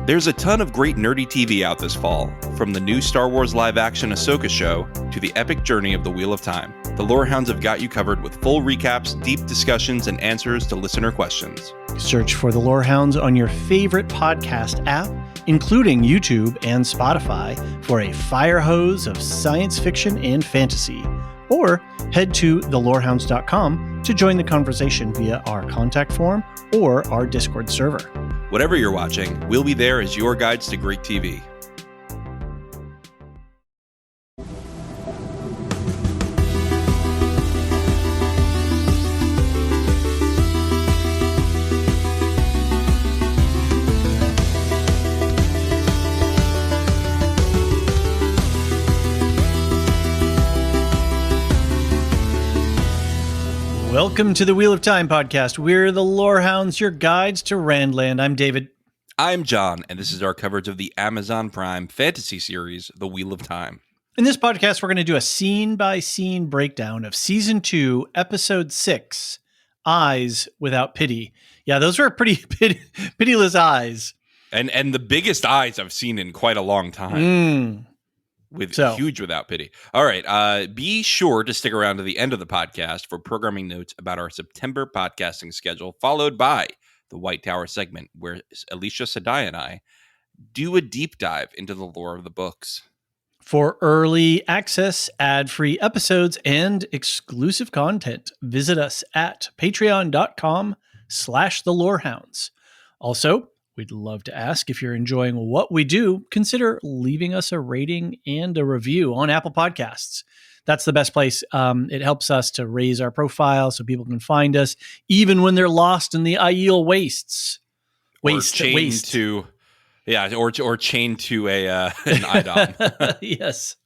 There's a ton of great nerdy TV out this fall, from the new Star Wars live-action Ahsoka show to the epic journey of the Wheel of Time. The Lorehounds have got you covered with full recaps, deep discussions, and answers to listener questions. Search for the Lorehounds on your favorite podcast app, including YouTube and Spotify, for a fire hose of science fiction and fantasy. Or head to thelorehounds.com to join the conversation via our contact form or our Discord server. Whatever you're watching, we'll be there as your guides to great TV. Welcome to the Wheel of Time podcast. We're the Lorehounds, your guides to Randland. I'm David. I'm John, and this is our coverage of the Amazon Prime fantasy series, The Wheel of Time. In this podcast, we're going to do a scene-by-scene breakdown of Season 2, Episode 6, Eyes Without Pity. Yeah, those were pretty pitiless eyes. And the biggest eyes I've seen in quite a long time. Huge without pity. All right. Be sure to stick around to the end of the podcast for programming notes about our September podcasting schedule, followed by the White Tower segment, where Elysia, Sadai, and I do a deep dive into the lore of the books. For early access, ad-free episodes, and exclusive content, visit us at patreon.com/thelorehounds. Also, we'd love to ask, if you're enjoying what we do, consider leaving us a rating and a review on Apple Podcasts. That's the best place. It helps us to raise our profile so people can find us, even when they're lost in the Aiel wastes. Or chained to an IDOM. Yes.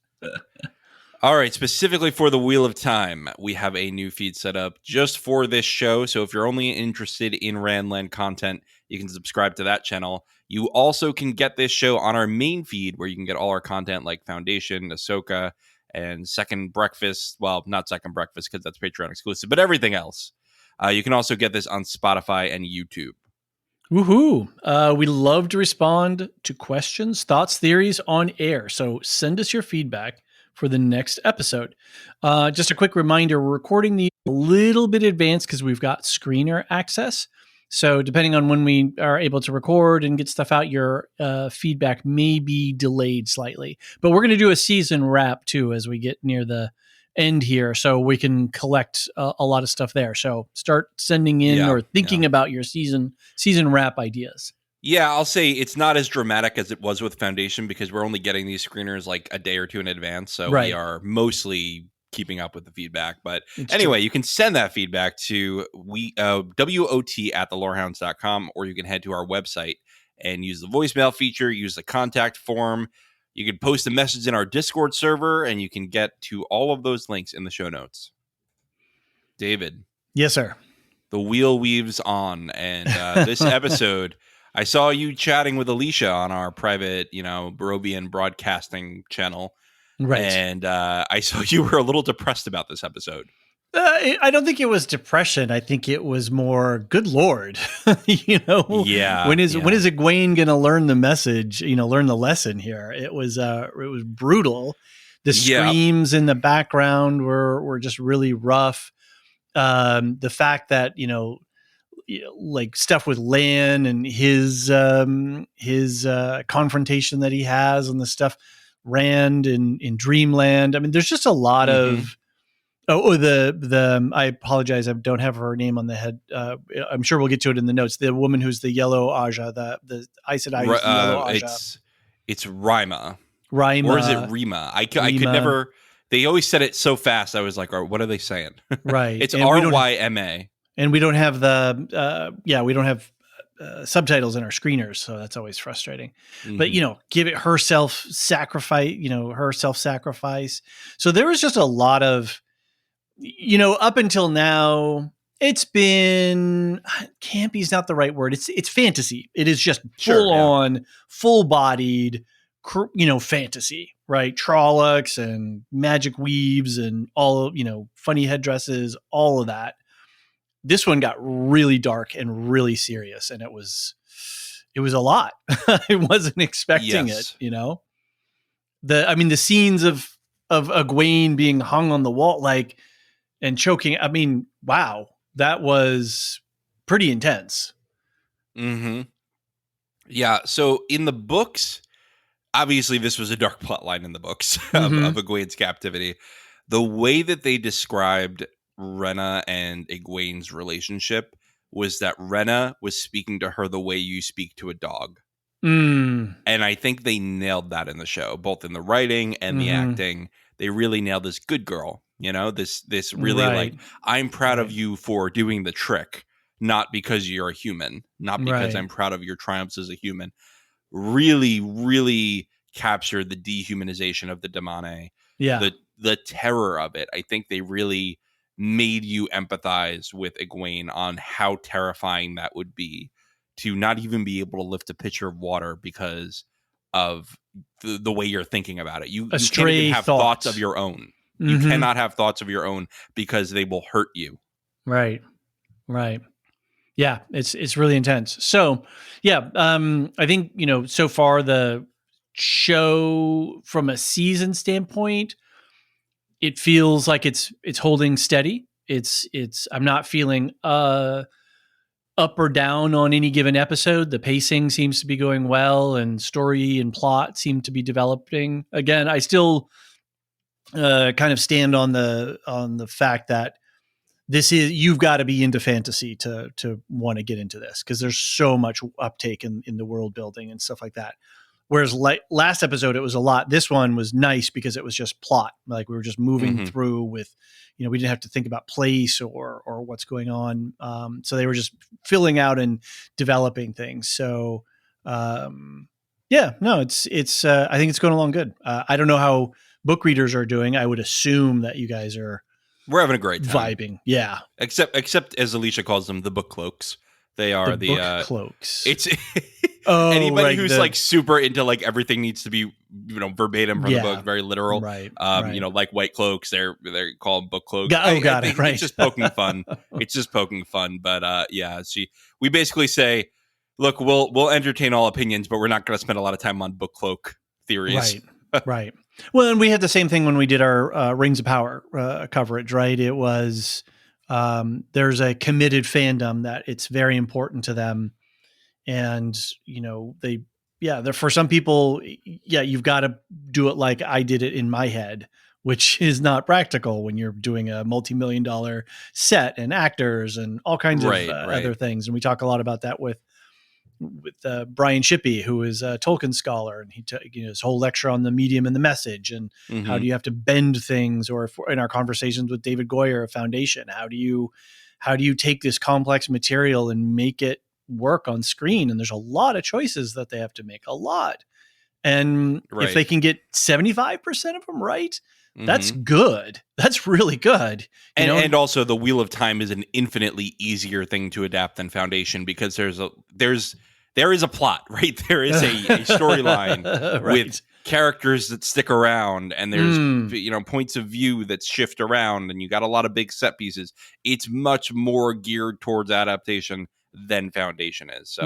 All right, specifically for the Wheel of Time, we have a new feed set up just for this show. So if you're only interested in Randland content, you can subscribe to that channel. You also can get this show on our main feed, where you can get all our content like Foundation, Ahsoka, and Second Breakfast. Well, not Second Breakfast because that's Patreon exclusive, but everything else. You can also get this on Spotify and YouTube. Woohoo! We love to respond to questions, thoughts, theories on air. So send us your feedback for the next episode. Just a quick reminder, we're recording these a little bit advanced because we've got screener access. So depending on when we are able to record and get stuff out, your feedback may be delayed slightly. But we're going to do a season wrap too as we get near the end here, so we can collect a lot of stuff there. So start sending in or thinking about your season wrap ideas. Yeah, I'll say it's not as dramatic as it was with Foundation because we're only getting these screeners like a day or two in advance. So we are mostly keeping up with the feedback. But anyway, you can send that feedback to WOT@thelorehounds.com, or you can head to our website and use the voicemail feature, use the contact form. You can post a message in our Discord server, and you can get to all of those links in the show notes. David. Yes, sir. The wheel weaves on. And this episode, I saw you chatting with Elysia on our private, Barovian broadcasting channel. Right. And I saw you were a little depressed about this episode. I don't think it was depression. I think it was more, good Lord, When is Egwene going to learn the message, learn the lesson here? It was brutal. The screams in the background were just really rough. The fact that, like stuff with Lan and his confrontation that he has and the stuff Rand in Dreamland. I mean, there's just a lot of, I apologize. I don't have her name on the head. I'm sure we'll get to it in the notes. The woman who's the yellow Aja, the Aes Sedai is the yellow Aja. It's Rima. Rima. Or is it Rima? I could never, they always said it so fast. I was like, what are they saying? Right. It's Ryma. And we don't have subtitles in our screeners, so that's always frustrating. But give it her self-sacrifice. So there was just a lot of, up until now, it's been, campy is not the right word. It's fantasy. It is just full-on, full-bodied, fantasy, right? Trollocs and magic weaves and all, funny headdresses, all of that. This one got really dark and really serious, and it was it was a lot. I wasn't expecting it, Yes. you know. The scenes of Egwene being hung on the wall, like, and choking. I mean, wow, that was pretty intense. Mm-hmm. Yeah. So in the books, obviously this was a dark plot line in the books of Mm-hmm. Egwene's captivity. The way that they described Rena and Egwene's relationship was that Rena was speaking to her the way you speak to a dog. Mm. And I think they nailed that in the show, both in the writing and the Mm-hmm. acting. They really nailed this good girl, this really Right. like, I'm proud of Right. you for doing the trick, not because you're a human, not because Right. I'm proud of your triumphs as a human. Really, really captured the dehumanization of the demone, Yeah. the terror of it. I think they really made you empathize with Egwene on how terrifying that would be to not even be able to lift a pitcher of water because of the way you're thinking about it. A You can't even stray have thoughts thought. of your own. You Mm-hmm. cannot have thoughts of your own because they will hurt you. Right. Right. Yeah, it's really intense. So, yeah, I think, so far the show from a season standpoint, it feels like it's holding steady. It's I'm not feeling up or down on any given episode. The pacing seems to be going well, and story and plot seem to be developing. Again, I still kind of stand on the fact that you've got to be into fantasy to want to get into this, because there's so much uptake in the world building and stuff like that. Whereas last episode, it was a lot. This one was nice because it was just plot. Like, we were just moving through with, we didn't have to think about place or what's going on. So they were just filling out and developing things. So, yeah, no, it's I think it's going along good. I don't know how book readers are doing. I would assume that you guys are We're having a great time. vibing. Yeah. Except as Elysia calls them, the book cloaks. They are the book cloaks. It's Oh, anybody right, who's like super into like everything needs to be verbatim from the book, very literal. Right. Like white cloaks, they're called book cloaks. Got it. Right. It's just poking fun. It's just poking fun. But yeah, we basically say, look, we'll entertain all opinions, but we're not going to spend a lot of time on book cloak theories. Right. Right. Well, and we had the same thing when we did our Rings of Power coverage, right? It was there's a committed fandom that it's very important to them. And, they're, for some people, you've got to do it like I did it in my head, which is not practical when you're doing a multi-million-dollar set and actors and all kinds of other things. And we talk a lot about that with Brian Shippey, who is a Tolkien scholar, and he his whole lecture on the medium and the message, and how do you have to bend things, or in our conversations with David Goyer of Foundation, how do you take this complex material and make it work on screen? And there's a lot of choices that they have to make, a lot. And if they can get 75% of them right, that's good. That's really good. And also, the Wheel of Time is an infinitely easier thing to adapt than Foundation, because there is a plot, right? There is a storyline right. with characters that stick around, and there's points of view that shift around, and you got a lot of big set pieces. It's much more geared towards adaptation than Foundation is. So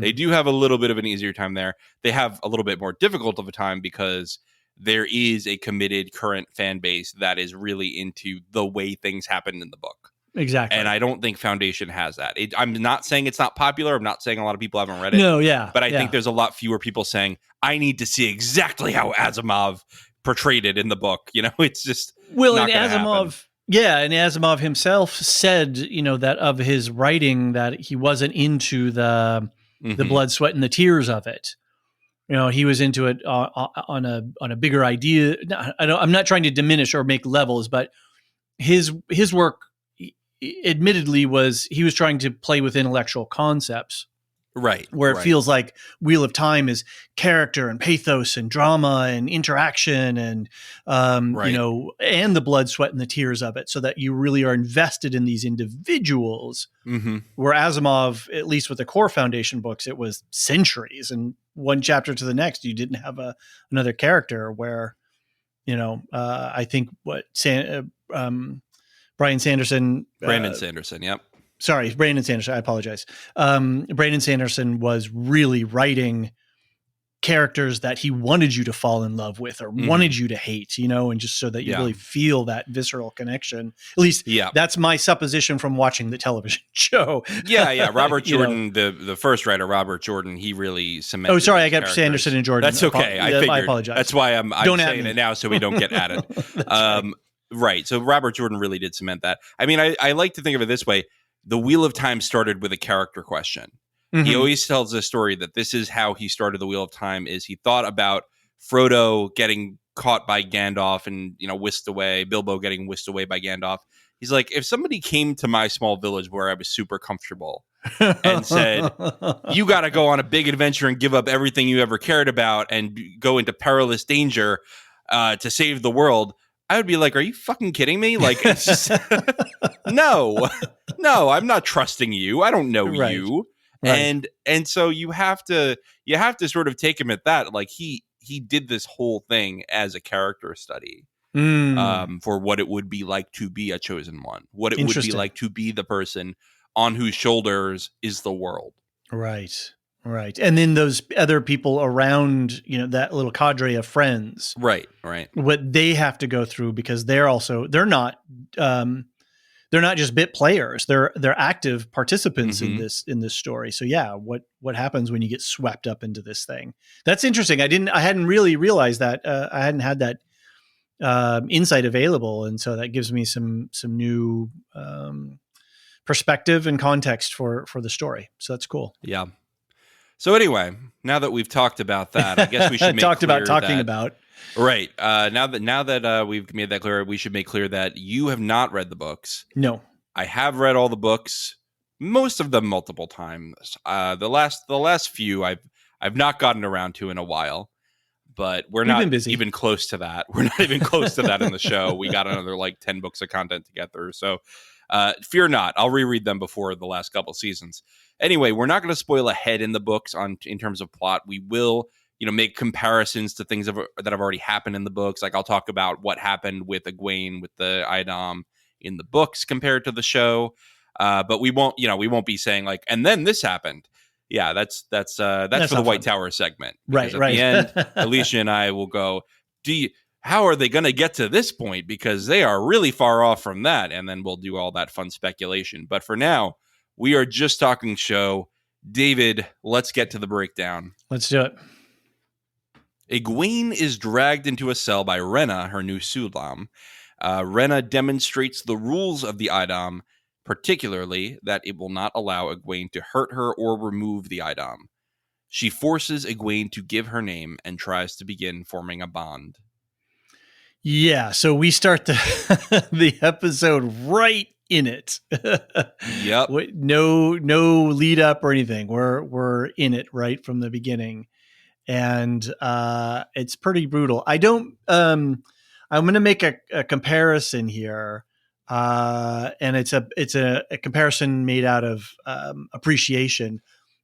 they do have a little bit of an easier time there. They have a little bit more difficult of a time because there is a committed current fan base that is really into the way things happen in the book. Exactly. And I don't think Foundation has that. I'm not saying it's not popular. I'm not saying a lot of people haven't read it. No, yeah. But I think there's a lot fewer people saying, I need to see exactly how Asimov portrayed it in the book. It's just not and Asimov happen. Yeah, and Asimov himself said, that of his writing, that he wasn't into the blood, sweat, and the tears of it. He was into it on a bigger idea. I'm not trying to diminish or make levels, but his work, admittedly, he was trying to play with intellectual concepts. Right. Where it feels like Wheel of Time is character and pathos and drama and interaction and, and the blood, sweat, and the tears of it, so that you really are invested in these individuals. Where Asimov, at least with the core Foundation books, it was centuries, and one chapter to the next, you didn't have another character where, I think Brandon Sanderson. Yep. sorry, Brandon Sanderson. I apologize. Brandon Sanderson was really writing characters that he wanted you to fall in love with or wanted you to hate, and just so that you really feel that visceral connection. At least that's my supposition from watching the television show. Yeah. Robert Jordan, the first writer, Robert Jordan, he really cemented. Oh, sorry, I got Sanderson and Jordan. That's okay. I apologize. That's why I'm saying it now so we don't get added. Right. So Robert Jordan really did cement that. I mean, I like to think of it this way. The Wheel of Time started with a character question. He always tells the story that this is how he started the Wheel of Time. Is he thought about Frodo getting caught by Gandalf and whisked away, Bilbo getting whisked away by Gandalf. He's like, if somebody came to my small village where I was super comfortable and said, you got to go on a big adventure and give up everything you ever cared about and go into perilous danger to save the world, I would be like, are you fucking kidding me? Like, it's just, no, I'm not trusting you. I don't know you. Right. And so you have to sort of take him at that. Like he did this whole thing as a character study for what it would be like to be a chosen one, what it would be like to be the person on whose shoulders is the world. Right. And then those other people around, that little cadre of friends. Right. What they have to go through because they're not just bit players. They're active participants in this story. So yeah, what happens when you get swept up into this thing? That's interesting. I hadn't really realized that. I hadn't had that insight available, and so that gives me some new perspective and context for the story. So that's cool. Yeah. So anyway, now that we've talked about that, I guess we should make Right. Now that we've made that clear, we should make clear that you have not read the books. No. I have read all the books, most of them multiple times. The last few I've not gotten around to in a while, but we're not even close to that. We're not even close to that in the show. We got another 10 books of content together. So fear not. I'll reread them before the last couple seasons. Anyway, we're not going to spoil ahead in the books in terms of plot. We will make comparisons to things that have already happened in the books. Like I'll talk about what happened with Egwene, with the Idam in the books compared to the show. But we won't be saying and then this happened. Yeah, that's for the White Tower segment. Right. At the end, Elysia and I will go, how are they going to get to this point? Because they are really far off from that. And then we'll do all that fun speculation. But for now, we are just talking show. David, let's get to the breakdown. Let's do it. Egwene is dragged into a cell by Rena, her new Sulam. Rena demonstrates the rules of the Idam, particularly that it will not allow Egwene to hurt her or remove the Idam. She forces Egwene to give her name and tries to begin forming a bond. Yeah, so we start the episode right in it. Yep. No lead up or anything. We're in it right from the beginning. And it's pretty brutal. I'm going to make a comparison here. And it's a comparison made out of appreciation.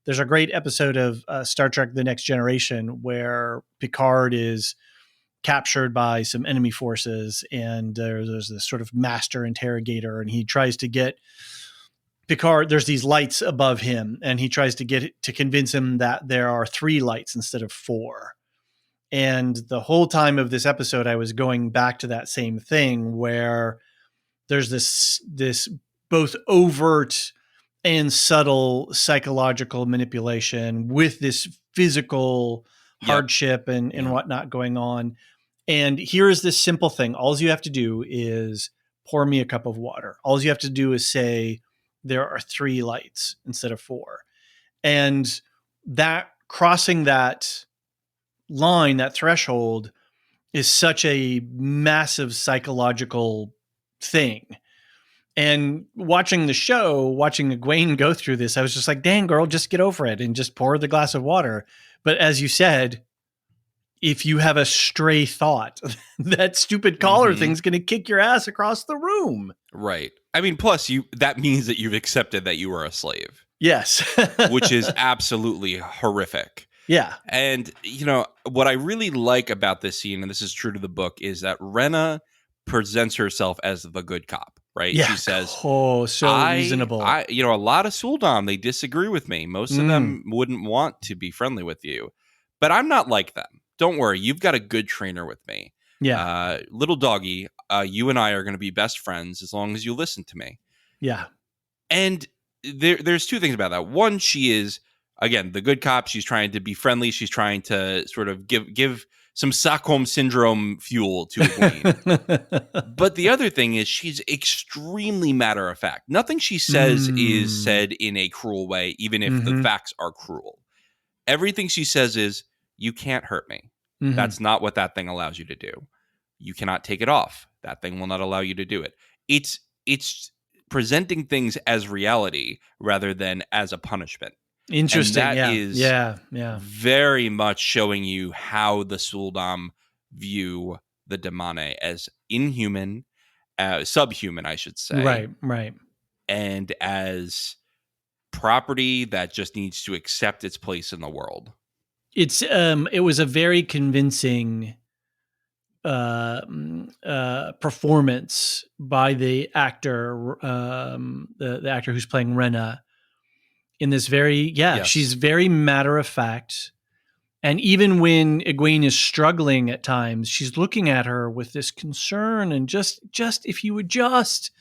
There's a great episode of Star Trek The Next Generation where Picard is captured by some enemy forces, and there's this sort of master interrogator, and he tries to get Picard, there's these lights above him, and he tries to convince him that there are 3 lights instead of 4. And the whole time of this episode, I was going back to that same thing where there's this both overt and subtle psychological manipulation with this physical hardship and whatnot going on. And here's this simple thing. All you have to do is pour me a cup of water. All you have to do is say, there are 3 lights instead of 4. And that crossing that line, that threshold, is such a massive psychological thing. And watching the show, watching Egwene go through this, I was just like, dang, girl, just get over it and just pour the glass of water. But as you said, if you have a stray thought, that stupid collar thing's going to kick your ass across the room. Right. I mean, plus that means that you've accepted that you are a slave. Yes. Which is absolutely horrific. Yeah. And, what I really like about this scene, and this is true to the book, is that Rena presents herself as the good cop. right? Yeah. She says, Oh, so reasonable. a lot of Suldam, they disagree with me. Most of them wouldn't want to be friendly with you, but I'm not like them. Don't worry. You've got a good trainer with me. Yeah. Little doggy, you and I are going to be best friends as long as you listen to me. Yeah. And there's two things about that. One, she is, again, the good cop. She's trying to be friendly. She's trying to sort of give some Stockholm syndrome fuel to Egwene. But the other thing is she's extremely matter of fact. Nothing she says is said in a cruel way, even if the facts are cruel. Everything she says is, you can't hurt me. That's not what that thing allows you to do. You cannot take it off. That thing will not allow you to do it. It's presenting things as reality rather than as a punishment. Interesting. And that is yeah. very much showing you how the Suldam view the Damane as inhuman, subhuman, I should say. Right. And as property that just needs to accept its place in the world. It was a very convincing performance by the actor, the actor who's playing Rena in this Yes. she's very matter of fact. And even when Egwene is struggling at times, she's looking at her with this concern and just if you would just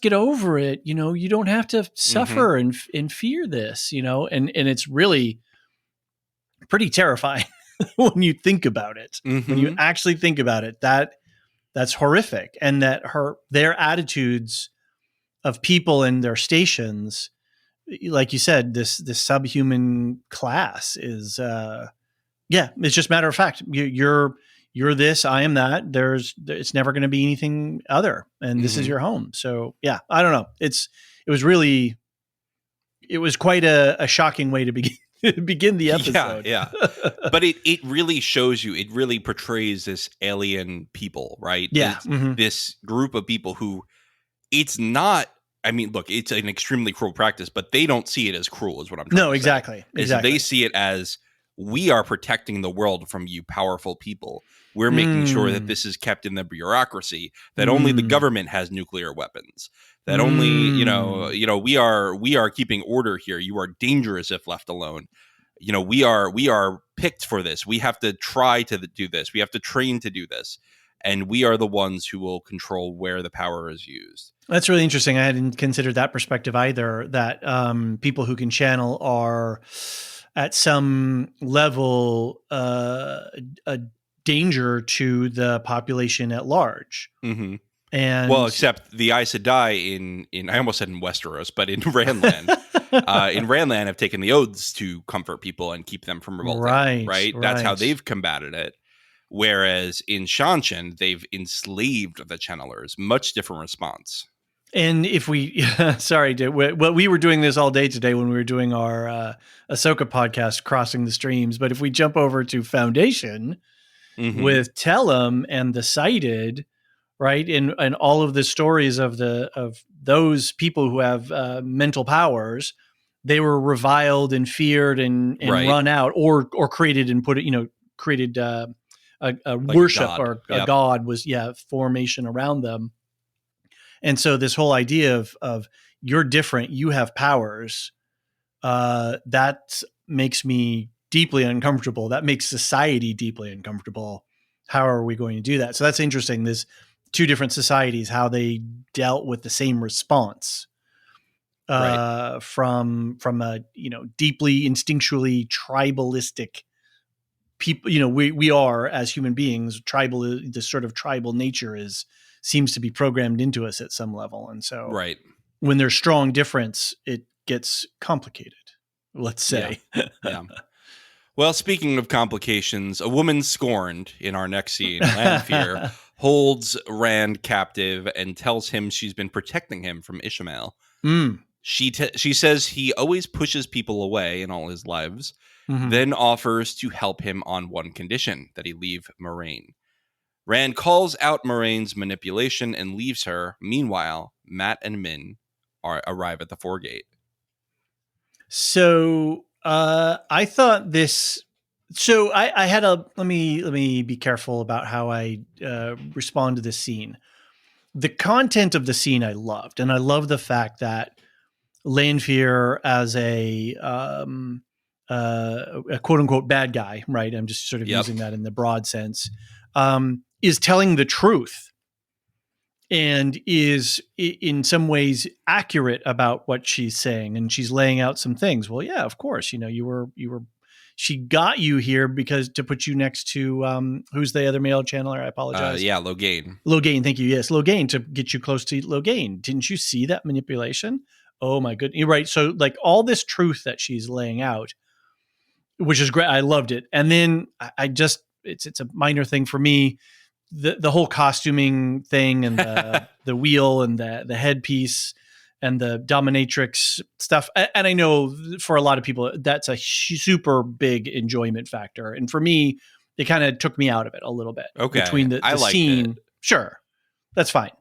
get over it, you don't have to suffer and fear this, and it's really pretty terrifying when you think about it. When you actually think about it, that's horrific. And that their attitudes of people and their stations, like you said, this subhuman class is, it's just matter of fact. You're this, I am that. It's never going to be anything other, and this is your home. So yeah, I don't know. It was quite a shocking way to begin the episode. Yeah. But it really shows you, it really portrays this alien people, right? Yeah. This group of people who, it's not, I mean, look, it's an extremely cruel practice, but they don't see it as cruel, is what I'm trying to say. Exactly. They see it as, we are protecting the world from you powerful people. We're making sure that this is kept in the bureaucracy, that only the government has nuclear weapons, that only, we are keeping order here. You are dangerous if left alone. We are picked for this. We have to try to do this. We have to train to do this. And we are the ones who will control where the power is used. That's really interesting. I hadn't considered that perspective either, that people who can channel are at some level a danger to the population at large. And except the Aes Sedai in I almost said in Westeros, but in Randland, in Randland have taken the oaths to comfort people and keep them from revolting. Right? That's how they've combated it. Whereas in Shanshan, they've enslaved the channelers. Much different response. And if we, we were doing this all day today when we were doing our Ahsoka podcast, Crossing the Streams. But if we jump over to Foundation with Tellum and the Sighted, right, and all of the stories of those people who have mental powers, they were reviled and feared and run out, or created and put it, created a like worship or a god was formation around them. And so this whole idea of you're different, you have powers, that makes me deeply uncomfortable. That makes society deeply uncomfortable. How are we going to do that? So that's interesting. There's two different societies, how they dealt with the same response from a, deeply instinctually tribalistic people. We are, as human beings, tribal, this sort of tribal nature seems to be programmed into us at some level. And so when there's strong difference, it gets complicated, let's say. Yeah. Well, speaking of complications, a woman scorned in our next scene, Lanfear, holds Rand captive and tells him she's been protecting him from Ishmael. She says he always pushes people away in all his lives, then offers to help him on one condition, that he leave Moraine. Rand calls out Moraine's manipulation and leaves her. Meanwhile, Mat and Min arrive at the Foregate. So I thought this. So I had let me be careful about how I respond to this scene. the content of the scene I loved, and I love the fact that Lanfear as a quote unquote bad guy, right? I'm just sort of Yep. using that in the broad sense, is telling the truth and is in some ways accurate about what she's saying. And she's laying out some things. Well, yeah, of course, she got you here because to put you next to, who's the other male channeler? I apologize. Yeah, Logain. Logain, thank you. Yes, Logain, to get you close to Logain. Didn't you see that manipulation? Oh my goodness. You're right. So like all this truth that she's laying out, which is great. I loved it. And then I just, it's a minor thing for me. The whole costuming thing and the wheel and the headpiece and the dominatrix stuff. And I know for a lot of people, that's a super big enjoyment factor. And for me, it kind of took me out of it a little bit. Okay. Between the liked scene. It. Sure. That's fine.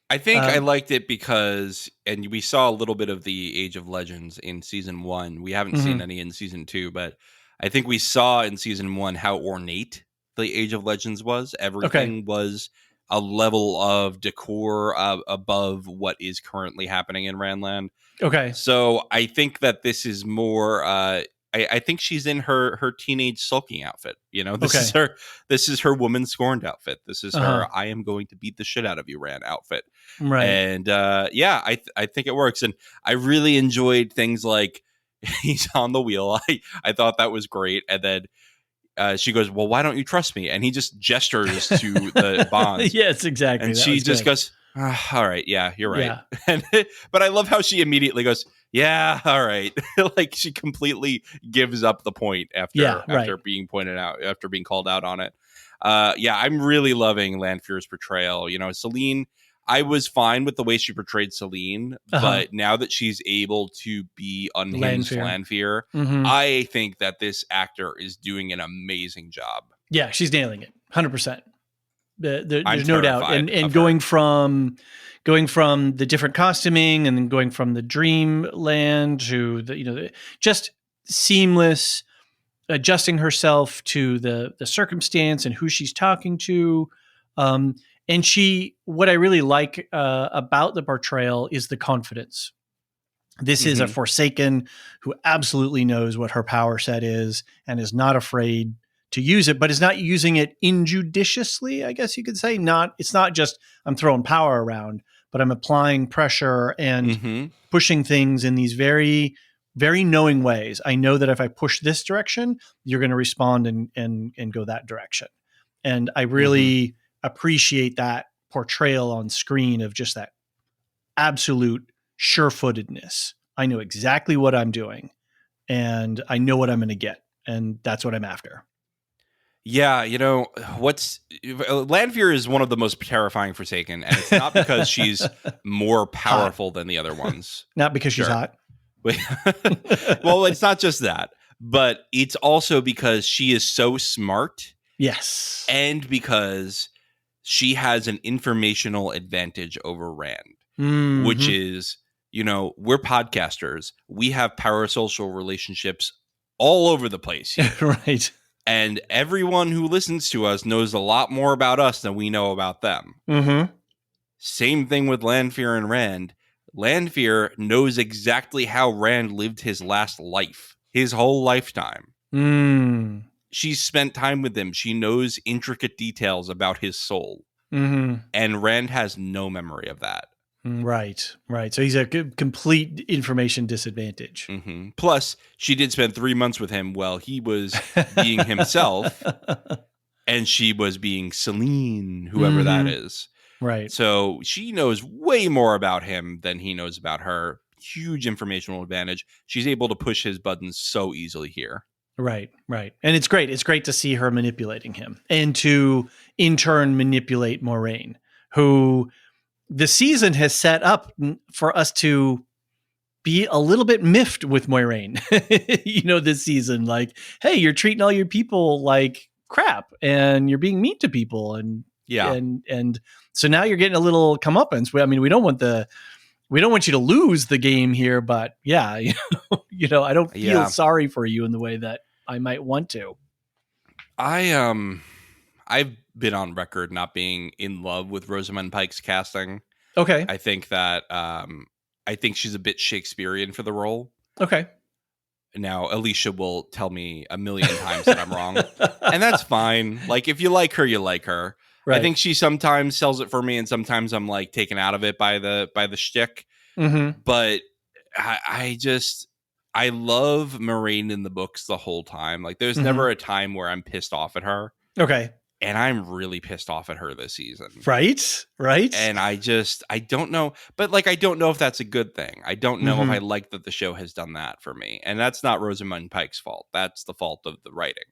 I think I liked it because, and we saw a little bit of the Age of Legends in season 1. We haven't seen any in season 2, but I think we saw in season 1 how ornate the Age of Legends was. Everything was a level of decor above what is currently happening in Randland. Okay. So I think that this is more. I think she's in her teenage sulking outfit. This is her woman scorned outfit. This is her I am going to beat the shit out of you, Rand outfit. Right. And I think it works. And I really enjoyed things like he's on the wheel. I thought that was great. And then she goes, well, why don't you trust me? And he just gestures to the bonds. Yes, exactly. And she just goes, all right. Yeah, you're right. Yeah. But I love how she immediately goes, yeah, all right. Like she completely gives up the point after being pointed out, after being called out on it. I'm really loving Lanfear's portrayal. Celine, I was fine with the way she portrayed Celine, but now that she's able to be unhinged Lanfear, I think that this actor is doing an amazing job. Yeah, she's nailing it, 100%. There's no doubt. And going from the different costuming and then going from the dreamland to the just seamless, adjusting herself to the circumstance and who she's talking to. And what I really like about the portrayal is the confidence. This is a Forsaken who absolutely knows what her power set is and is not afraid to use it, but is not using it injudiciously, I guess you could say. It's not just I'm throwing power around, but I'm applying pressure and pushing things in these very, very knowing ways. I know that if I push this direction, you're going to respond and go that direction. And I really appreciate that portrayal on screen of just that absolute sure-footedness. I know exactly what I'm doing and I know what I'm going to get. And that's what I'm after. Yeah, Lanfear is one of the most terrifying Forsaken, and it's not because she's more powerful than the other ones. Not because she's hot. Well, it's not just that, but it's also because she is so smart. Yes. And because she has an informational advantage over Rand, which is, we're podcasters. We have parasocial relationships all over the place here. Right. And everyone who listens to us knows a lot more about us than we know about them. Same thing with Lanfear and Rand. Lanfear knows exactly how Rand lived his last life, his whole lifetime. She's spent time with him. She knows intricate details about his soul. And Rand has no memory of that. Right. So he's a complete information disadvantage. Plus, she did spend 3 months with him while he was being himself, and she was being Celine, whoever that is. Right. So she knows way more about him than he knows about her. Huge informational advantage. She's able to push his buttons so easily here. Right. And it's great. It's great to see her manipulating him and to, in turn, manipulate Moiraine, who the season has set up for us to be a little bit miffed with Moiraine, this season. Like, hey, you're treating all your people like crap and you're being mean to people. And so now you're getting a little comeuppance. I mean, we don't want you to lose the game here, but I don't feel sorry for you in the way that I might want to. I've been on record not being in love with Rosamund Pike's casting. Okay. I think that I think she's a bit Shakespearean for the role. Okay. Now, Elysia will tell me a million times that I'm wrong, and that's fine. Like, if you like her, you like her. Right. I think she sometimes sells it for me, and sometimes I'm like taken out of it by the shtick. Mm-hmm. But I love Moraine in the books the whole time. Like, there's never a time where I'm pissed off at her. Okay. And I'm really pissed off at her this season. Right. And I don't know. But, like, I don't know if that's a good thing. I don't know if I like that the show has done that for me. And that's not Rosamund Pike's fault. That's the fault of the writing.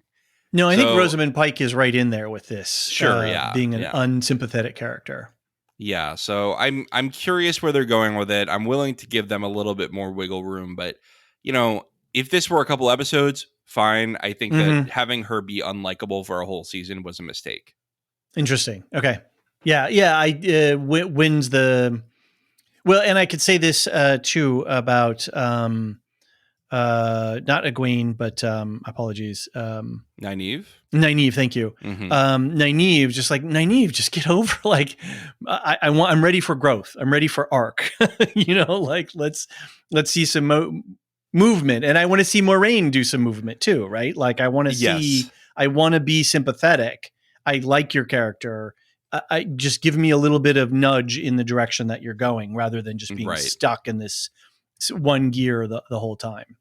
No, I think Rosamund Pike is right in there with this. Sure, being an unsympathetic character. Yeah, so I'm curious where they're going with it. I'm willing to give them a little bit more wiggle room, but if this were a couple episodes, fine. I think that having her be unlikable for a whole season was a mistake. Interesting. Okay. Yeah. Wins the and I could say this too about not Egwene, but apologies. Nynaeve. Thank you. Nynaeve, just get over. Like, I'm ready for growth. I'm ready for arc. Like let's see some movement, and I want to see Moraine do some movement too, right? Like, I want to see. I want to be sympathetic. I like your character. I just give me a little bit of nudge in the direction that you're going, rather than just being stuck in this one gear the whole time.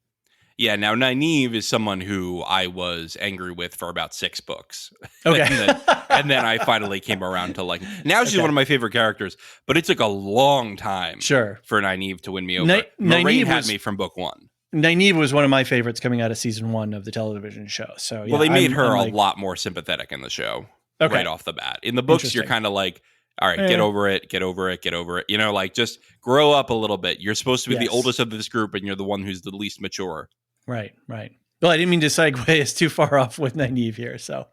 Yeah, now Nynaeve is someone who I was angry with for about 6 books. Okay. and then I finally came around to like. Now she's one of my favorite characters, but it took a long time for Nynaeve to win me over. Moraine had me from book 1. Nynaeve was one of my favorites coming out of season 1 of the television show. So they made her a lot more sympathetic in the show right off the bat. In the books, you're kind of like, all right, get over it. Like, just grow up a little bit. You're supposed to be the oldest of this group, and you're the one who's the least mature. Right. Well, I didn't mean to segue us too far off with Nynaeve here, so.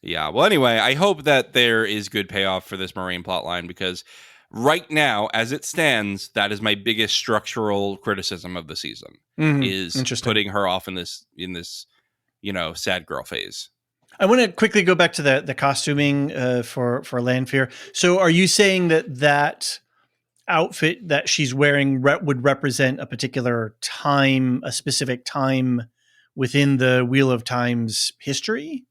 Yeah, well, anyway, I hope that there is good payoff for this Moraine plotline, because right now, as it stands, that is my biggest structural criticism of the season, is putting her off in this sad girl phase. I want to quickly go back to the costuming for Lanfear. So are you saying that outfit that she's wearing would represent a particular time, a specific time within the Wheel of Time's history?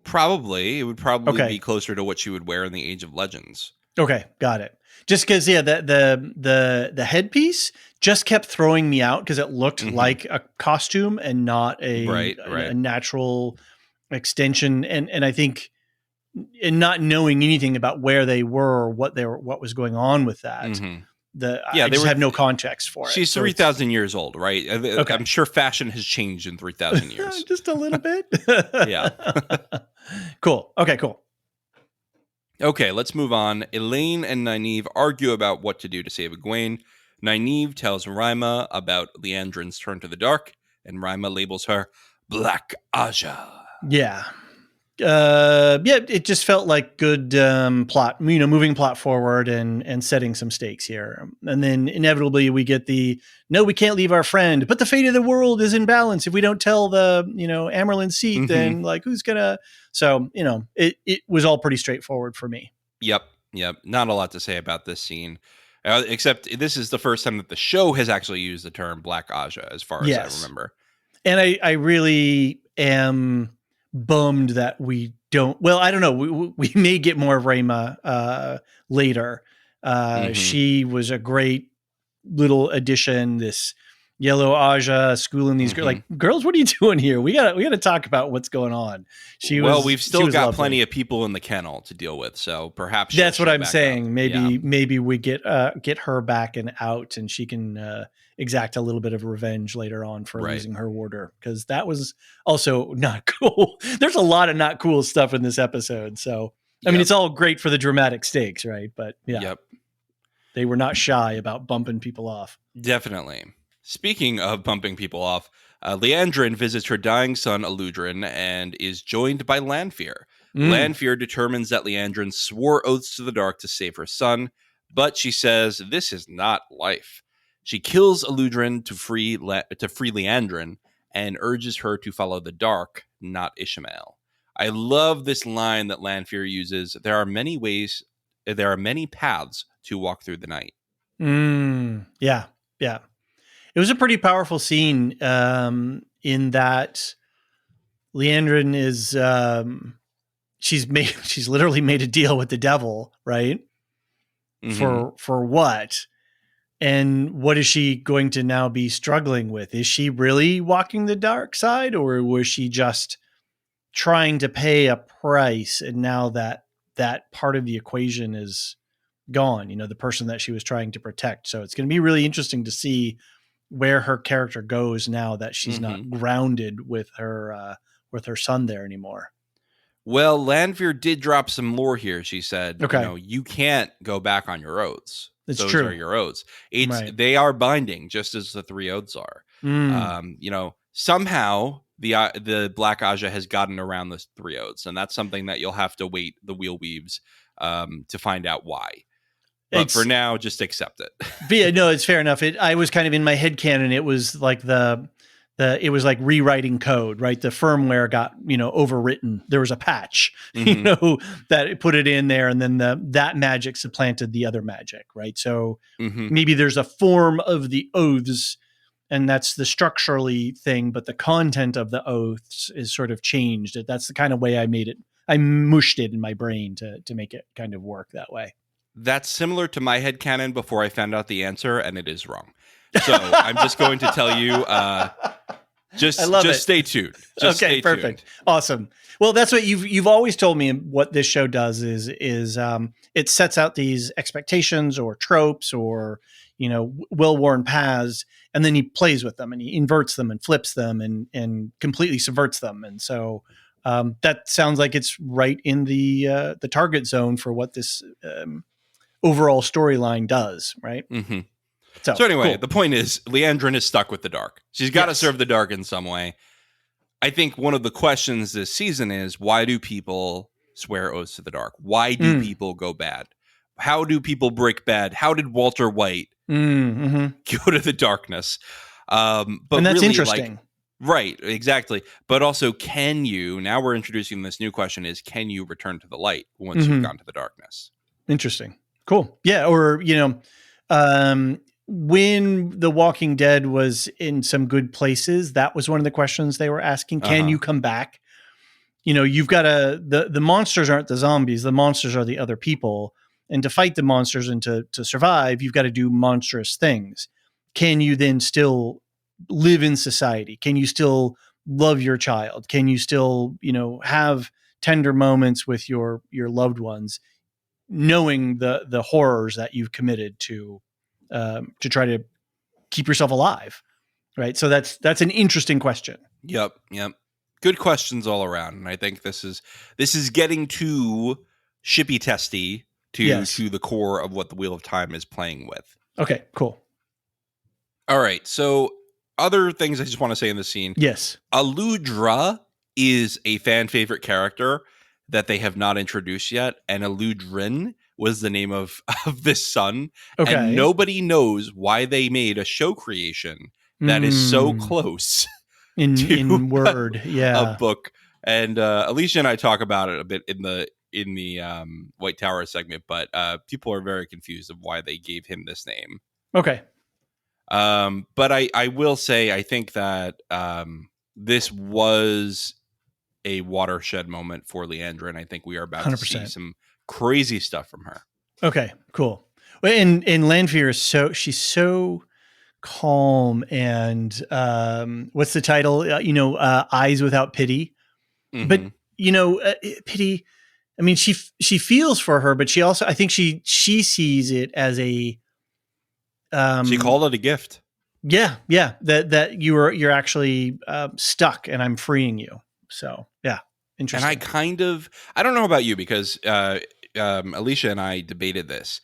Probably. It would probably be closer to what she would wear in the Age of Legends. Okay, got it. Just because, the headpiece just kept throwing me out because it looked like a costume and not a natural extension. And I think, in not knowing anything about where they were or what was going on with that, I just have no context for it. She's 3,000 years old, right? I'm sure fashion has changed in 3,000 years. Just a little bit. Yeah. Cool. Okay, cool. Okay, let's move on. Elaine and Nynaeve argue about what to do to save Egwene. Nynaeve tells Rima about Liandrin's turn to the dark, and Rima labels her Black Aja. Yeah. It just felt like good plot, moving plot forward and setting some stakes here. And then inevitably we get no, we can't leave our friend, but the fate of the world is in balance. If we don't tell the, Amerlin seat, then like, who's gonna, so, it was all pretty straightforward for me. Yep. Not a lot to say about this scene, except this is the first time that the show has actually used the term Black Aja, as far as I remember. And I really am bummed that we don't. Well, I don't know. We may get more of Rima later. She was a great little addition. This yellow Aja schooling these girls. Like, girls, what are you doing here? We gotta talk about what's going on. We've still got plenty of people in the kennel to deal with, so perhaps that's what I'm saying. Maybe we get her back and out, and she can exact a little bit of revenge later on for losing her warder, because that was also not cool. There's a lot of not cool stuff in this episode. So I mean, it's all great for the dramatic stakes, right? But they were not shy about bumping people off. Definitely. Speaking of bumping people off, Liandrin visits her dying son, Eludrin, and is joined by Lanfear. Lanfear determines that Liandrin swore oaths to the dark to save her son, but she says this is not life. She kills Eludrin to free Liandrin and urges her to follow the dark, not Ishamael. I love this line that Lanfear uses. There are many paths to walk through the night. Yeah. Yeah. It was a pretty powerful scene in that Liandrin is she's literally made a deal with the devil, right? Mm-hmm. For what? And what is she going to now be struggling with? Is she really walking the dark side, or was she just trying to pay a price? And now that part of the equation is gone, the person that she was trying to protect. So it's going to be really interesting to see where her character goes now that she's not grounded with her son there anymore. Well, Lanfear did drop some lore here. She said, Okay. you can't go back on your oaths. It's Those true. are your oaths. Right. They are binding, just as the 3 oaths are. Somehow the Black Aja has gotten around the 3 oaths, and that's something that you'll have to wait the wheel weaves to find out why. But for now, just accept it. But yeah, no, it's fair enough. I was kind of in my head canon. It was like it was like rewriting code, right? The firmware got, overwritten. There was a patch, that it put it in there, and then that magic supplanted the other magic, right? So maybe there's a form of the oaths, and that's the structurally thing, but the content of the oaths is sort of changed. That's the kind of way I made it. I mushed it in my brain to make it kind of work that way. That's similar to my headcanon before I found out the answer, and it is wrong. So I'm just going to tell you, just stay tuned. Okay, perfect. Awesome. Well, that's what you've always told me. What this show does is it sets out these expectations or tropes or, well-worn paths, and then he plays with them and he inverts them and flips them and completely subverts them. And so that sounds like it's right in the target zone for what this overall storyline does, right? Mm-hmm. So anyway, cool. The point is, Liandrin is stuck with the dark. She's got to serve the dark in some way. I think one of the questions this season is, why do people swear oaths to the dark? Why do people go bad? How do people break bad? How did Walter White go to the darkness? But and that's really, interesting. Right, exactly. But also, now we're introducing this new question is, can you return to the light once you've gone to the darkness? Interesting. Cool. Yeah. Or, when The Walking Dead was in some good places, that was one of the questions they were asking. Can you come back? You've got the monsters aren't the zombies. The monsters are the other people. And to fight the monsters and to survive, you've got to do monstrous things. Can you then still live in society? Can you still love your child? Can you still, have tender moments with your loved ones, knowing the horrors that you've committed to try to keep yourself alive, right? So that's an interesting question. Yep. Good questions all around, and I think this is getting too shippy testy to the core of what the Wheel of Time is playing with. Okay, cool. All right, so other things I just want to say in the scene. Yes, Aludra is a fan favorite character that they have not introduced yet, and Aludrin was the name of this son. Okay. And nobody knows why they made a show creation that is so close in word, a book. And Elysia and I talk about it a bit in the White Tower segment, but people are very confused of why they gave him this name. Okay. But I will say, I think that this was a watershed moment for Liandrin, and I think we are about 100%. To see some crazy stuff from her. Okay, cool. And Lanfear is she's so calm and what's the title? Eyes Without Pity. But pity. I mean, she feels for her, but she also, I think she sees it as a. She called it a gift. Yeah. That you're actually stuck, and I'm freeing you. So yeah, interesting. And I don't know about you, because Elysia and I debated this.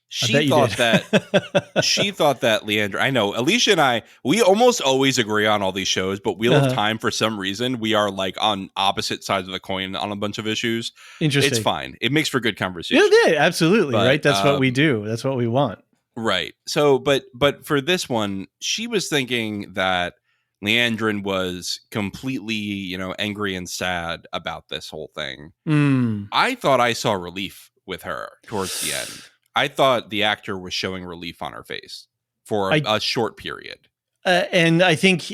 She thought that Liandrin. I know Elysia and I, we almost always agree on all these shows, but Wheel of Time, for some reason, we are like on opposite sides of the coin on a bunch of issues. Interesting. It's fine. It makes for good conversation. Yeah, absolutely. But, right. That's what we do. That's what we want. Right. So, but for this one, she was thinking that Leandrin was completely, angry and sad about this whole thing. Mm. I thought I saw relief with her towards the end. I thought the actor was showing relief on her face for a short period. And I think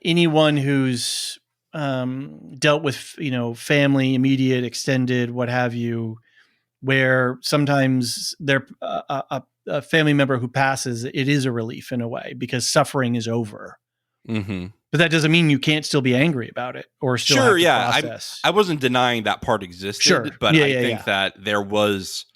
anyone who's dealt with, family, immediate, extended, what have you, where sometimes they're a family member who passes, it is a relief in a way because suffering is over. Mm-hmm. But that doesn't mean you can't still be angry about it or still have to process. I wasn't denying that part existed, but I think that there was,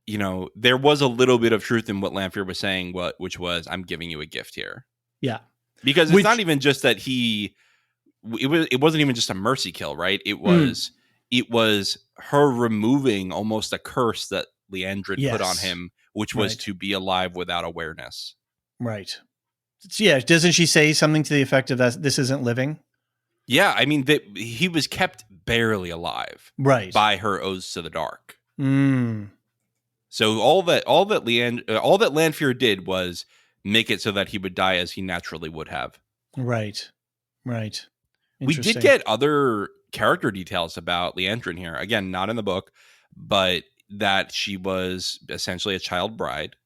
there was a little bit of truth in what Lanfear was saying, which was, I'm giving you a gift here. Yeah. Because it's not even just that it wasn't even just a mercy kill, right? It was her removing almost a curse that Leandrin put on him, which was to be alive without awareness. Right. Yeah, doesn't she say something to the effect of that this isn't living? Yeah, I mean, he was kept barely alive, by her oaths to the dark. Mm. So all that Lanfear did was make it so that he would die as he naturally would have. Right. We did get other character details about Leandrin here. Again, not in the book, but that she was essentially a child bride,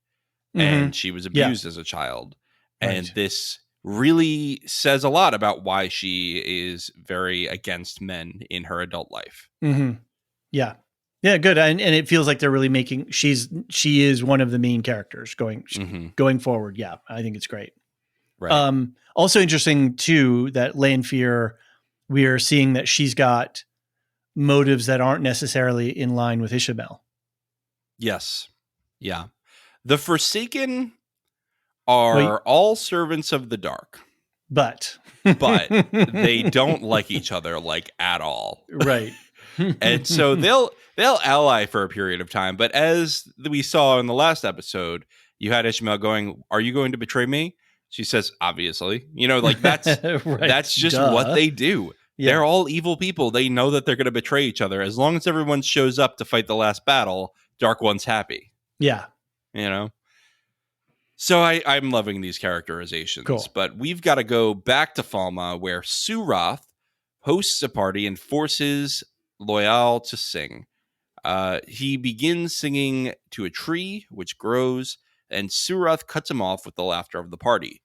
and she was abused as a child. And this really says a lot about why she is very against men in her adult life. Mm-hmm. Yeah. Yeah, good. And it feels like they're really making she is one of the main characters going forward. Yeah, I think it's great. Right. Also interesting too that Lanfear, we are seeing that she's got motives that aren't necessarily in line with Ishamael. Yes. Yeah. The Forsaken are all servants of the dark. But they don't like each other at all. Right. And so they'll ally for a period of time. But as we saw in the last episode, you had Ishamael going, "Are you going to betray me?" She says, "Obviously." That's just what they do. Yeah. They're all evil people. They know that they're going to betray each other. As long as everyone shows up to fight the last battle, Dark One's happy. Yeah. So I'm loving these characterizations. Cool. But we've got to go back to Falma, where Suroth hosts a party and forces Loial to sing. He begins singing to a tree, which grows, and Suroth cuts him off with the laughter of the party.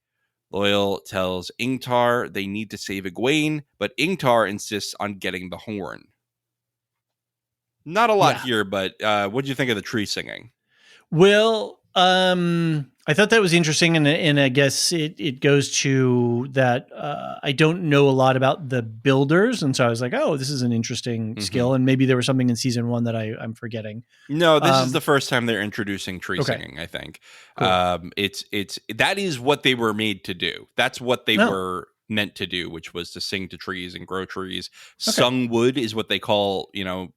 Loial tells Ingtar they need to save Egwene, but Ingtar insists on getting the horn. Not a lot here, but what do you think of the tree singing? Well, I thought that was interesting, and I guess it goes to that I don't know a lot about the builders, and so I was like, oh, this is an interesting skill, and maybe there was something in season 1 that I'm forgetting. No, this is the first time they're introducing tree singing, I think. Cool. It's that is what they were made to do. That's what they were meant to do, which was to sing to trees and grow trees. Sung wood is what they call,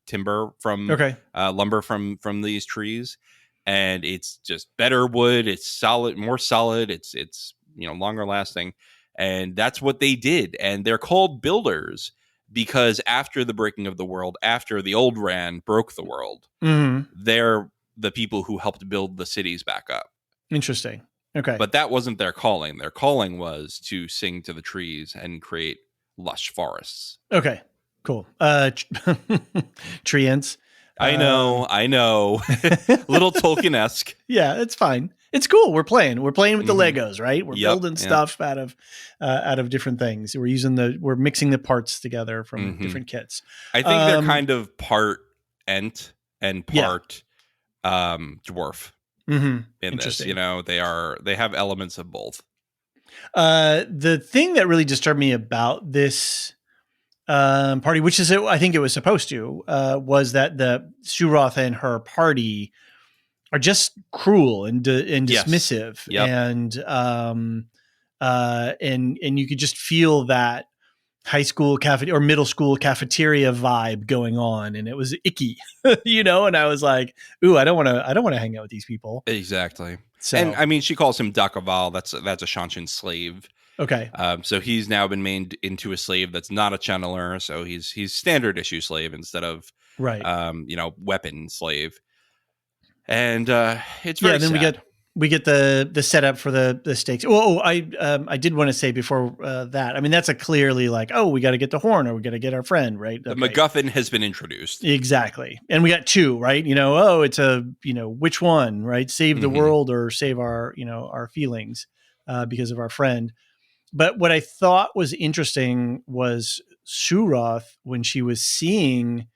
timber from lumber from these trees. And it's just better wood. It's solid, more solid. It's longer lasting. And that's what they did. And they're called builders because after the breaking of the world, after the old Ran broke the world, they're the people who helped build the cities back up. Interesting. Okay. But that wasn't their calling. Their calling was to sing to the trees and create lush forests. Okay, cool. Treants. I know. Little Tolkien-esque. Yeah, it's fine. It's cool. We're playing with the Legos, right? We're building stuff out of different things. We're mixing the parts together from different kits. I think they're kind of part Ent and part dwarf in this. They have elements of both. The thing that really disturbed me about this party, which is I think it was supposed to, was that the Suroth and her party are just cruel and dismissive, and you could just feel that high school or middle school cafeteria vibe going on, and it was icky, And I was like, "Ooh, I don't want to hang out with these people." Exactly. So, and I mean, she calls him Dakaval. That's a Shanshan slave. Okay. So he's now been made into a slave that's not a channeler. So he's standard issue slave instead of weapon slave. And it's very sad. We get we get the setup for the stakes. Oh, I did want to say before that. I mean, that's a clearly like, oh, we got to get the horn, or we got to get our friend, right? The MacGuffin has been introduced. Exactly, and we got two, right? Oh, it's which one, right? Save the world or save our our feelings because of our friend. But what I thought was interesting was Suroth, when she was seeing,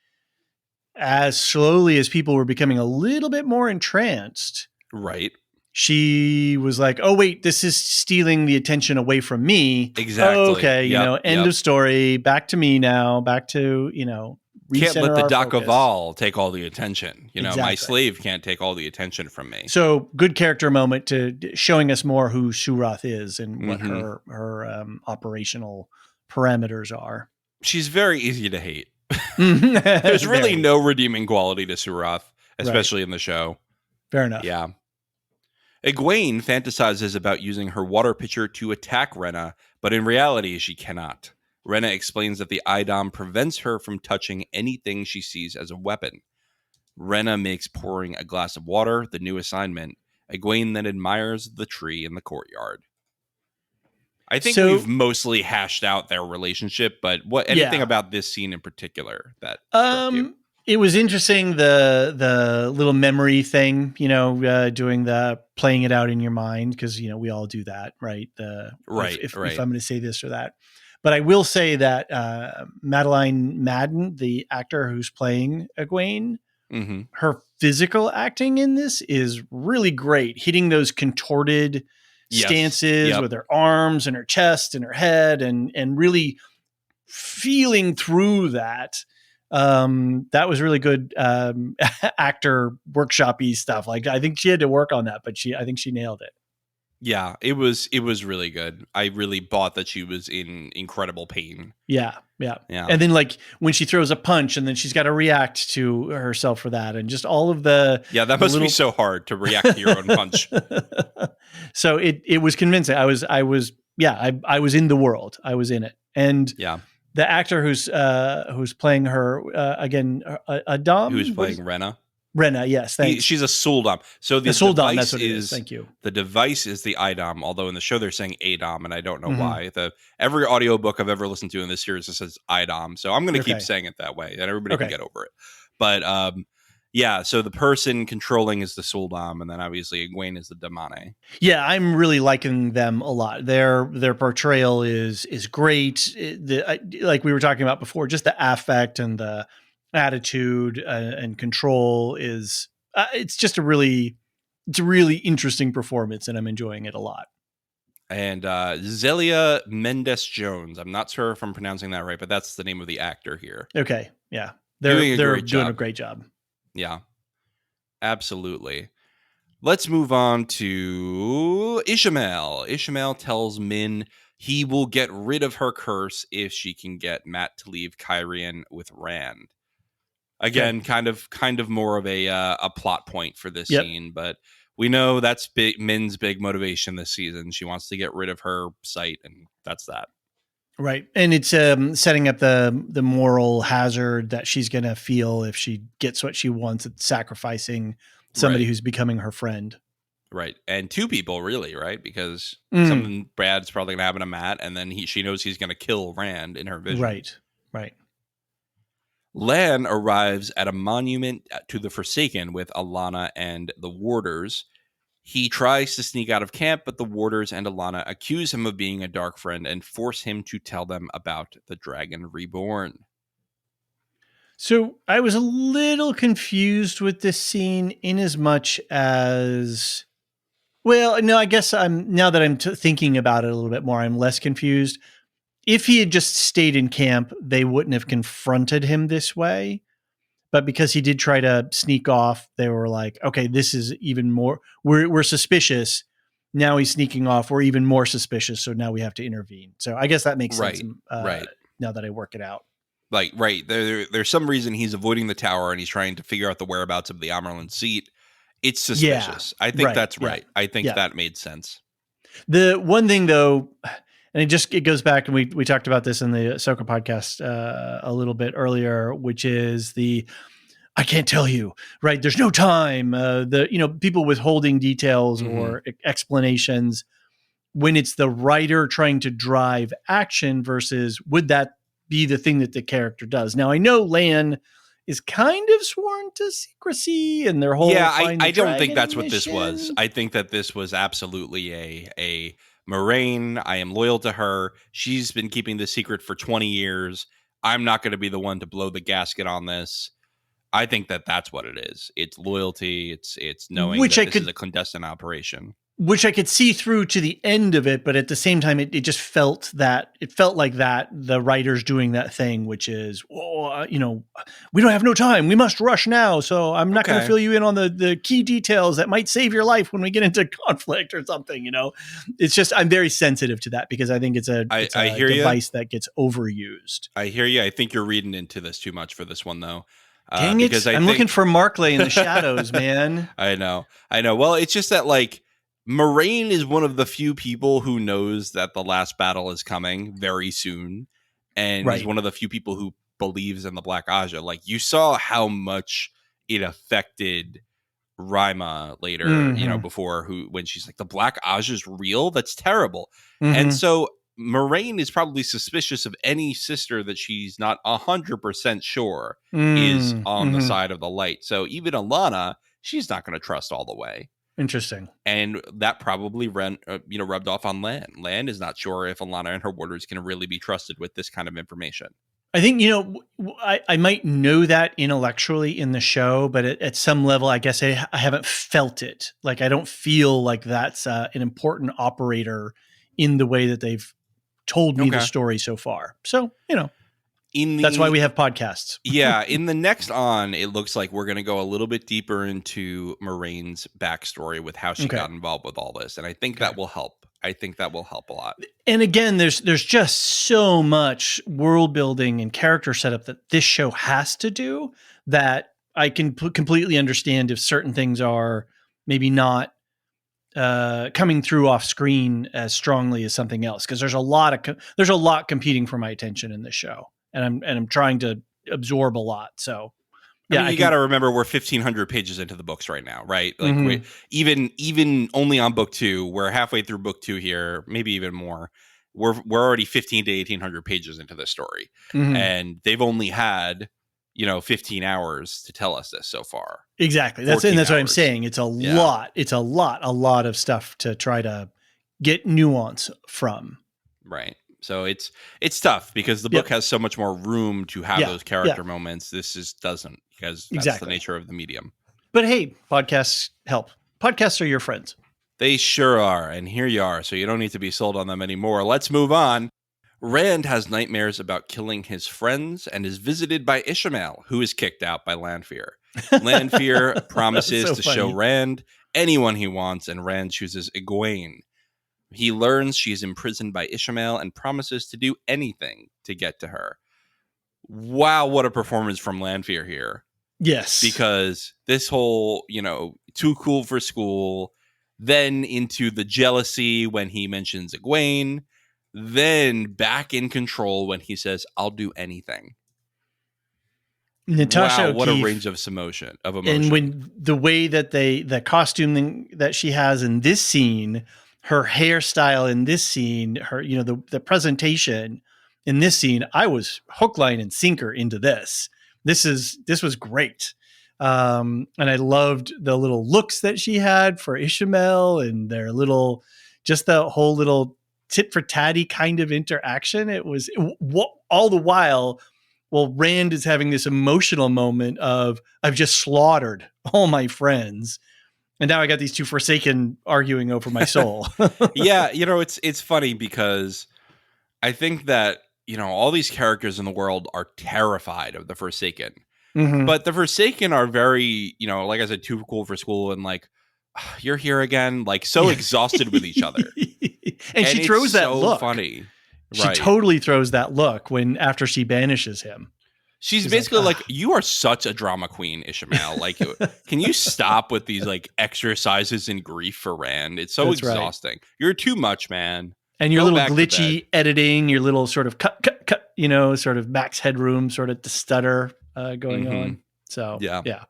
as slowly as people were becoming a little bit more entranced, right? She was like, oh, wait, this is stealing the attention away from me. Exactly. Okay, end of story. Back to me now. Back to, can't let the Doc focus. of all take all the attention. Exactly. My slave can't take all the attention from me. So good character moment to showing us more who Suroth is and what her operational parameters are. She's very easy to hate. There's really no redeeming quality to Suroth, especially in the show. Fair enough. Yeah. Egwene fantasizes about using her water pitcher to attack Rena, but in reality, she cannot. Rena explains that the Idom prevents her from touching anything she sees as a weapon. Rena makes pouring a glass of water the new assignment. Egwene then admires the tree in the courtyard. I think we've mostly hashed out their relationship, but anything about this scene in particular that struck you? It was interesting, the little memory thing, doing the playing it out in your mind, because we all do that, right? If I'm going to say this or that. But I will say that Madeline Madden, the actor who's playing Egwene, her physical acting in this is really great, hitting those contorted stances with her arms and her chest and her head, and really feeling through that. That was really good actor workshop-y stuff. Like, I think she had to work on that, but I think she nailed it. Yeah, it was really good. I really bought that she was in incredible pain. Yeah. And then, like, when she throws a punch and then she's got to react to herself for that, and just all of the that must be so hard to react to your own punch. So it was convincing. I was in the world. I was in it. And the actor who's playing her again, Adam, who's playing Rena. Rena, yes, thanks. She's a Suldom. So the Suldom, that's what it is. Thank you. The device is the Idom, although in the show they're saying Adom, and I don't know why. Every audiobook I've ever listened to in this series says Idom, so I'm going to keep saying it that way, and everybody can get over it. But so the person controlling is the Suldom, and then obviously Egwene is the Damane. Yeah, I'm really liking them a lot. Their portrayal is great. Like we were talking about before, just the affect and the attitude and control is it's just a really interesting performance, and I'm enjoying it a lot. And Zelia Mendes Jones, I'm not sure if I'm pronouncing that right, but that's the name of the actor here. Okay, yeah, they're doing a great job. Yeah, absolutely. Let's move on to Ishamael. Ishamael tells Min he will get rid of her curse if she can get Matt to leave Kyrian with Rand. Again, kind of more of a plot point for this scene, but we know that's Min's big motivation this season. She wants to get rid of her sight, and that's that. Right, and it's setting up the moral hazard that she's going to feel if she gets what she wants, at sacrificing somebody who's becoming her friend. Right, and two people really, right? Because something bad's probably going to happen to Matt, and then she knows he's going to kill Rand in her vision. Right. Lan arrives at a monument to the Forsaken with Alana and the Warders. He tries to sneak out of camp, but the Warders and Alana accuse him of being a dark friend and force him to tell them about the Dragon Reborn. So I was a little confused with this scene, in as much as, well, no, I guess now that I'm thinking about it a little bit more, I'm less confused. If he had just stayed in camp, they wouldn't have confronted him this way. But because he did try to sneak off, they were like, okay, this is even more, we're suspicious. Now he's sneaking off. We're even more suspicious. So now we have to intervene. So I guess that makes sense. Now that I work it out. Like, there's some reason he's avoiding the tower and he's trying to figure out the whereabouts of the Amerlin seat. It's suspicious. I think that's right. I think that made sense. The one thing, though, and it goes back, and we talked about this in the Ahsoka podcast a little bit earlier, which is I can't tell you, right? There's no time. People withholding details Mhm. or explanations when it's the writer trying to drive action versus would that be the thing that the character does? Now, I know Lan is kind of sworn to secrecy and their whole Yeah, find the I don't think that's dragon what this was. mission. I think that this was absolutely a Moraine. I am loyal to her. She's been keeping this secret for 20 years. I'm not going to be the one to blow the gasket on this. I think that that's what it is. It's loyalty. It's knowing Which that I this is could a clandestine operation. which I could see through to the end of it, but at the same time, it just felt like that the writers doing that thing, which is, we don't have no time. We must rush now. So I'm not going to Okay. fill you in on the key details that might save your life when we get into conflict or something. It's just, I'm very sensitive to that because I think it's a I hear you. device that gets overused. I hear you. I think you're reading into this too much for this one, though. Dang Because it. I I'm looking think for Markley in the shadows, man. I know. Well, it's just that like Moraine is one of the few people who knows that the last battle is coming very soon, and he's Right. one of the few people who believes in the Black Aja. Like you saw how much it affected Rima later, Mm-hmm. before when she's like, the Black Aja is real. That's terrible. And Mm-hmm. so Moraine is probably suspicious of any sister that she's not 100% sure is on the Mm-hmm. side of the light. So even Alana, she's not going to trust all the way. Interesting. And that probably rubbed off on Lan. Lan is not sure if Alana and her warders can really be trusted with this kind of information. I think, I might know that intellectually in the show, but at some level, I guess I haven't felt it. Like, I don't feel like that's an important operator in the way that they've told me the story so far. So, that's why we have podcasts. Yeah, in the next on, it looks like we're going to go a little bit deeper into Moraine's backstory with how she got involved with all this. And I think that will help. I think that will help a lot. And again, there's just so much world building and character setup that this show has to do that I can completely understand if certain things are maybe not coming through off screen as strongly as something else, because there's a lot competing for my attention in this show, and I'm trying to absorb a lot. So yeah, you got to remember we're 1,500 pages into the books right now, right? Like mm-hmm. even only on book 2, we're halfway through book 2 here, maybe even more. We're already 1,500 to 1,800 pages into this story, Mm-hmm. and they've only had 15 hours to tell us this so far. Exactly. That's what I'm saying. It's a lot. It's a lot of stuff to try to get nuance from. Right. So it's tough because the book has so much more room to have those character moments. This just doesn't, because that's the nature of the medium. But hey, podcasts help. Podcasts are your friends. They sure are. And here you are. So you don't need to be sold on them anymore. Let's move on. Rand has nightmares about killing his friends and is visited by Ishmael, who is kicked out by Lanfear. Lanfear promises to show Rand anyone he wants, and Rand chooses Egwene. He learns she is imprisoned by Ishmael and promises to do anything to get to her. Wow, what a performance from Lanfear here. Yes. Because this whole, too cool for school, then into the jealousy when he mentions Egwene, then back in control when he says, I'll do anything. Natasha O'Keefe, what a range of emotion. And when the way that the costume that she has in this scene, her hairstyle in this scene, her, the presentation in this scene, I was hook, line, and sinker into this. This was great. And I loved the little looks that she had for Ishmael and their little, just the whole little tit for tatty kind of interaction. It was all the while, Rand is having this emotional moment of, I've just slaughtered all my friends, and now I got these two Forsaken arguing over my soul. Yeah, it's funny because I think that, all these characters in the world are terrified of the Forsaken. Mm-hmm. But the Forsaken are very, like I said, too cool for school, and like, you're here again, like so exhausted with each other. and she throws that look. Funny. She totally throws that look after she banishes him. She's basically like, you are such a drama queen, Ishmael. Like, can you stop with these like exercises in grief for Rand? It's so exhausting. Right. You're too much, man. And your little glitchy editing, your little sort of cut, sort of Max Headroom, sort of the stutter going on. So Yeah. yeah.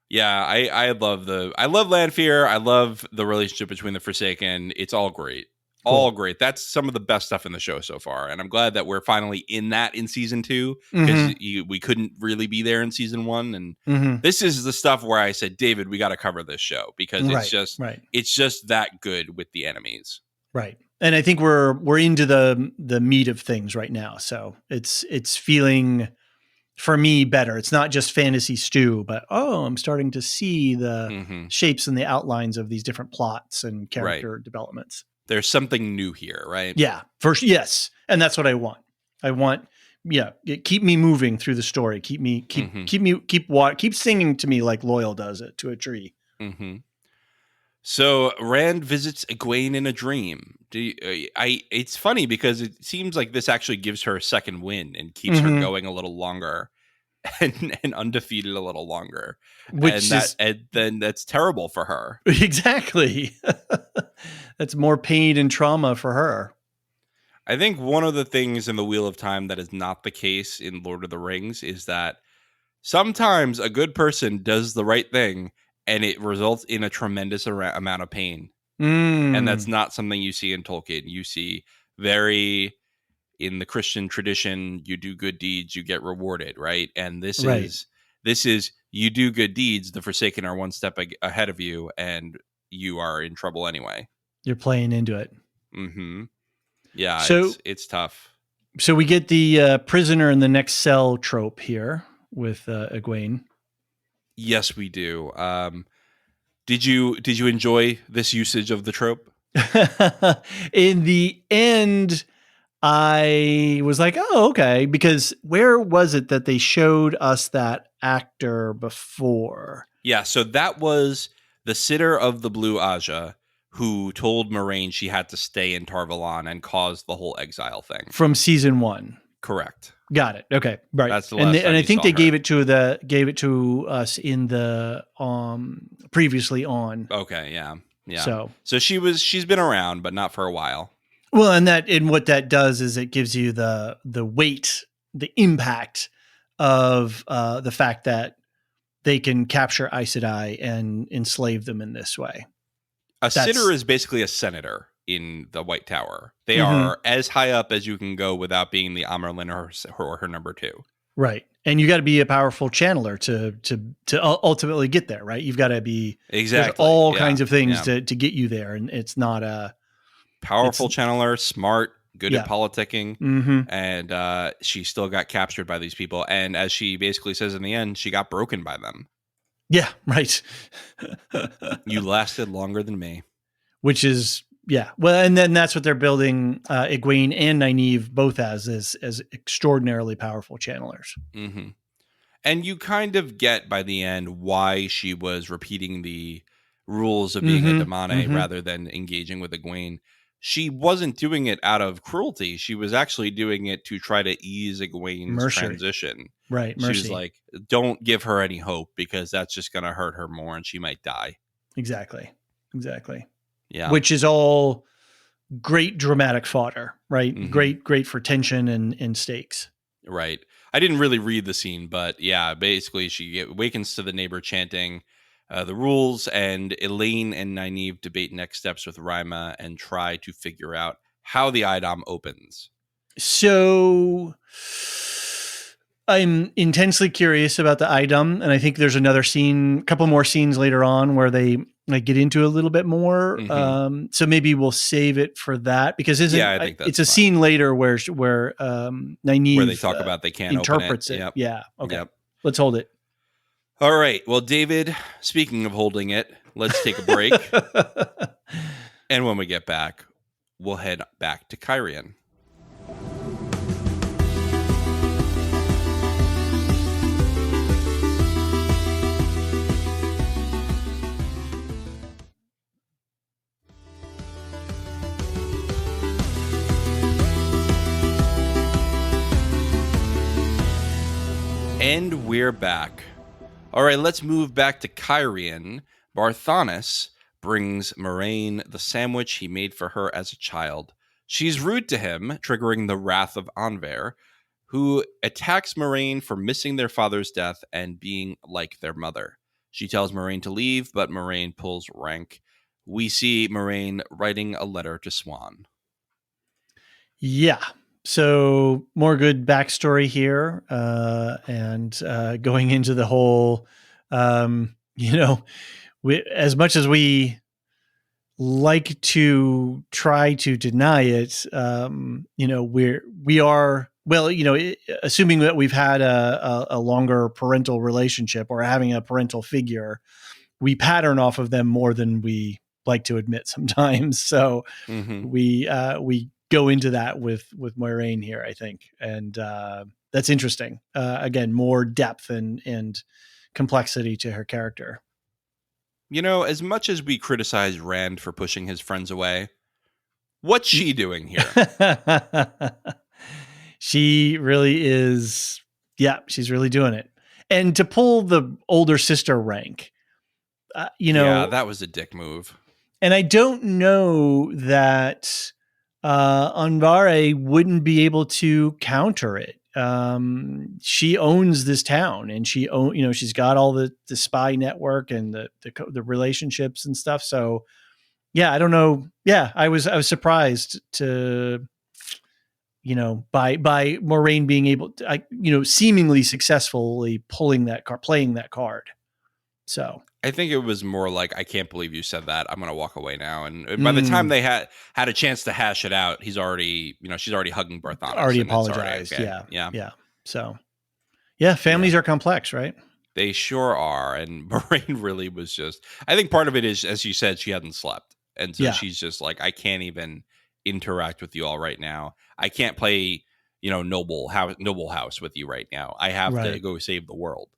Yeah, I love Lanfear. I love the relationship between the Forsaken. It's all great. Cool. All great. That's some of the best stuff in the show so far. And I'm glad that we're finally in that in season 2, because we couldn't really be there in season 1. And this is the stuff where I said, David, we got to cover this show, because it's just that good with the enemies. Right. And I think we're into the meat of things right now. So it's feeling, for me, better. It's not just fantasy stew, but I'm starting to see the shapes and the outlines of these different plots and character developments. There's something new here, right? Yeah. Yes. And that's what I want. I want, keep me moving through the story. Keep singing to me like Loyal does it to a tree. So Rand visits Egwene in a dream. It's funny because it seems like this actually gives her a second win and keeps her going a little longer and undefeated a little longer. And then that's terrible for her. Exactly. That's more pain and trauma for her. I think one of the things in the Wheel of Time that is not the case in Lord of the Rings is that sometimes a good person does the right thing and it results in a tremendous amount of pain. And that's not something you see in Tolkien. You see in the Christian tradition, you do good deeds, you get rewarded, right? And this is you do good deeds, the Forsaken are one step ahead of you, and you are in trouble anyway. You're playing into it. Yeah, so it's tough. So we get the prisoner in the next cell trope here with Egwene. Yes, we do. Did you enjoy this usage of the trope? In the end, I was like, oh, okay. Because where was it that they showed us that actor before? Yeah, so that was the sitter of the Blue Aja who told Moraine she had to stay in Tar-Valon and caused the whole exile thing. From season 1. Correct. Got it. Okay. Right. That's the last time and I think they her. gave it to us in the previously on. Okay, yeah. Yeah. So she's been around, but not for a while. Well, and what that does is it gives you the weight, the impact of the fact that they can capture Aes Sedai and enslave them in this way. Sitter is basically a senator in the White Tower. They are as high up as you can go without being the Amerlin or her number 2. Right. And you got to be a powerful channeler to ultimately get there, right? You've got to be all kinds of things to get you there. And it's not a powerful channeler, smart, good at politicking. And she still got captured by these people. And as she basically says in the end, she got broken by them. Yeah, right. You lasted longer than me. Which is, well, and then that's what they're building Egwene and Nynaeve both as extraordinarily powerful channelers. And you kind of get by the end why she was repeating the rules of being a Damane rather than engaging with Egwene. She wasn't doing it out of cruelty. She was actually doing it to try to ease Egwene's transition. Right. She was like, don't give her any hope because that's just going to hurt her more and she might die. Exactly. Yeah. Which is all great dramatic fodder, right? Great for tension and stakes. Right. I didn't really read the scene, but yeah, basically she awakens to the neighbor chanting the rules, and Elaine and Nynaeve debate next steps with Rima and try to figure out how the Idam opens. So I'm intensely curious about the Idam, and I think there's another scene, a couple more scenes later on where they get into a little bit more. So maybe we'll save it for that because I think that's it's a scene later where Nynaeve where they talk about they can't interprets open it. Yep. Yeah. Okay. Let's hold it. All right. Well, David, speaking of holding it, let's take a break. And when we get back, we'll head back to Cairhien. And we're back. All right, let's move back to Cairhien. Barthanes brings Moraine the sandwich he made for her as a child. She's rude to him, triggering the wrath of Anver, who attacks Moraine for missing their father's death and being like their mother. She tells Moraine to leave, but Moraine pulls rank. We see Moraine writing a letter to Swan. Yeah. So more good backstory here, and going into the whole, as much as we like to try to deny it, we are, well, assuming that we've had a longer parental relationship or having a parental figure, we pattern off of them more than we like to admit sometimes. So we go into that with Moiraine here, I think, and that's interesting. Again, more depth and complexity to her character. As much as we criticize Rand for pushing his friends away, what's she doing here? She really is. Yeah, she's really doing it. And to pull the older sister rank, yeah, that was a dick move. And I don't know that Anvare wouldn't be able to counter it. She owns this town, and she's got all the spy network and the relationships and stuff. So yeah, I don't know. Yeah, I was surprised to, by Moraine being able to, seemingly successfully playing that card. So I think it was more like, I can't believe you said that. I'm going to walk away now. And by the time they had a chance to hash it out, he's already, she's already hugging Barthanas. Already apologized. Okay. Yeah. So, yeah, families are complex, right? They sure are. And Moraine really was just, I think part of it is, as you said, she hadn't slept. And so she's just like, I can't even interact with you all right now. I can't play, Noble House with you right now. I have to go save the world.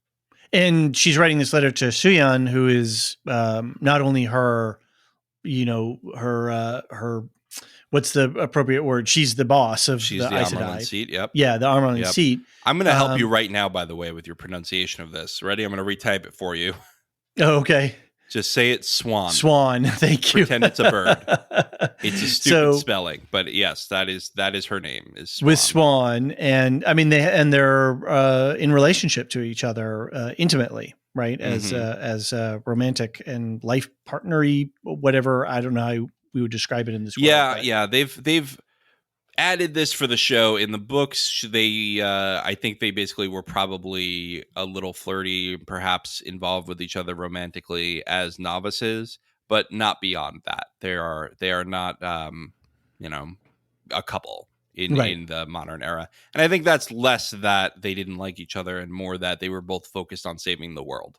And she's writing this letter to Suyan, who is not only her, her what's the appropriate word? She's the boss of the Aes Sedai. Seat. Yep. Yeah, the Armor seat. I'm going to help you right now, by the way, with your pronunciation of this. Ready? I'm going to retype it for you. Oh, okay. Just say it Swan. Swan. Thank you. Pretend it's a bird. It's a stupid spelling, but yes, that is her name, is Swan. With Swan, and I mean they're in relationship to each other intimately, right? As romantic and life partnery, whatever. I don't know how we would describe it in this world. Yeah. They've added this for the show. In the books, they I think they basically were probably a little flirty, perhaps involved with each other romantically as novices, but not beyond that. They are not a couple in the modern era. And I think that's less that they didn't like each other and more that they were both focused on saving the world.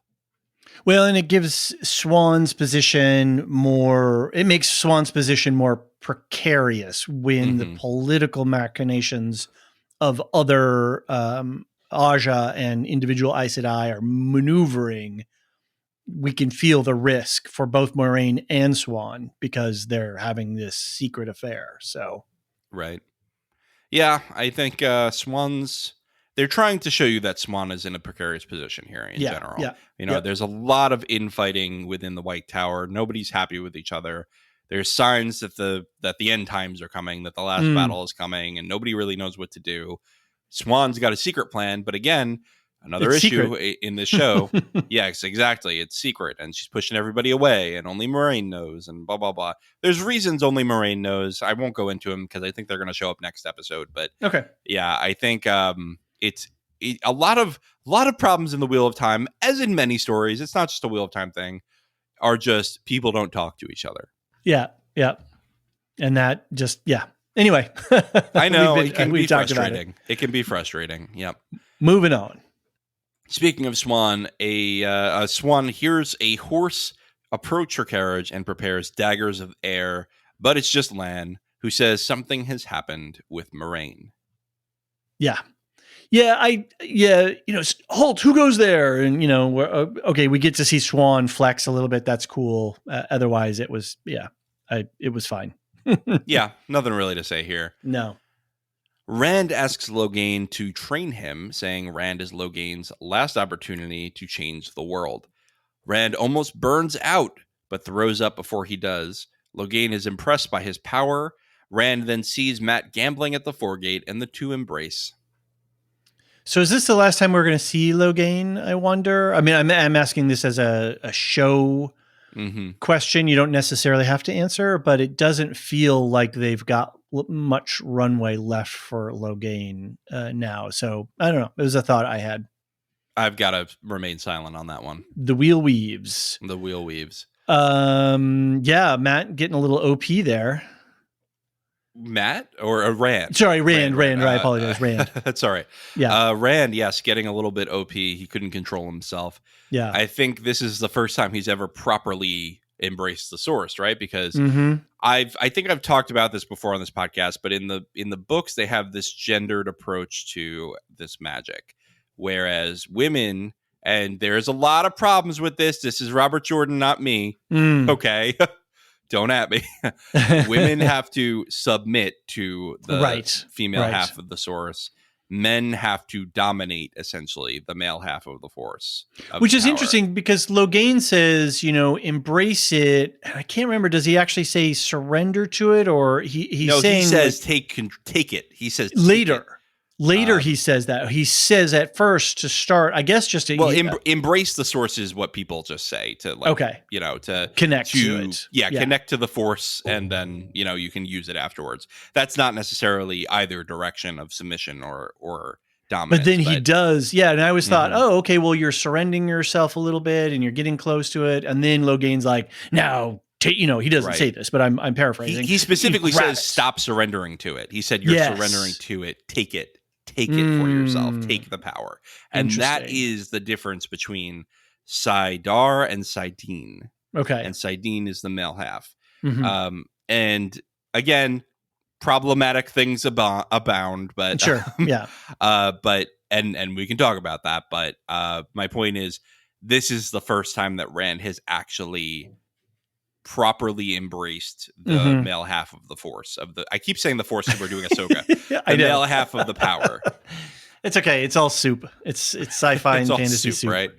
Well, and it gives Swan's position more, it makes Swan's position more precarious when the political machinations of other Aja and individual Aes Sedai are maneuvering. We can feel the risk for both Moraine and Swan because they're having this secret affair. So, right. Yeah, I think they're trying to show you that Swan is in a precarious position here in general. Yeah. There's a lot of infighting within the White Tower. Nobody's happy with each other. There's signs that the end times are coming, that the last battle is coming, and nobody really knows what to do. Swan's got a secret plan, but again, another issue in this show. Yes, exactly. It's secret, and she's pushing everybody away, and only Moraine knows, and blah, blah, blah. There's reasons only Moraine knows. I won't go into them because I think they're going to show up next episode. But okay. Yeah, I think it's a lot of problems in the Wheel of Time, as in many stories. It's not just a Wheel of Time thing, are just people don't talk to each other. Yeah. And that just, Anyway. I know, it can be frustrating. It can be frustrating. Yep. Moving on. Speaking of Swan, a Swan hears a horse approach her carriage and prepares daggers of air, but it's just Lan, who says something has happened with Moraine. Yeah. Halt, who goes there? And, okay, we get to see Swan flex a little bit. That's cool. Otherwise, it was, it was fine. Yeah, nothing really to say here. No. Rand asks Logain to train him, saying Rand is Logain's last opportunity to change the world. Rand almost burns out, but throws up before he does. Logain is impressed by his power. Rand then sees Mat gambling at the foregate, and the two embrace. So is this the last time we're going to see Logain, I wonder? I mean, I'm asking this as a show question you don't necessarily have to answer, but it doesn't feel like they've got much runway left for Logain now. So I don't know. It was a thought I had. I've got to remain silent on that one. The wheel weaves. The wheel weaves. Yeah, Matt getting a little OP there. Matt or Rand? Sorry, Rand. I apologize, Rand. That's all right. Yeah. Rand, yes, getting a little bit OP. He couldn't control himself. Yeah. I think this is the first time he's ever properly embraced the source, right? Because I think I've talked about this before on this podcast, but in the books they have this gendered approach to this magic, whereas women, and there's a lot of problems with this. This is Robert Jordan, not me. Okay. Don't at me. Women have to submit to the female half of the source. Men have to dominate, essentially, the male half of the force. Which is interesting because Logain says, embrace it. I can't remember. Does he actually say surrender to it, or he's saying? He says take it. He says later. Later, he says that. He says at first to start, I guess, just to embrace the source is what people just say to to connect to it. Yeah, connect to the force, and then you can use it afterwards. That's not necessarily either direction of submission or dominance. But then he does, and I always thought, oh, okay, well, you're surrendering yourself a little bit, and you're getting close to it, and then Logain's like, now. He doesn't say this, but I'm paraphrasing. He specifically says, "Stop surrendering to it." He said, "You're surrendering to it. Take it." Take it for yourself. Take the power. And that is the difference between Saidar and Saidin. Okay. And Saidin is the male half. And again, problematic things abound, but sure. Yeah. But we can talk about that. But my point is, this is the first time that Rand has actually properly embraced the male half of the force I keep saying the force because we're doing Ahsoka. The male half of the power. It's okay. It's all soup. It's sci-fi and fantasy soup, right?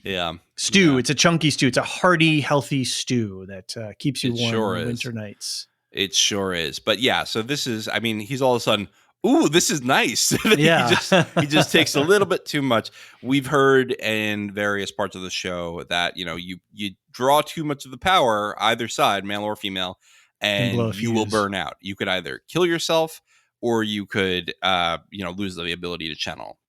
Yeah. Stew. Yeah. It's a chunky stew. It's a hearty, healthy stew that keeps you warm on winter nights. It sure is. But yeah, so this is, he's all of a sudden, ooh, this is nice. Yeah. he just takes a little bit too much. We've heard in various parts of the show that, you draw too much of the power, either side, male or female, and you will burn out. You could either kill yourself or you could, lose the ability to channel.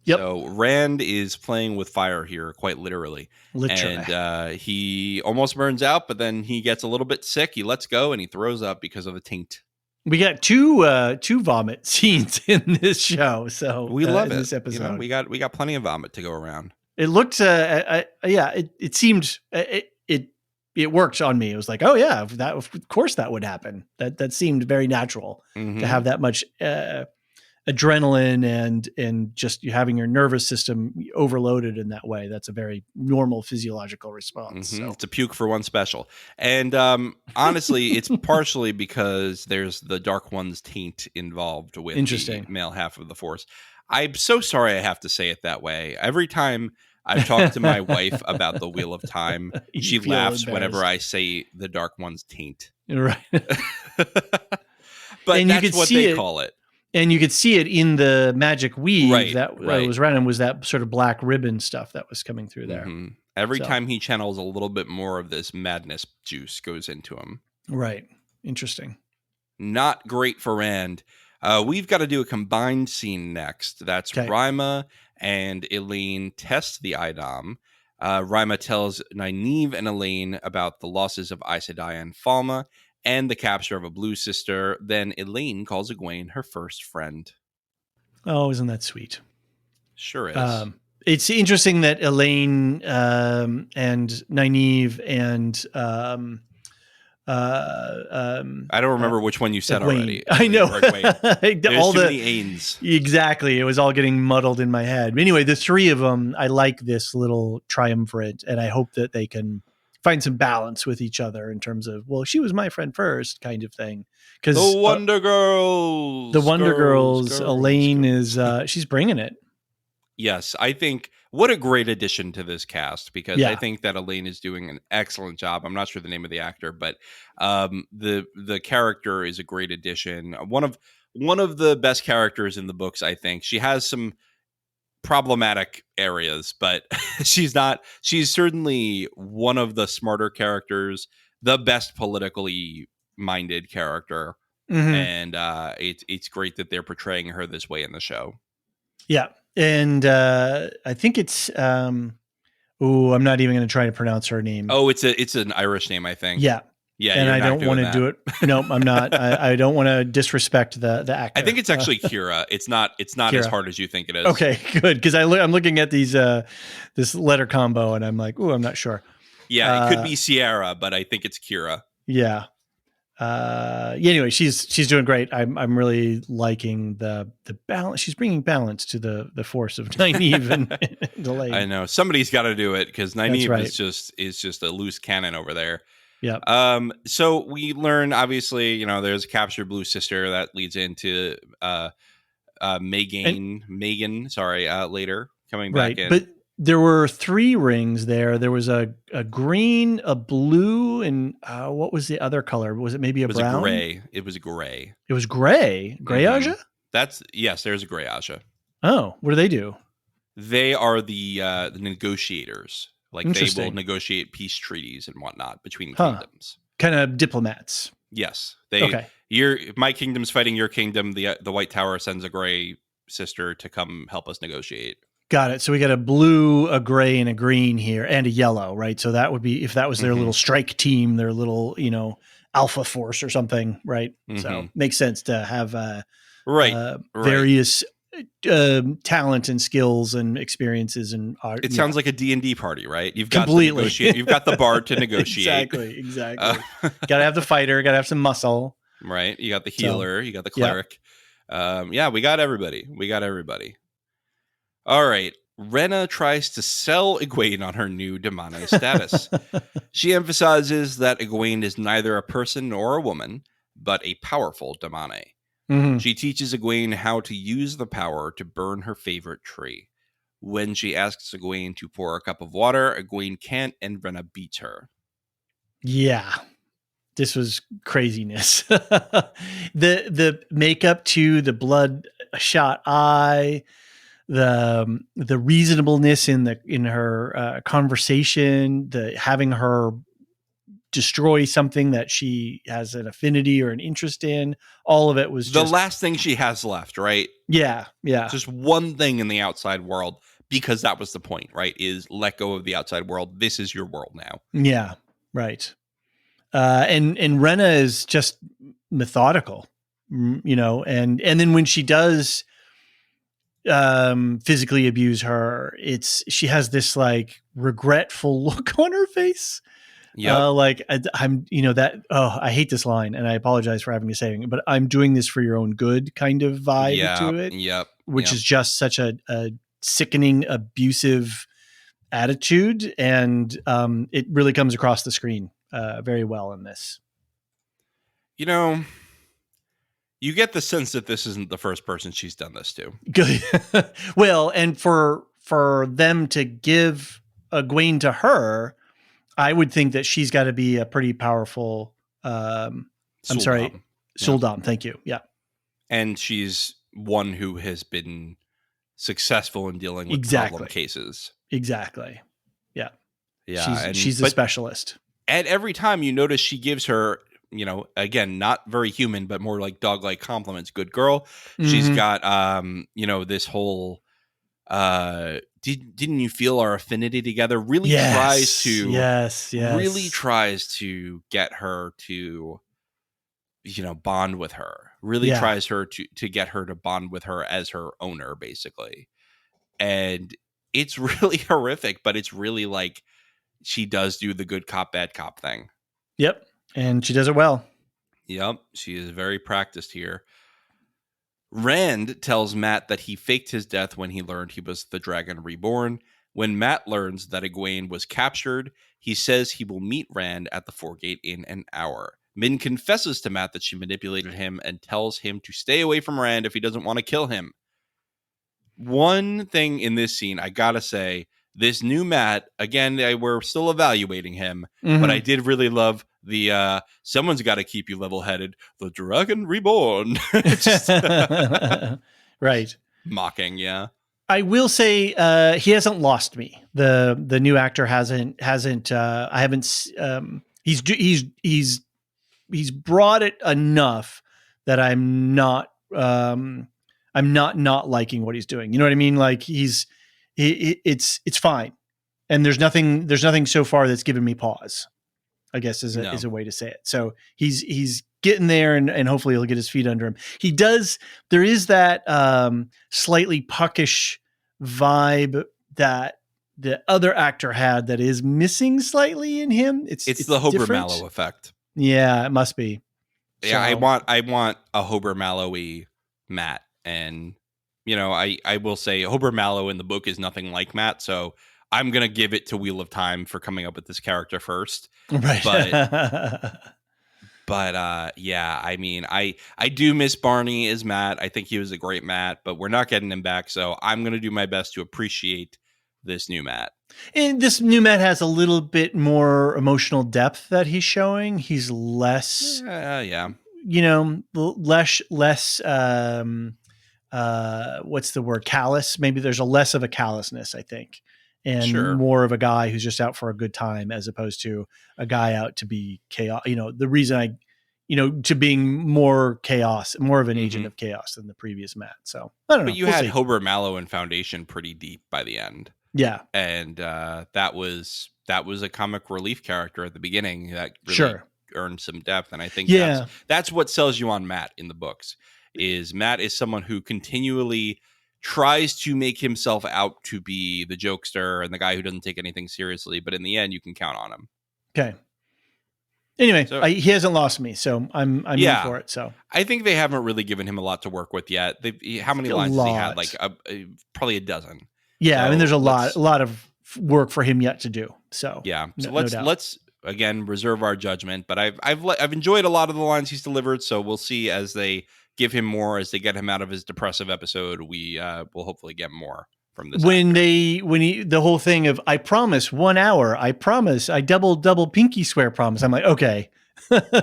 Yep. So Rand is playing with fire here, quite literally. And he almost burns out, but then he gets a little bit sick. He lets go and he throws up because of a taint. We got two vomit scenes in this show, so we love it. This episode, we got plenty of vomit to go around. It looked, it seemed it worked on me. It was like, oh yeah, of course that would happen. That seemed very natural to have that much adrenaline and just you having your nervous system overloaded in that way. That's a very normal physiological response. So. It's a puke for one special. And honestly, it's partially because there's the Dark One's taint involved with the male half of the Force. I'm so sorry I have to say it that way. Every time I talk to my wife about the Wheel of Time, she laughs whenever I say the Dark One's taint. Right. But and that's what they call it. And you could see it in the magic weave that was around him, was that sort of black ribbon stuff that was coming through there. Every time he channels, a little bit more of this madness juice goes into him. Right. Interesting. Not great for Rand. We've got to do a combined scene next. That's Rima and Elaine test the Idom. Rima tells Nynaeve and Elaine about the losses of Aes Sedai and Falma, and the capture of a blue sister. Then Elaine calls Egwene her first friend. Oh, isn't that sweet? Sure is. It's interesting that Elaine and Nynaeve and I don't remember which one you said Egwene. already. I know. There's all too many Ains. Exactly. It was all getting muddled in my head. Anyway, the three of them, I like this little triumvirate, and I hope that they can find some balance with each other in terms of, well, she was my friend first kind of thing. Because the Wonder Girls. The Wonder Girls, Elaine is, she's bringing it. Yes, I think what a great addition to this cast, because I think that Elaine is doing an excellent job. I'm not sure the name of the actor, but the character is a great addition. One one of the best characters in the books, I think. She has some problematic areas, but she's certainly one of the smarter characters, the best politically minded character. Mm-hmm. And it's great that they're portraying her this way in the show. Yeah. And I think it's I'm not even going to try to pronounce her name. Oh, it's an Irish name, I think. Yeah. Yeah, and I don't want to do it. No, I'm not. I don't want to disrespect the actor. I think it's actually Kira. It's not Kira. As hard as you think it is. Okay, good. Because I'm looking at these this letter combo, and I'm like, I'm not sure. Yeah, it could be Sierra, but I think it's Kira. Yeah. Anyway, she's doing great. I'm really liking the balance. She's bringing balance to the force of Nynaeve and Elaine. I know somebody's got to do it because Nynaeve is just a loose cannon over there. Yeah. So we learn, obviously, there's a captured blue sister that leads into Megan. Sorry, later coming back in. But there were 3 rings there. There was a green, a blue, and what was the other color? Was it maybe a brown? It was gray. It was gray. Gray Aja? Yes, there's a gray Aja. Oh, what do they do? They are the negotiators. Like they will negotiate peace treaties and whatnot between kingdoms. Kind of diplomats. Yes. My kingdom's fighting your kingdom. The White Tower sends a gray sister to come help us negotiate. Got it. So we got a blue, a gray, and a green here, and a yellow, right? So that would be, if that was their little strike team, their little, alpha force or something, right? Mm-hmm. So makes sense to have various talent and skills and experiences and art. It sounds like a D&D party, right? You've got you've got the bard to negotiate. Exactly. Gotta have the fighter, gotta have some muscle. Right. You got the healer, you got the cleric. Yeah. We got everybody. All right. Rena tries to sell Egwene on her new Damane status. She emphasizes that Egwene is neither a person nor a woman, but a powerful Damane. Mm-hmm. She teaches Egwene how to use the power to burn her favorite tree. When she asks Egwene to pour a cup of water, Egwene can't, and Rena beats her. Yeah. This was craziness. The makeup to the bloodshot eye, the reasonableness in her conversation, the having her destroy something that she has an affinity or an interest in, all of it was the last thing she has left, right? Yeah. Just one thing in the outside world, because that was the point, right? Is let go of the outside world. This is your world now. Yeah, right. And Rena is just methodical, and then when she does physically abuse her, she has this like regretful look on her face. Yeah, I hate this line, and I apologize for having to say it, but I'm doing this for your own good kind of vibe to it. Yep. Which is just such a sickening, abusive attitude, and it really comes across the screen very well in this. You get the sense that this isn't the first person she's done this to. Good. Well, and for them to give Egwene to her, I would think that she's got to be a pretty powerful, Suldam. Thank you. Yeah. And she's one who has been successful in dealing with problem cases. Exactly. Yeah. Yeah. She's a specialist. And every time you notice she gives her, again, not very human, but more like dog-like compliments. Good girl. Mm-hmm. She's got, this whole, didn't you feel our affinity together? Really tries to get her to, bond with her. Really tries her to get her to bond with her as her owner, basically. And it's really horrific, but it's really like she does do the good cop, bad cop thing. Yep. And she does it well. Yep. She is very practiced here. Rand tells Matt that he faked his death when he learned he was the Dragon Reborn. When Matt learns that Egwene was captured, he says he will meet Rand at the Foregate in an hour. Min confesses to Matt that she manipulated him and tells him to stay away from Rand if he doesn't want to kill him. One thing in this scene, I gotta say, this new Matt, again, we're still evaluating him, but I did really love someone's got to keep you level-headed. The Dragon Reborn. Just right. mocking, yeah. I will say he hasn't lost me. The new actor hasn't. I haven't. He's brought it enough that I'm not not liking what he's doing. You know what I mean? Like it's fine, and there's nothing so far that's given me pause, I guess is a way to say it. So he's getting there, and hopefully he'll get his feet under him. He does. There is that slightly puckish vibe that the other actor had that is missing slightly in him. It's the Hober different. Mallow effect. Yeah, it must be. Yeah, I want a Hober Mallowy Matt, and I will say Hober Mallow in the book is nothing like Matt, so I'm gonna give it to Wheel of Time for coming up with this character first. Right. But yeah, I mean, I do miss Barney as Matt. I think he was a great Matt, but we're not getting him back, so I'm gonna do my best to appreciate this new Matt. And this new Matt has a little bit more emotional depth that he's showing. He's less, less, what's the word? Callous. Maybe there's less of a callousness, I think, and more of a guy who's just out for a good time as opposed to a guy out to be chaos. The reason to being more chaos, more of an agent of chaos than the previous Matt. So I don't know. But you had Hober Mallow and Foundation pretty deep by the end. Yeah. And that was a comic relief character at the beginning that really earned some depth. And I think that's what sells you on Matt in the books. Is Matt is someone who continually tries to make himself out to be the jokester and the guy who doesn't take anything seriously, but in the end you can count on him. Okay. Anyway, he hasn't lost me, so I'm in for it. So I think they haven't really given him a lot to work with yet. How many lines has he had? Like probably a dozen. Yeah, so I mean, there's a lot of work for him yet to do. So yeah, so let's again reserve our judgment. But I've enjoyed a lot of the lines he's delivered. So we'll see as they give him more, as they get him out of his depressive episode. We will hopefully get more from this. The whole thing of I promise 1 hour, I promise, I double pinky swear promise. I'm like, okay,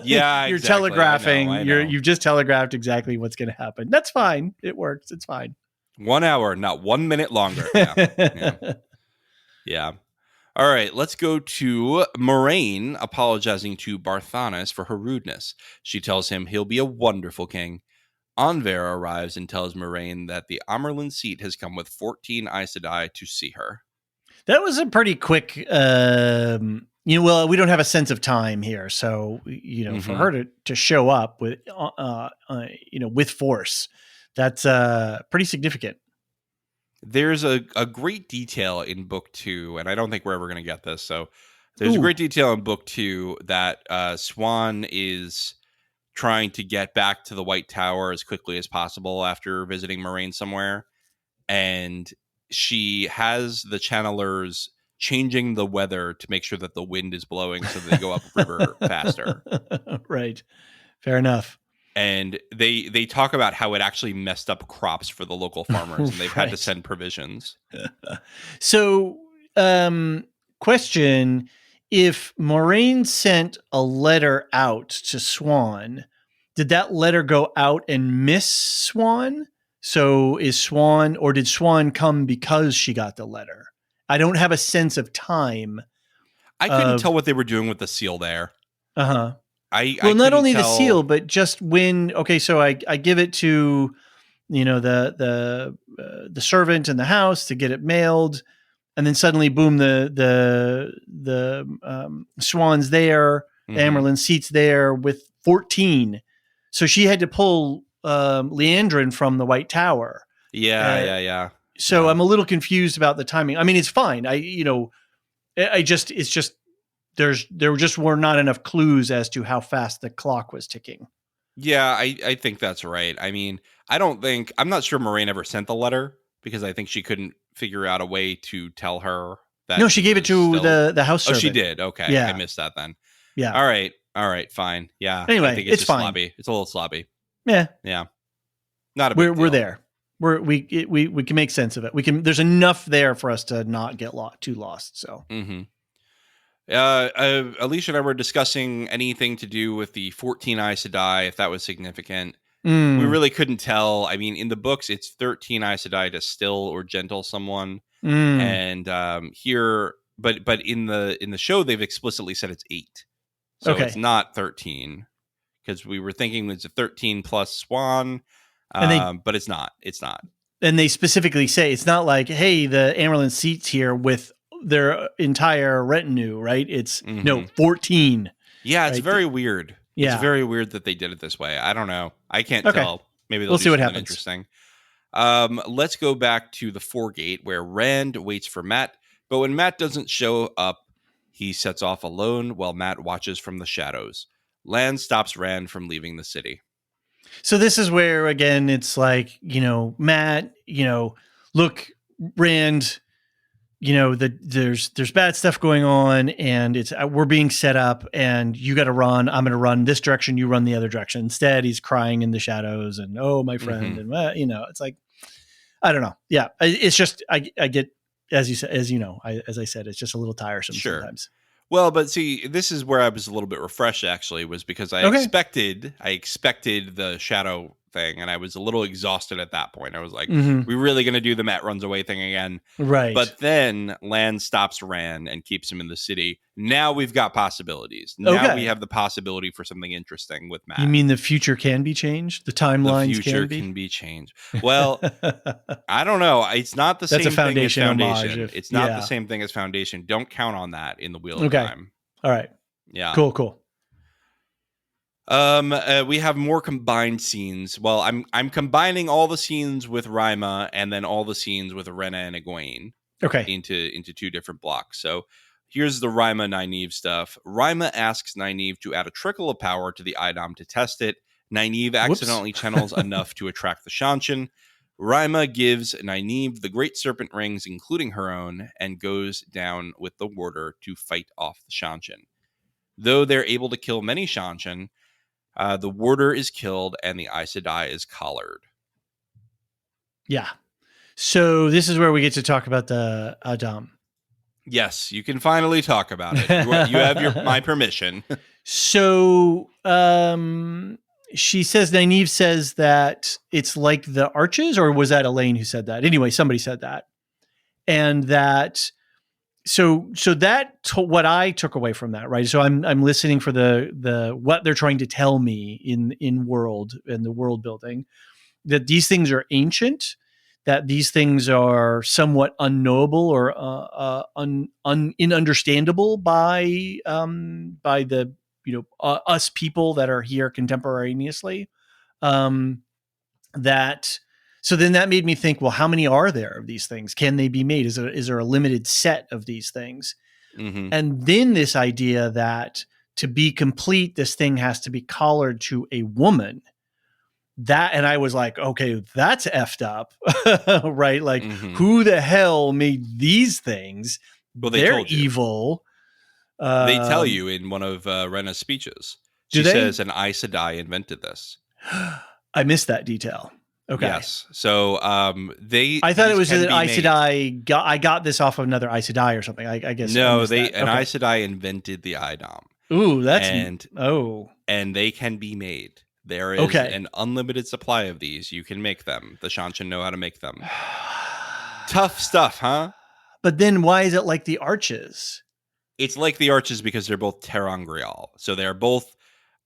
yeah, you're telegraphing. I know. You've just telegraphed exactly what's going to happen. That's fine. It works. It's fine. 1 hour, not 1 minute longer. Yeah. All right, let's go to Moraine apologizing to Barthanes for her rudeness. She tells him he'll be a wonderful king. Anver arrives and tells Moraine that the Amerlin seat has come with 14 Aes Sedai to see her. That was a pretty quick, well, we don't have a sense of time here. So, for her to show up with, with force, that's pretty significant. There's a great detail in book 2, and I don't think we're ever going to get this. So there's a great detail in book 2 that Swan is trying to get back to the White Tower as quickly as possible after visiting Moraine somewhere. And she has the channelers changing the weather to make sure that the wind is blowing so that they go upriver faster. Right. Fair enough. And they talk about how it actually messed up crops for the local farmers, and they've had to send provisions. So, question, if Moraine sent a letter out to Swan, did that letter go out and miss Swan? So did Swan come because she got the letter? I don't have a sense of time. I couldn't tell what they were doing with the seal there. Uh-huh. Not only the seal, but just when. Okay, so I give it to, the servant in the house to get it mailed, and then suddenly, boom, the Swan's there, Amerlin seat's there with 14. So she had to pull Leandrin from the White Tower. Yeah. So I'm a little confused about the timing. I mean, it's fine. It's just. There just were not enough clues as to how fast the clock was ticking. Yeah, I think that's right. I mean, I'm not sure Moraine ever sent the letter because I think she couldn't figure out a way to tell her that. No, she gave it to the house servant. Oh, she did. Okay. Yeah. I missed that then. Yeah. All right. Fine. Yeah. Anyway, I think it's fine. Slobby. It's a little slobby. Yeah. Yeah. Not a big deal. We're there. We can make sense of it. There's enough there for us to not get too lost. So. Mm-hmm. Elysia and I were discussing anything to do with the 14 Aes Sedai, if that was significant. We Mm, really couldn't tell. I mean, in the books, it's 13 Aes Sedai to still or gentle someone, mm, and here, but in the show, they've explicitly said it's 8, so it's okay. not 13 because we were thinking it's a 13 plus Swan, And they but it's not. It's not. and they specifically say it's not like, hey, the Amerlin seats here with their entire retinue, right? It's no Mm-hmm. 14. Yeah, it's Right? very weird. It's Yeah. very weird that they did it this way. I don't know. I can't Okay. tell. Maybe they'll We'll do see what something happens. interesting. Let's go back to the Foregate where Rand waits for Matt, but when Matt doesn't show up, he sets off alone while Matt watches from the shadows. Lan stops Rand from leaving the city. So this is where again it's like, Matt, look, Rand, there's bad stuff going on, and it's we're being set up, and you got to run. I'm going to run this direction, you run the other direction. Instead, he's crying in the shadows, and oh, my friend, Mm-hmm. and it's like, I don't know. Yeah, it's just I get, as you said, as I said, it's just a little tiresome Sure. sometimes. Well, but see, this is where I was a little bit refreshed. Actually, was because I Okay. expected the shadow thing, and I was a little exhausted at that point. I was like, Mm-hmm. "We really going to do the Matt runs away thing again?" Right. But then Lan stops Rand and keeps him in the city. Now we've got possibilities. Now Okay. we have the possibility for something interesting with Matt. You mean the future can be changed? The timelines the future can be changed. Well, I don't know. It's not the That's same a Foundation thing as homage. Foundation. It's not the same thing as Foundation. Don't count on that in the Wheel of Okay. Time. All right. Yeah. Cool. We have more combined scenes. Well, I'm combining all the scenes with Rima and then all the scenes with Rena and Egwene Okay. into two different blocks. So here's the Rima Nynaeve stuff. Rima asks Nynaeve to add a trickle of power to the Idom to test it. Nynaeve accidentally channels enough to attract the Shanshan. Rima gives Nynaeve the Great Serpent Rings, including her own, and goes down with the warder to fight off the Shanshan. Though they're able to kill many Shanshan, the warder is killed and the Aes Sedai is collared. Yeah. So this is where we get to talk about the Adam. Yes, you can finally talk about it. You have my permission. So she says, Nynaeve says that it's like the arches, or was that Elaine who said that? Anyway, somebody said that. And that, so that what I took away from that, right? So I'm listening for the what they're trying to tell me in world and the world building, that these things are ancient, that these things are somewhat unknowable or ununderstandable by the us people that are here contemporaneously. That so then that made me think, well, how many are there of these things? Can they be made? Is there a limited set of these things? Mm-hmm. And then this idea that to be complete, this thing has to be collared to a woman. That, and I was like, okay, that's effed up, right? Like, who the hell made these things? Well, they're evil. They tell you in one of Rena's speeches. She says an Aes Sedai invented this. I missed that detail. Okay. Yes. So I thought it was an Aes Sedai. I got this off of another Aes Sedai or something. I guess. No, an Aes Sedai invented the Idom. Ooh, that's and they can be made. There is an unlimited supply of these. You can make them. The Shanshan know how to make them. Tough stuff, huh? But then why is it like the arches? It's like the arches because they're both ter'angreal. So they're both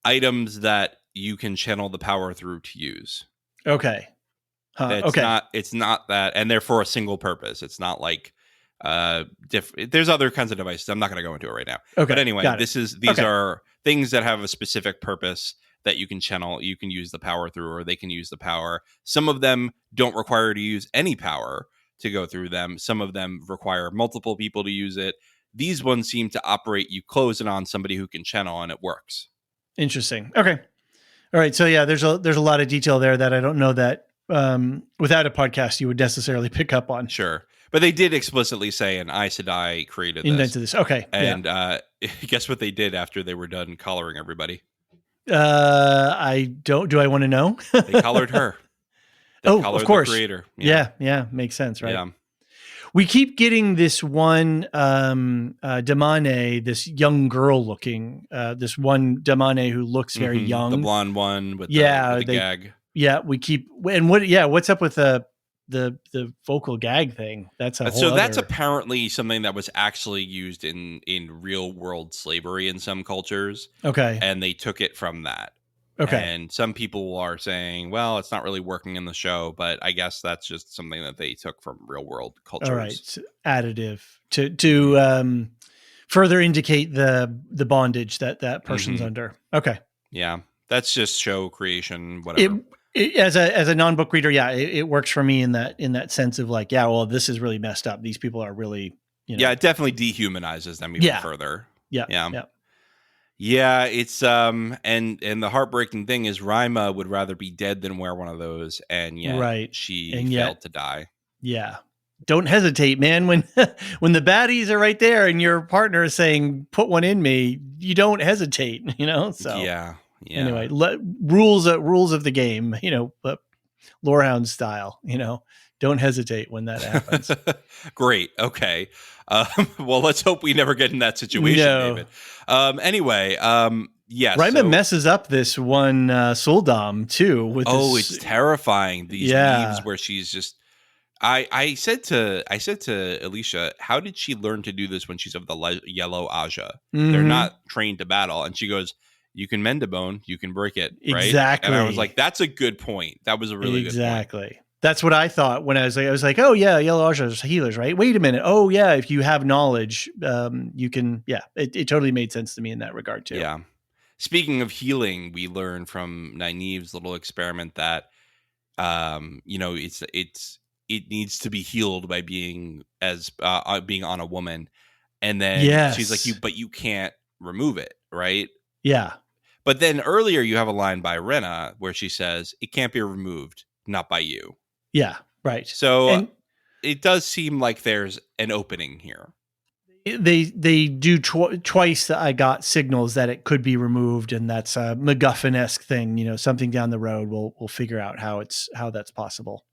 items that you can channel the power through to use. Okay. It's not that, and they're for a single purpose. It's not like there's other kinds of devices. I'm not going to go into it right now. Okay. But anyway, these are things that have a specific purpose that you can channel. You can use the power through, or they can use the power. Some of them don't require to use any power to go through them. Some of them require multiple people to use it. These ones seem to operate. You close it on somebody who can channel, and it works. Interesting. Okay. All right. So yeah, there's a lot of detail there that I don't know that without a podcast you would necessarily pick up on. Sure. But they did explicitly say an Aes Sedai invented this. Okay. And guess what they did after they were done collaring everybody? I don't. Do I want to know? They collared her. Of course. The creator. Yeah. Makes sense, right? Yeah. We keep getting this one Damane, this young girl looking, this one Damane who looks very young. The blonde one with Yeah, the gag. Yeah, we keep and what's up with the vocal gag thing? That's a whole So that's other... apparently something that was actually used in real world slavery in some cultures. Okay. And they took it from that. Okay. And some people are saying, well, it's not really working in the show, but I guess that's just something that they took from real world cultures. All right. It's additive to further indicate the bondage that person's under. Okay. Yeah. That's just show creation, whatever. As a non-book reader, yeah, it works for me in that sense of like, yeah, well, this is really messed up. These people are really, Yeah, it definitely dehumanizes them even further. Yeah. Yeah, it's and the heartbreaking thing is Rima would rather be dead than wear one of those, and yet she failed to die. Yeah. Don't hesitate, man. When the baddies are right there and your partner is saying, "Put one in me," you don't hesitate, So yeah. Anyway, rules of the game, but Lorehound style, don't hesitate when that happens. Great. Okay. Well, let's hope we never get in that situation, David. Anyway, yeah. Rima messes up this one Suldam too. With it's terrifying. These leaves where she's just. I said to Elysia, how did she learn to do this when she's of the yellow Aja? They're not trained to battle, and she goes, "You can mend a bone, you can break it." Right? Exactly. And I was like, "That's a good point. That was a really good point." That's what I thought when I was like, oh yeah, yellow Ajas are healers, right? Wait a minute. Oh yeah, if you have knowledge, you can. Yeah, it totally made sense to me in that regard too. Yeah. Speaking of healing, we learned from Nynaeve's little experiment that, it needs to be healed by being being on a woman, and then she's like, but you can't remove it, right? Yeah. But then earlier you have a line by Rena where she says, "It can't be removed, not by you." Yeah, right. So it does seem like there's an opening here. They do twice. I got signals that it could be removed, and that's a MacGuffin-esque thing. Something down the road we'll figure out how that's possible.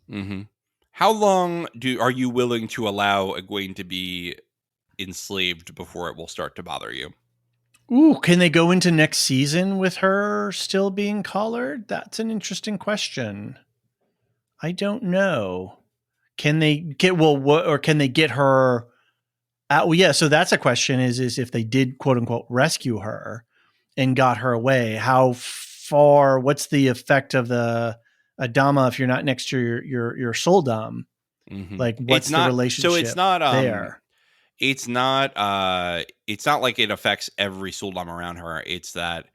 Mm-hmm. How long are you willing to allow Egwene to be enslaved before it will start to bother you? Ooh, can they go into next season with her still being collared? That's an interesting question. I don't know. Can they get or can they get her out? Well, yeah. So that's a question: is if they did quote unquote rescue her and got her away, how far? What's the effect of the Adama if you're not next to your Soldam? Mm-hmm. Like, what's the relationship? So it's not there. It's not like it affects every Suldam around her. It's that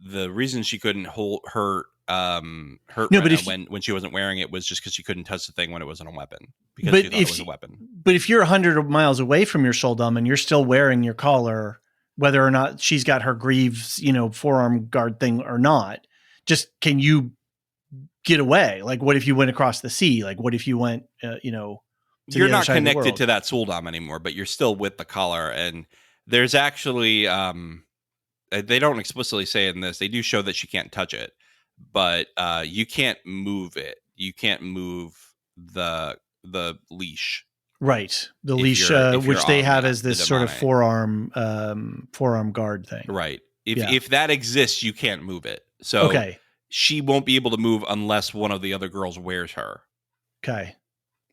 the reason she couldn't hurt Rena when she wasn't wearing it was just because she couldn't touch the thing when it wasn't a weapon, because she thought it was a weapon. But if you're 100 miles away from your Suldam and you're still wearing your collar, whether or not she's got her greaves, forearm guard thing or not, just can you get away? Like, what if you went across the sea? Like, what if you went, you're not connected to that Suldam anymore, but you're still with the collar. And there's actually, they don't explicitly say it in this. They do show that she can't touch it, but you can't move it. You can't move the leash. Right. The leash, which they have as this sort of forearm guard thing. Right. If that exists, you can't move it. So she won't be able to move unless one of the other girls wears her. Okay.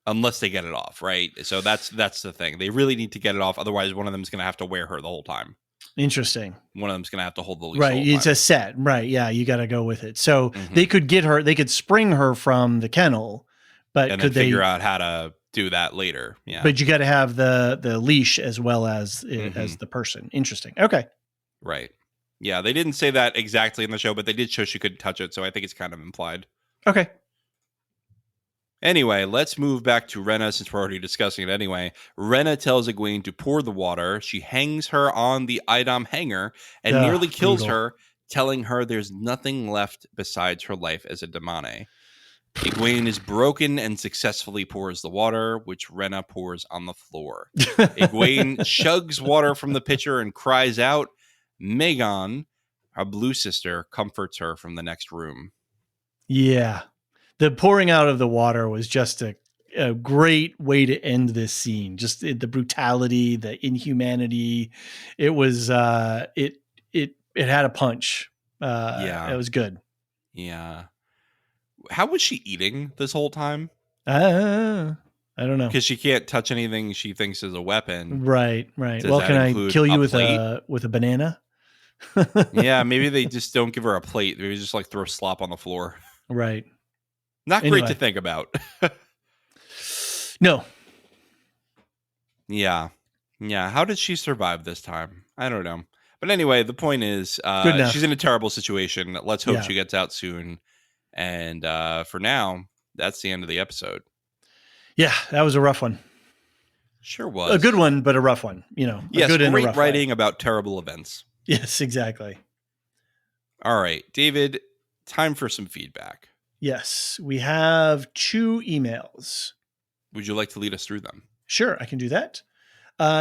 Unless they get it off, right? So that's the thing. They really need to get it off. Otherwise, one of them is going to have to wear her the whole time. Interesting. One of them's going to have to hold the leash. Right. It's a set. Right. Yeah. You got to go with it. So they could get her, they could spring her from the kennel, but and could they figure out how to do that later? Yeah. But you got to have the leash as well as the person. Interesting. Okay. Right. Yeah. They didn't say that exactly in the show, but they did show she couldn't touch it. So I think it's kind of implied. Okay. Anyway, let's move back to Rena since we're already discussing it anyway. Rena tells Egwene to pour the water. She hangs her on the Idam hanger and nearly kills her, telling her there's nothing left besides her life as a Damane. Egwene is broken and successfully pours the water, which Rena pours on the floor. Egwene chugs water from the pitcher and cries out. Megan, her blue sister, comforts her from the next room. Yeah. The pouring out of the water was just a great way to end this scene. Just the brutality, the inhumanity. It was it had a punch. It was good. Yeah. How was she eating this whole time? I don't know. Because she can't touch anything she thinks is a weapon. Right. Does Well, that can I include kill you a with plate? a banana? Yeah, maybe they just don't give her a plate. Maybe just like throw slop on the floor. Right. Not great to Anyway. think about. No. Yeah. How did she survive this time? I don't know. But anyway, the point is Good enough. she's in a terrible situation. Let's hope Yeah. she gets out soon. And for now, that's the end of the episode. Yeah, that was a rough one. Sure was. A good one, but a rough one. Yes, good and a great rough writing way. about terrible events. Yes, exactly. All right, David, time for some feedback. Yes, we have 2 emails. Would you like to lead us through them? Sure, I can do that.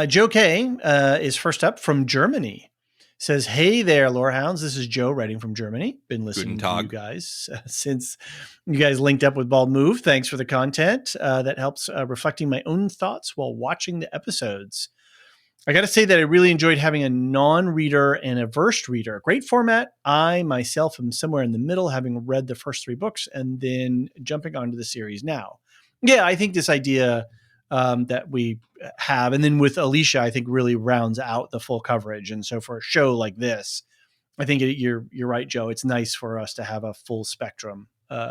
Joe K is first up from Germany. Says, hey there, Lorehounds. This is Joe writing from Germany. Been listening to you guys since you guys linked up with Bald Move. Thanks for the content that helps reflecting my own thoughts while watching the episodes. I got to say that I really enjoyed having a non-reader and a versed reader. Great format. I myself am somewhere in the middle, having read the first 3 books and then jumping onto the series now. Yeah, I think this idea that we have, and then with Elysia, I think really rounds out the full coverage. And so for a show like this, I think you're right, Joe. It's nice for us to have a full spectrum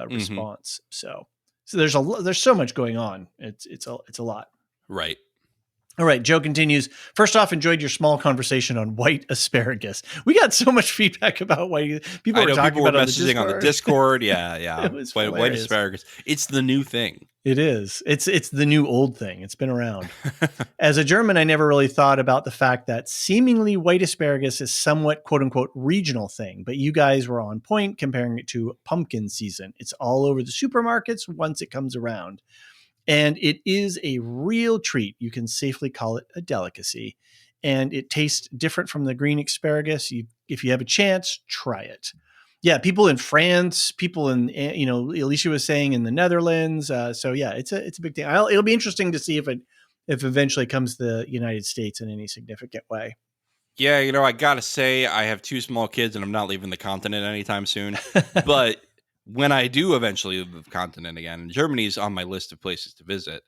response. So there's so much going on. It's a lot. Right. All right, Joe continues. First off, enjoyed your small conversation on white asparagus. We got so much feedback about white. People were messaging on the Discord. Yeah. It was white asparagus. It's the new thing. It is. It's the new old thing. It's been around. As a German, I never really thought about the fact that seemingly white asparagus is somewhat quote unquote regional thing, but you guys were on point comparing it to pumpkin season. It's all over the supermarkets once it comes around. And it is a real treat. You can safely call it a delicacy. And it tastes different from the green asparagus. If you have a chance, try it. Yeah, people in France, people in, Elysia was saying in the Netherlands. So yeah, it's a big thing. It'll be interesting to see if eventually comes to the United States in any significant way. Yeah, I got to say, I have 2 small kids and I'm not leaving the continent anytime soon. But when I do eventually leave the continent again, and Germany's on my list of places to visit,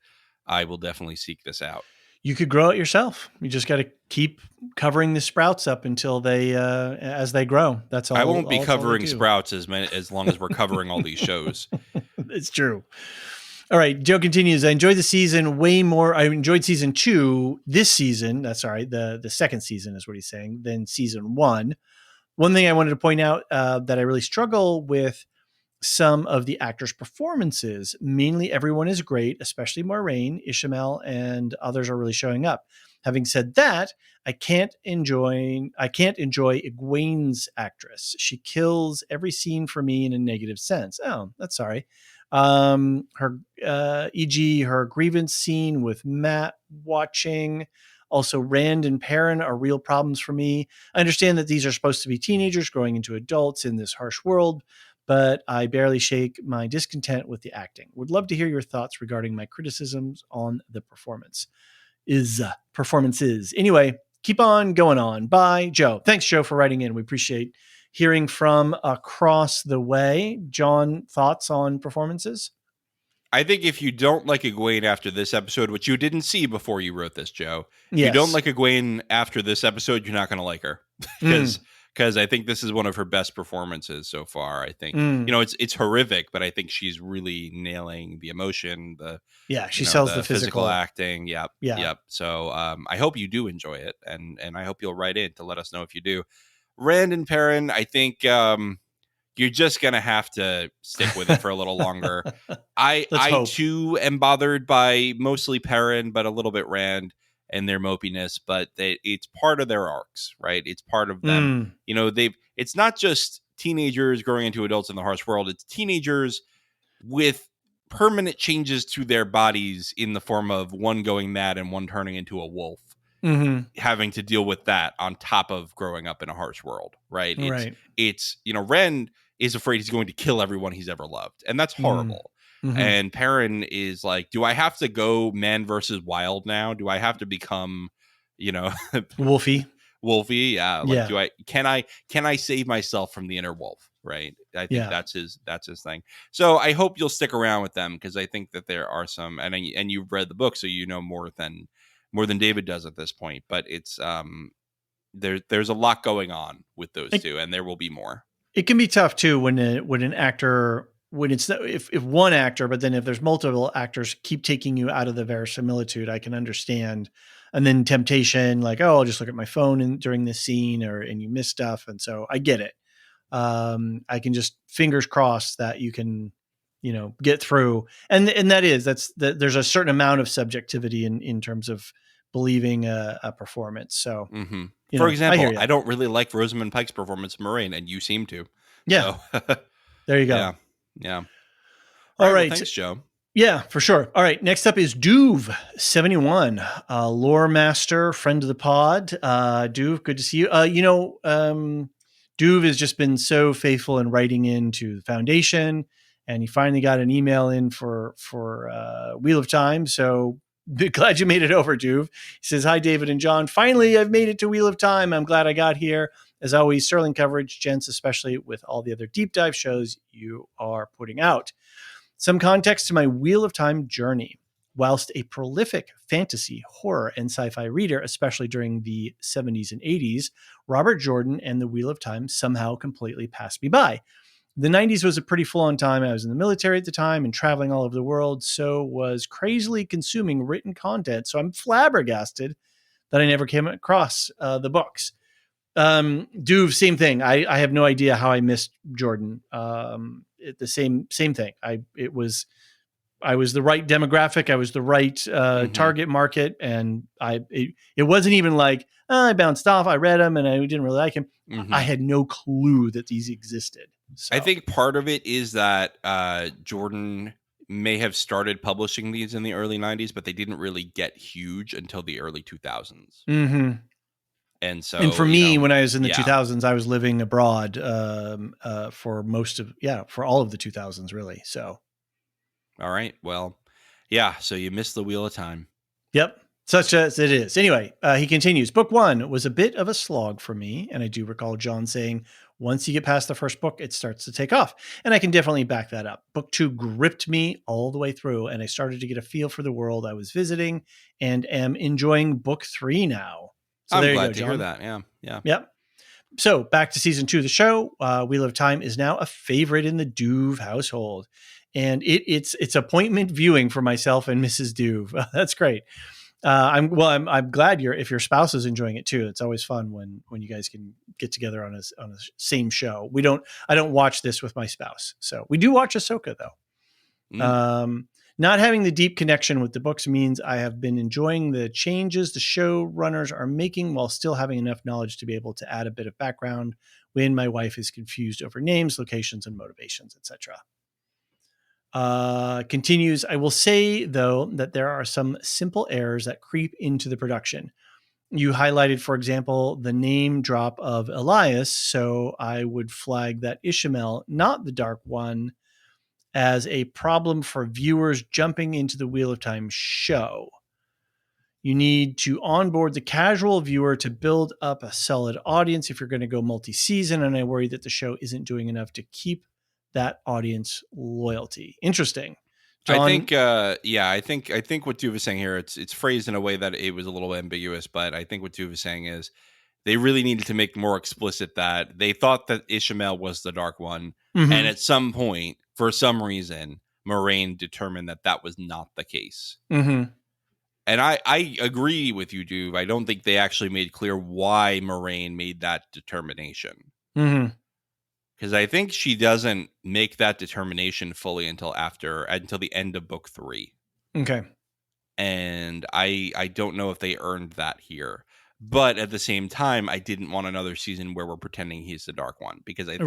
I will definitely seek this out. You could grow it yourself. You just got to keep covering the sprouts up until as they grow. That's all. I won't be covering sprouts as long as we're covering all these shows. It's true. All right. Joe continues. I enjoyed the season way more. I enjoyed season 2 this season. That's all right. The second season is what he's saying. Than season 1. One thing I wanted to point out that I really struggle with some of the actors' performances. Mainly everyone is great, especially Moiraine, Ishamael, and others are really showing up. Having said that, I can't enjoy Egwene's actress. She kills every scene for me in a negative sense. Oh, that's sorry. Her e.g. her grievance scene with Matt watching. Also, Rand and Perrin are real problems for me. I understand that these are supposed to be teenagers growing into adults in this harsh world, but I barely shake my discontent with the acting. Would love to hear your thoughts regarding my criticisms on the performances. Anyway, keep on going on. Bye, Joe. Thanks, Joe, for writing in. We appreciate hearing from across the way. John, thoughts on performances? I think if you don't like Egwene after this episode, which you didn't see before you wrote this, Joe, if you don't like Egwene after this episode, you're not going to like her. Because I think this is one of her best performances so far. I think it's horrific, but I think she's really nailing the emotion. She sells the physical acting. Yep. So I hope you do enjoy it, and I hope you'll write in to let us know if you do. Rand and Perrin, I think you're just gonna have to stick with it for a little longer. I too am bothered by mostly Perrin, but a little bit Rand and their mopiness, but it's part of their arcs, right? It's part of them. It's not just teenagers growing into adults in the harsh world. It's teenagers with permanent changes to their bodies in the form of one going mad and one turning into a wolf, having to deal with that on top of growing up in a harsh world, right? It's Ren is afraid he's going to kill everyone he's ever loved, and that's horrible. Mm-hmm. And Perrin is like, do I have to go man versus wild now? Do I have to become, you know, Wolfie. Wolfie? Yeah. Like, Yeah. can I save myself from the inner wolf? Right. I think Yeah. that's his thing. So I hope you'll stick around with them, because I think that there are some, and you've read the book, so you know more than David does at this point. But it's there's a lot going on with those two, and there will be more. It can be tough too when an actor, when it's if one actor, but then if there's multiple actors keep taking you out of the verisimilitude, I can understand. And then temptation, like, oh, I'll just look at my phone during this scene, and you miss stuff, and so I get it. I can just fingers crossed that you can, get through, and there's a certain amount of subjectivity in terms of believing a performance. So, Mm-hmm. For I hear example, you. I don't really like Rosamund Pike's performance of Moraine, and you seem to. Yeah, So, there you go. yeah. All All right. Well, right. thanks, Joe. Yeah, for sure. All right. Next up is Duve71, lore master, friend of the pod. Duve, good to see you. Duve has just been so faithful in writing into the foundation, and he finally got an email in for Wheel of Time. So glad you made it over, Duve. He says, "Hi, David and John. Finally, I've made it to Wheel of Time. I'm glad I got here. As always, sterling coverage, gents, especially with all the other deep dive shows you are putting out. Some context to my Wheel of Time journey. Whilst a prolific fantasy, horror, and sci-fi reader, especially during the 70s and 80s, Robert Jordan and the Wheel of Time somehow completely passed me by. The 90s was a pretty full-on time. I was in the military at the time and traveling all over the world, so was crazily consuming written content. So I'm flabbergasted that I never came across the books. Duve, same thing. I have no idea how I missed Jordan. The same thing. I was the right demographic. I was the right target market, and it wasn't even like, I bounced off. I read him and I didn't really like him. Mm-hmm. I had no clue that these existed. So. I think part of it is that Jordan may have started publishing these in the early 90s, but they didn't really get huge until the early 2000s. Mm-hmm. And so, and for me, when I was in the yeah. 2000s, I was living abroad for all of the 2000s, really. So, all right, well, yeah. So you missed the Wheel of Time. Yep, such as it is. Anyway, he continues. Book 1 was a bit of a slog for me, and I do recall John saying, once you get past the first book, it starts to take off. And I can definitely back that up. Book 2 gripped me all the way through, and I started to get a feel for the world I was visiting, and am enjoying Book 3 now. So I'm there you glad go, to John. hear that. Yeah. Yep. So back to season 2 of the show. Wheel of Time is now a favorite in the Duve household, and it's appointment viewing for myself and Mrs. Duve. That's great. I'm glad if your spouse is enjoying it too. It's always fun when you guys can get together on a same show. I don't watch this with my spouse, so we do watch Ahsoka though. Not having the deep connection with the books means I have been enjoying the changes the showrunners are making while still having enough knowledge to be able to add a bit of background when my wife is confused over names, locations, and motivations, etc. Continues, I will say, though, that there are some simple errors that creep into the production. You highlighted, for example, the name drop of Elias, so I would flag that Ishmael, not the Dark One, as a problem for viewers jumping into the Wheel of Time show. You need to onboard the casual viewer to build up a solid audience if you're going to go multi-season, and I worry that the show isn't doing enough to keep that audience loyalty. Interesting. John? I think I think what Duve is saying here, it's phrased in a way that it was a little ambiguous, but I think what Duve is saying is they really needed to make more explicit that they thought that Ishmael was the Dark One, and at some point, for some reason, Moraine determined that that was not the case. Mm-hmm. And I agree with you, Duve. I don't think they actually made clear why Moraine made that determination. Mm-hmm. Because I think she doesn't make that determination fully until the end of book 3. Okay. And I don't know if they earned that here. But at the same time, I didn't want another season where we're pretending he's the Dark One, because I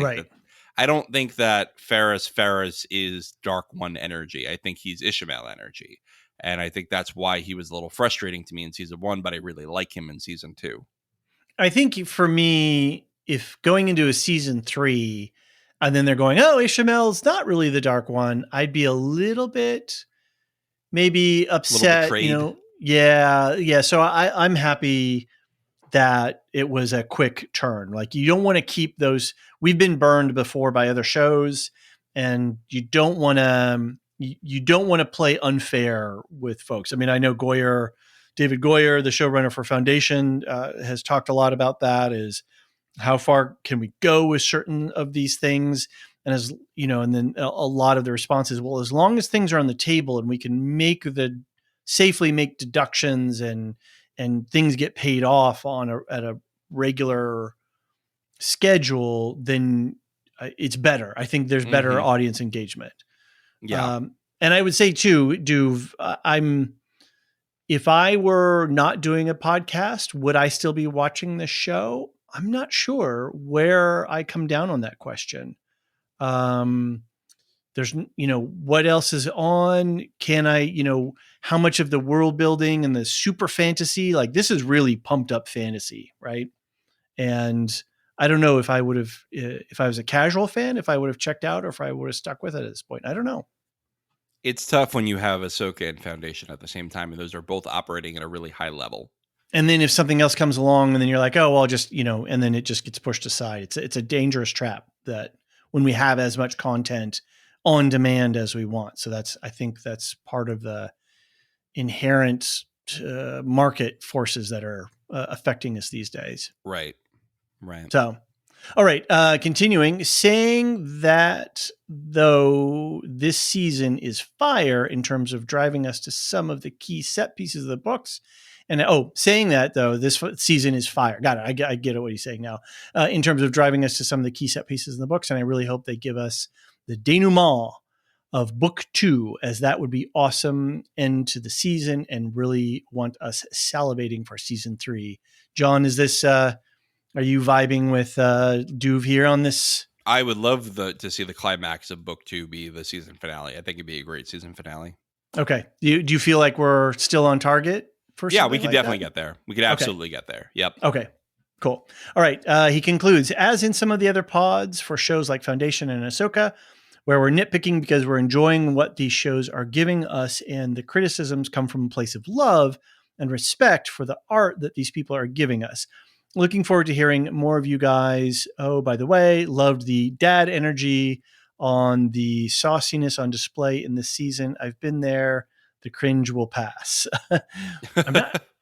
don't think that Ferris is Dark One energy. I think he's Ishmael energy. And I think that's why he was a little frustrating to me in season 1, but I really like him in season 2. I think for me, if going into a season 3, and then they're going, oh, Ishamel's not really the dark one, I'd be a little bit maybe A little upset, betrayed. Yeah. So I'm happy that it was a quick turn. Like, you don't want to keep those. We've been burned before by other shows, and you don't want to. You don't want to play unfair with folks. I mean, I know David Goyer, the showrunner for Foundation, has talked a lot about that. Is how far can we go with certain of these things? And as you know, and then a lot of the responses, well, as long as things are on the table and we can safely make deductions and things get paid off at a regular schedule, then it's better. I think there's better Mm-hmm. audience engagement. Yeah. And I would say too, Duve, if I were not doing a podcast, would I still be watching the show? I'm not sure where I come down on that question. Um, there's, what else is on? Can I, how much of the world building and the super fantasy, like this is really pumped up fantasy, right? And I don't know if I would have, if I was a casual fan, if I would have checked out or if I would have stuck with it at this point. I don't know. It's tough when you have Ahsoka and Foundation at the same time, and those are both operating at a really high level. And then if something else comes along and then you're like, oh, well, just, and then it just gets pushed aside. It's a dangerous trap that when we have as much content on demand as we want. So I think that's part of the inherent market forces that are affecting us these days. Right. So, all right. Continuing, saying that though this season is fire in terms of driving us to some of the key set pieces of the books. And saying that though, this season is fire. Got it. I get what he's saying now. In terms of driving us to some of the key set pieces in the books, and I really hope they give us the denouement of book 2, as that would be awesome end to the season, and really want us salivating for season 3. John, is this? Are you vibing with Duve here on this? I would love to see the climax of book 2 be the season finale. I think it'd be a great season finale. Okay. Do you feel like we're still on target for something? Yeah, we could like definitely that? get there. We could absolutely get there. Yep. Okay. Cool. All right. He concludes, as in some of the other pods for shows like Foundation and Ahsoka, where we're nitpicking because we're enjoying what these shows are giving us, and the criticisms come from a place of love and respect for the art that these people are giving us. Looking forward to hearing more of you guys. Oh, by the way, loved the dad energy on the sauciness on display in this season. I've been there. The cringe will pass.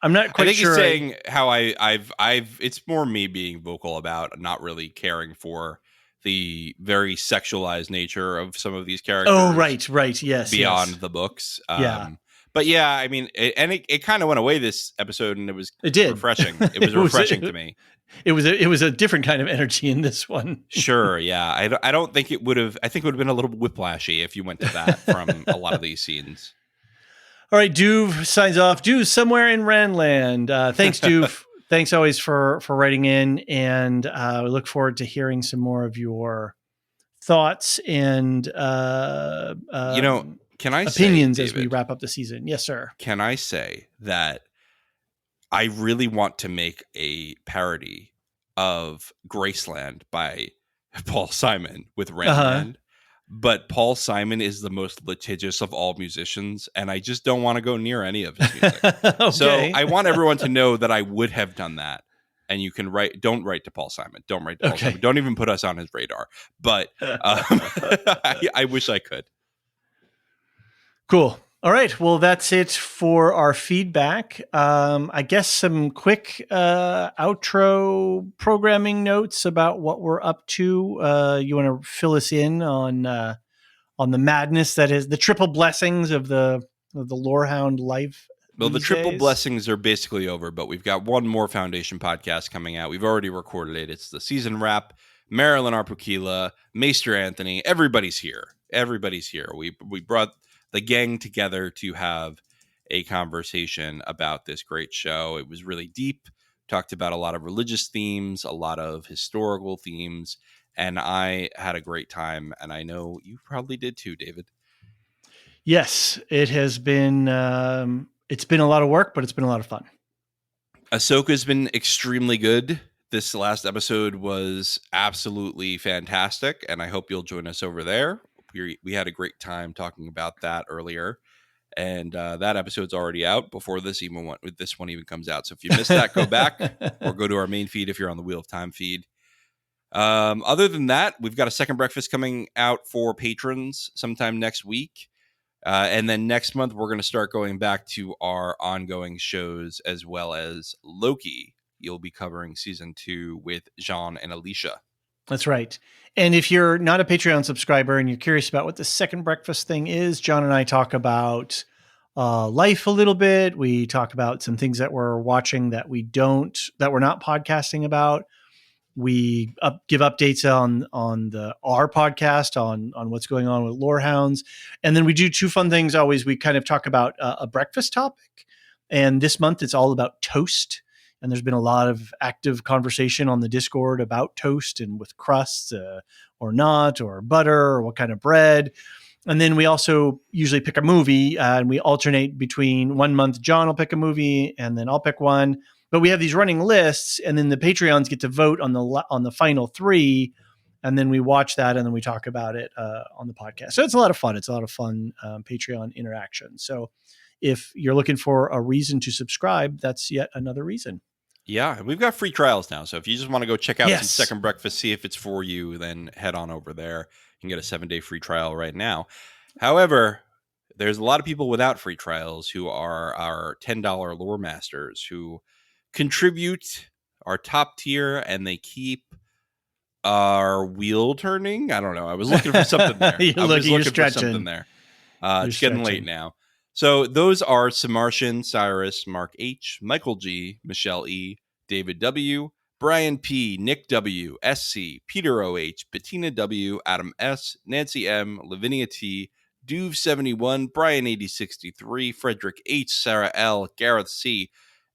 I'm not quite I think sure. he's saying how I've it's more me being vocal about not really caring for the very sexualized nature of some of these characters. Oh, right. Yes. Beyond the books. Yeah. But yeah, I mean, it kind of went away this episode, and it did. refreshing. It was refreshing to me. It was a different kind of energy in this one. Sure, yeah. I don't think it would have. I think it would have been a little whiplashy if you went to that from a lot of these scenes. All right, Duve signs off. Duve somewhere in Randland. Thanks, Duve. Thanks always for writing in, and we look forward to hearing some more of your thoughts and can I opinions say, as David, we wrap up the season. Yes, sir. Can I say that I really want to make a parody of Graceland by Paul Simon with Randland? But Paul Simon is the most litigious of all musicians, and I just don't want to go near any of his music. Okay. So I want everyone to know that I would have done that. And you can don't write to Paul Simon. Don't write to Paul Simon. Don't even put us on his radar. But I wish I could. Cool. All right. Well, that's it for our feedback. I guess some quick outro programming notes about what we're up to. You want to fill us in on the madness that is the triple blessings of the Lorehound life? Well, the triple blessings are basically over, but we've got one more Foundation podcast coming out. We've already recorded it. It's the season wrap. Marilyn Arpukila, Maester Anthony, everybody's here. We brought the gang together to have a conversation about this great show. It was really deep, talked about a lot of religious themes, a lot of historical themes, and I had a great time, and I know you probably did too, David. Yes, it has been it's been a lot of work, but it's been a lot of fun. Ahsoka's been extremely good. This last episode was absolutely fantastic, and I hope you'll join us over there. We had a great time talking about that earlier, and that episode's already out before this one even comes out. So if you missed that, go back or go to our main feed if you're on the Wheel of Time feed. Other than that, we've got a second breakfast coming out for patrons sometime next week. And then next month, we're going to start going back to our ongoing shows as well as Loki. You'll be covering season 2 with Jean and Elysia. That's right. And if you're not a Patreon subscriber and you're curious about what the second breakfast thing is, John and I talk about life a little bit. We talk about some things that we're watching that we're not podcasting about. We give updates on our podcast on what's going on with Lorehounds. And then we do two fun things always. We kind of talk about a breakfast topic. And this month it's all about toast. And there's been a lot of active conversation on the Discord about toast and with crusts or not, or butter, or what kind of bread. And then we also usually pick a movie and we alternate between 1 month John will pick a movie and then I'll pick one. But we have these running lists, and then the Patreons get to vote on the final 3, and then we watch that and then we talk about it on the podcast. So it's a lot of fun. It's a lot of fun Patreon interaction. So if you're looking for a reason to subscribe, that's yet another reason. Yeah, we've got free trials now. So if you just want to go check out some second breakfast, see if it's for you, then head on over there. You can get a 7-day free trial right now. However, there's a lot of people without free trials who are our $10 lore masters who contribute our top tier, and they keep our wheel turning. I don't know. I was looking for something there. You're stretching. It's getting late now. So those are Samartian, Cyrus, Mark H, Michael G, Michelle E, David W, Brian P, Nick W, SC, Peter OH, Bettina W, Adam S, Nancy M, Lavinia T, Duve 71, Brian 8063, Frederick H, Sarah L, Gareth C,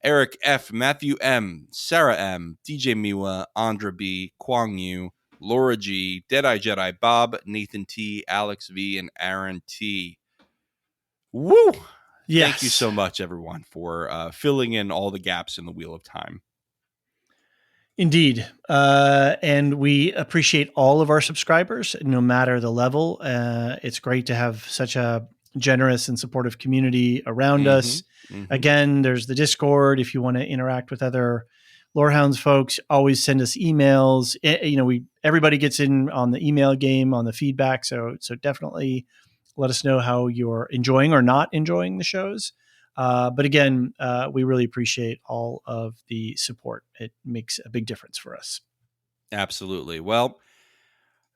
Eric F, Matthew M, Sarah M, DJ Miwa, Andra B, Kwang Yu, Laura G, Deadeye Jedi Bob, Nathan T, Alex V, and Aaron T. Woo! Yes. Thank you so much, everyone, for filling in all the gaps in the Wheel of Time. Indeed. And we appreciate all of our subscribers, no matter the level. It's great to have such a generous and supportive community around us. Mm-hmm. Again, there's the Discord. If you want to interact with other Lorehounds folks, always send us emails. Everybody gets in on the email game, on the feedback. So definitely let us know how you're enjoying or not enjoying the shows. But again, we really appreciate all of the support. It makes a big difference for us. Absolutely. Well,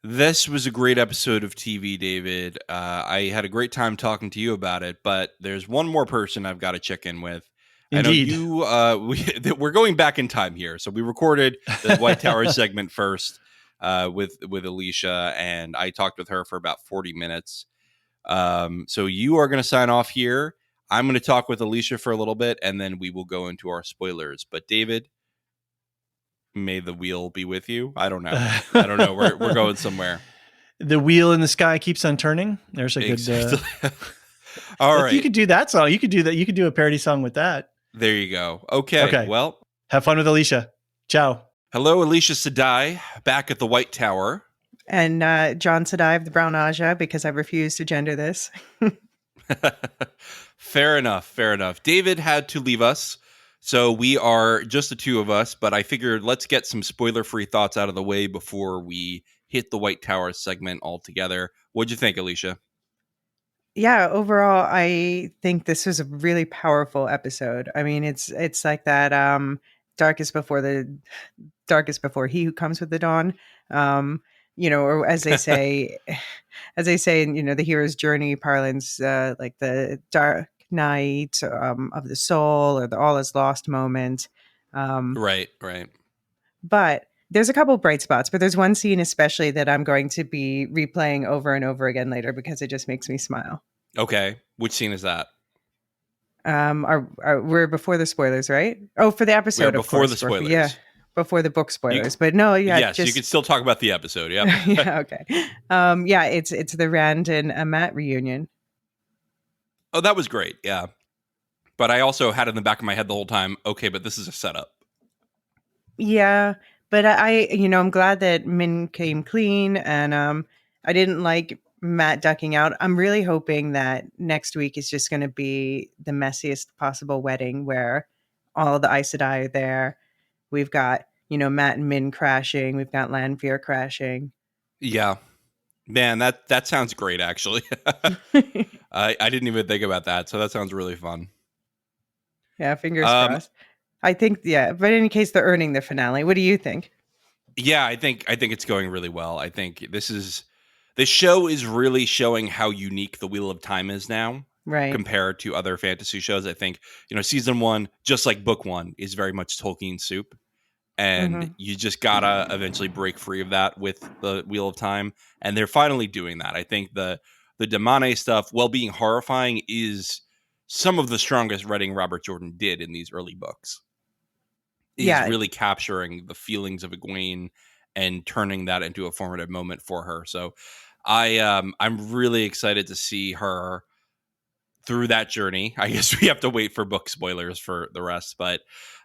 this was a great episode of TV, David. I had a great time talking to you about it, but there's one more person I've got to check in with. Indeed. I know we're going back in time here. So we recorded the White Tower segment first with Elysia, and I talked with her for about 40 minutes. So you are going to sign off here. I'm going to talk with Elysia for a little bit, and then we will go into our spoilers. But David, may the wheel be with you. I don't know. We're going somewhere. The wheel in the sky keeps on turning. There's a good. All right. You could do that song. You could do that. You could do a parody song with that. There you go. Okay. Well, have fun with Elysia. Ciao. Hello, Elysia Sedai, back at the White Tower. And John Sedai of the Brown Aja, because I refuse to gender this. Fair enough. David had to leave us, so we are just the two of us, but I figured let's get some spoiler-free thoughts out of the way before we hit the White Tower segment altogether. What'd you think, Elysia? Yeah, overall, I think this was a really powerful episode. I mean, it's like that darkest before he who comes with the dawn. Or as they say, in, the hero's journey parlance, like the dark night of the soul, or the all is lost moment. Right. But there's a couple bright spots, but there's one scene especially that I'm going to be replaying over and over again later because it just makes me smile. Okay. Which scene is that? We're before the spoilers, right? Oh, for the episode, before the spoilers. Yeah. Before the book spoilers, but no, yeah. Yes, you can still talk about the episode. Yeah. Yeah. Okay. It's the Rand and Matt reunion. Oh, that was great. Yeah. But I also had in the back of my head the whole time, okay, but this is a setup. Yeah, but I'm glad that Min came clean, and I didn't like Matt ducking out. I'm really hoping that next week is just going to be the messiest possible wedding where all the Aes Sedai are there. We've got, Matt and Min crashing. We've got Lanfear crashing. Yeah. Man, that sounds great, actually. I didn't even think about that, so that sounds really fun. Yeah, fingers Um, crossed. I think, yeah, but in any case, they're earning the finale. What do you think? yeah, I think it's going really well. I think this show is really showing how unique the Wheel of Time is now Right. compared to other fantasy shows. I think, season 1, just like book 1, is very much Tolkien soup. And Hmm. you just gotta eventually break free of that with the Wheel of Time, and they're finally doing that. I think the Damane stuff, while being horrifying, is some of the strongest writing Robert Jordan did in these early books. Is Yeah, really capturing the feelings of Egwene and turning that into a formative moment for her. So I'm really excited to see her through that journey. I guess we have to wait for book spoilers for the rest, but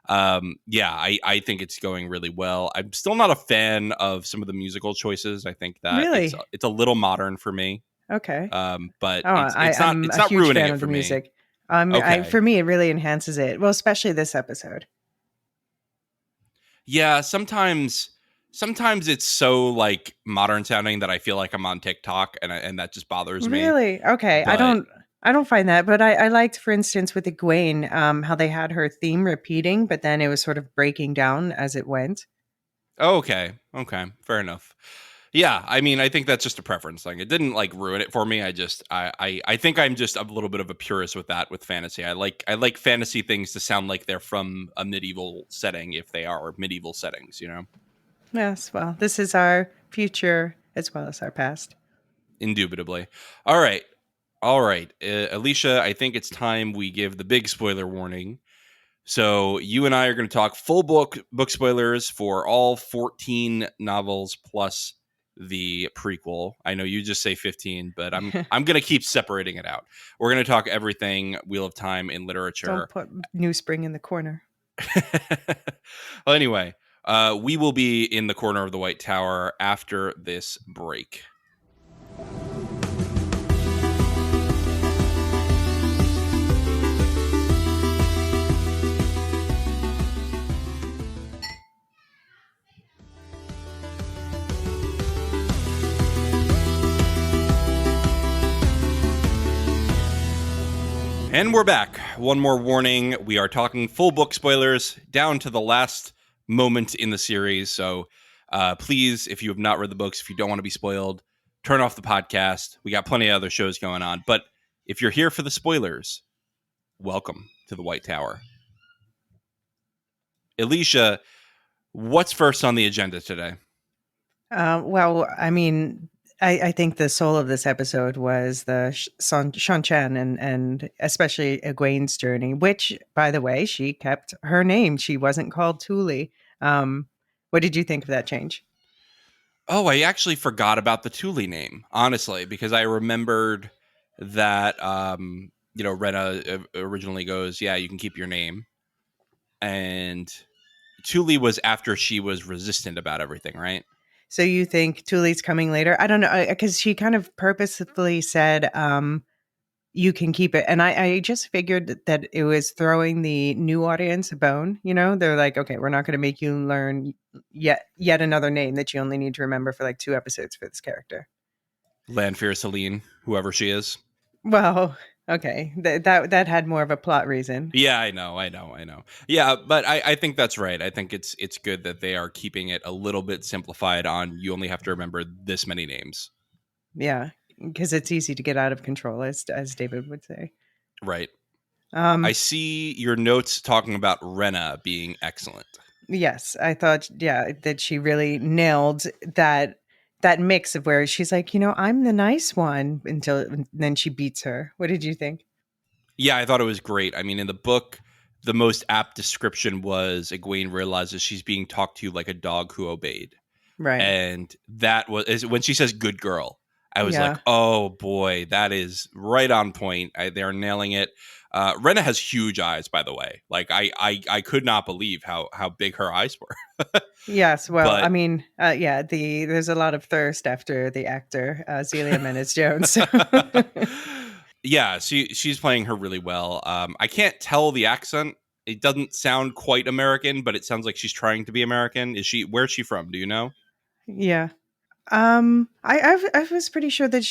yeah, I think it's going really well. I'm still not a fan of some of the musical choices. I think that it's really. it's a little modern for me, Okay. but Oh, it's not I'm it's a not huge ruining fan it of the for me. music. Okay, For me, it really enhances it. Well, especially this episode. yeah, sometimes it's so like modern sounding that I feel like I'm on TikTok, and that just bothers me. Really? Okay. But I don't find that, but I liked, for instance, with Egwene, how they had her theme repeating, but then it was sort of breaking down as it went. okay. Okay. Fair enough. Yeah, I mean, I think that's just a preference thing. It didn't like ruin it for me. I think I'm just a little bit of a purist with that with fantasy. I like fantasy things to sound like they're from a medieval setting if they are medieval settings. Yes. Well, this is our future as well as our past. Indubitably. All right. All right. Elysia, I think it's time we give the big spoiler warning. So you and I are going to talk full book spoilers for all 14 novels plus the prequel. I know you just say 15, but I'm going to keep separating it out. We're going to talk everything Wheel of Time in Don't literature. put New Spring in the corner. Well, anyway, we will be in the corner of the White Tower after this break. And we're back. One more warning. We are talking full book spoilers down to the last moment in the series. So please, if you have not read the books, if you don't want to be spoiled, turn off the podcast. We got plenty of other shows going on. But if you're here for the spoilers, welcome to the White Tower. Elysia, what's first on the agenda today? Well, I mean, I think the soul of this episode was the Shan Chen and especially Egwene's journey, which, by the way, she kept her name. She wasn't called Thule. What did you think of that change? Oh, I actually forgot about the Thule name, honestly, because I remembered that, Rena originally goes, yeah, you can keep your name. And Thule was after she was resistant about everything, right? So you think Thule's coming later? I don't know, because she kind of purposefully said, you can keep it. And I just figured that it was throwing the new audience a bone. They're like, okay, we're not going to make you learn yet another name that you only need to remember for like 2 episodes for this character. Lanfear Celine, whoever she is. Well, okay, that had more of a plot reason. Yeah, I know. Yeah, but I think that's right. I think it's good that they are keeping it a little bit simplified on you only have to remember this many names. Yeah, because it's easy to get out of control, as David would say. Right. I Um, see your notes talking about Rena being excellent. yes, I thought, yeah, that she really nailed that mix of where she's like, I'm the nice one until and then she beats her. What did you think? Yeah, I thought it was great. I mean, in the book, the most apt description was Egwene realizes she's being talked to like a dog who obeyed. Right. And that was when she says good girl. I was like, Yeah. oh boy, that is right on point. They are nailing it. Rena has huge eyes, by the way. Like I could not believe how big her eyes were. Yes, well, I But mean, yeah, there's a lot of thirst after the actor Zelia Menace Jones. yeah, she's playing her really well. I can't tell the accent. It doesn't sound quite American, but it sounds like she's trying to be American. Where's she from? Do you know? Yeah. I was pretty sure that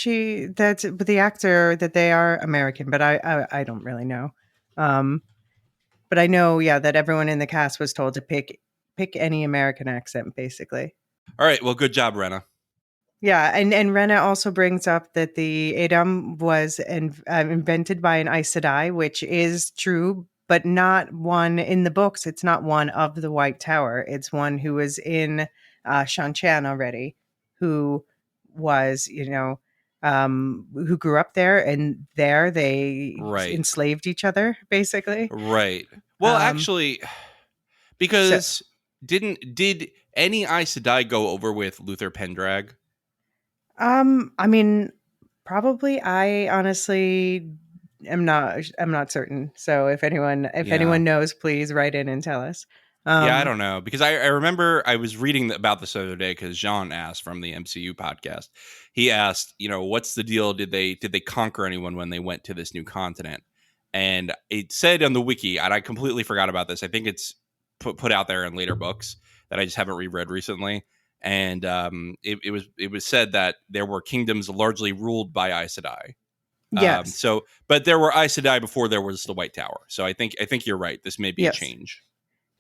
the actor that they are American, but I don't really know. Um, but I know, yeah, that everyone in the cast was told to pick any American accent, basically. All right. Well, good job, Rena. Yeah, and Rena also brings up that the Edam was invented by an Aes Sedai, which is true, but not one in the books. It's not one of the White Tower. It's one who was in Shanchan already, who was, who grew up there, and there they Right. enslaved each other, basically. Right. Well, Um, actually, so, because did any Aes Sedai go over with Luther Pendrag? I mean, probably. I honestly I'm not certain. So if anyone Yeah. knows, please write in and tell us. Yeah, I Um don't know because I remember I was reading about this the other day because Jean asked from the MCU podcast. He asked, what's the deal? Did they conquer anyone when they went to this new continent? And it said on the wiki, and I completely forgot about this. I think it's put out there in later books that I just haven't reread recently. And it was said that there were kingdoms largely ruled by Aes Sedai. yes. But there were Aes Sedai before there was the White Tower. So I think you're right. This may be a Yes. change.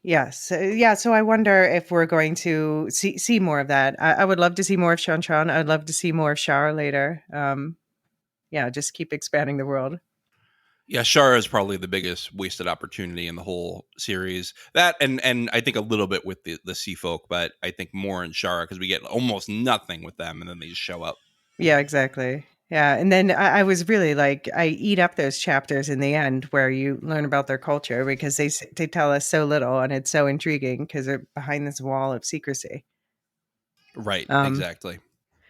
Yes. Yeah, so I wonder if we're going to see more of that. I would love to see more of Shan Chan. I'd love to see more of Shar later. Yeah, just keep expanding the world. Yeah, Shara is probably the biggest wasted opportunity in the whole series. That and I think a little bit with the Sea Folk, but I think more in Shara because we get almost nothing with them, and then they just show up. Yeah, exactly. Yeah, and then I was really like, I eat up those chapters in the end where you learn about their culture because they tell us so little, and it's so intriguing because they're behind this wall of secrecy. Right, Um, exactly.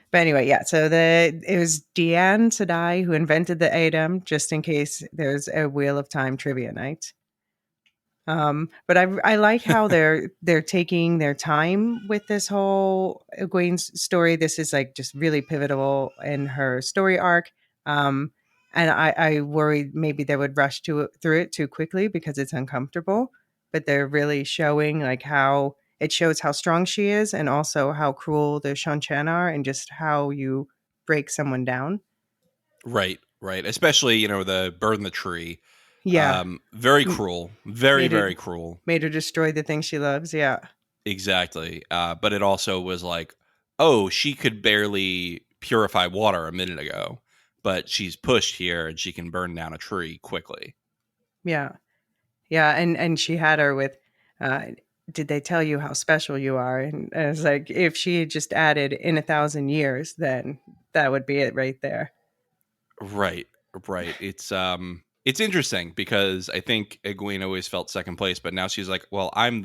but anyway, yeah. So it was Deanne Sedai who invented the Adam, just in case there's a Wheel of Time trivia night. But I like how they're taking their time with this whole Egwene's story. This is like just really pivotal in her story arc. Um, and I worried maybe they would rush through it too quickly because it's uncomfortable. But they're really showing like how it shows how strong she is, and also how cruel the Shanchan are, and just how you break someone down. Right, right. Especially the burn the tree. Yeah, Very m- cruel. Very made her very cruel. made her destroy the thing she loves. Yeah. Exactly. But it also was like, oh, she could barely purify water a minute ago, but she's pushed here and she can burn down a tree quickly. Yeah. Yeah, and she had her with, uh, "Did they tell you how special you are?" And I was like, if she had just added "in 1,000 years," then that would be it right there. Right, right. It's interesting because I think Egwene always felt second place, but now she's like, well, I'm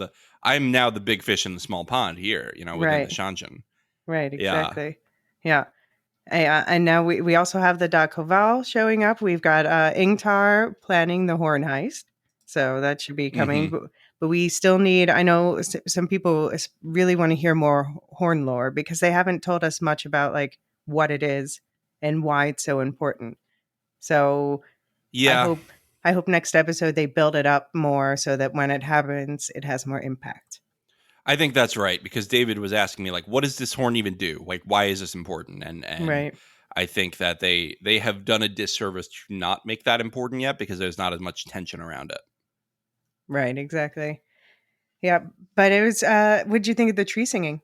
now the big fish in the small pond here, within the Right, Shanjan. right, Yeah. exactly. Yeah. And now we also have the Dakoval showing up. We've got Ingtar planning the horn heist, so that should be coming. Hmm. But we still need. I know some people really want to hear more horn lore because they haven't told us much about like what it is and why it's so important. So I Yeah, hope I hope next episode they build it up more so that when it happens, it has more impact. I think that's right because David was asking me like, what does this horn even do? Like, why is this important? And Right. I think that they have done a disservice to not make that important yet because there's not as much tension around it. Right. Exactly. Yeah. But it was. What did you think of the tree singing?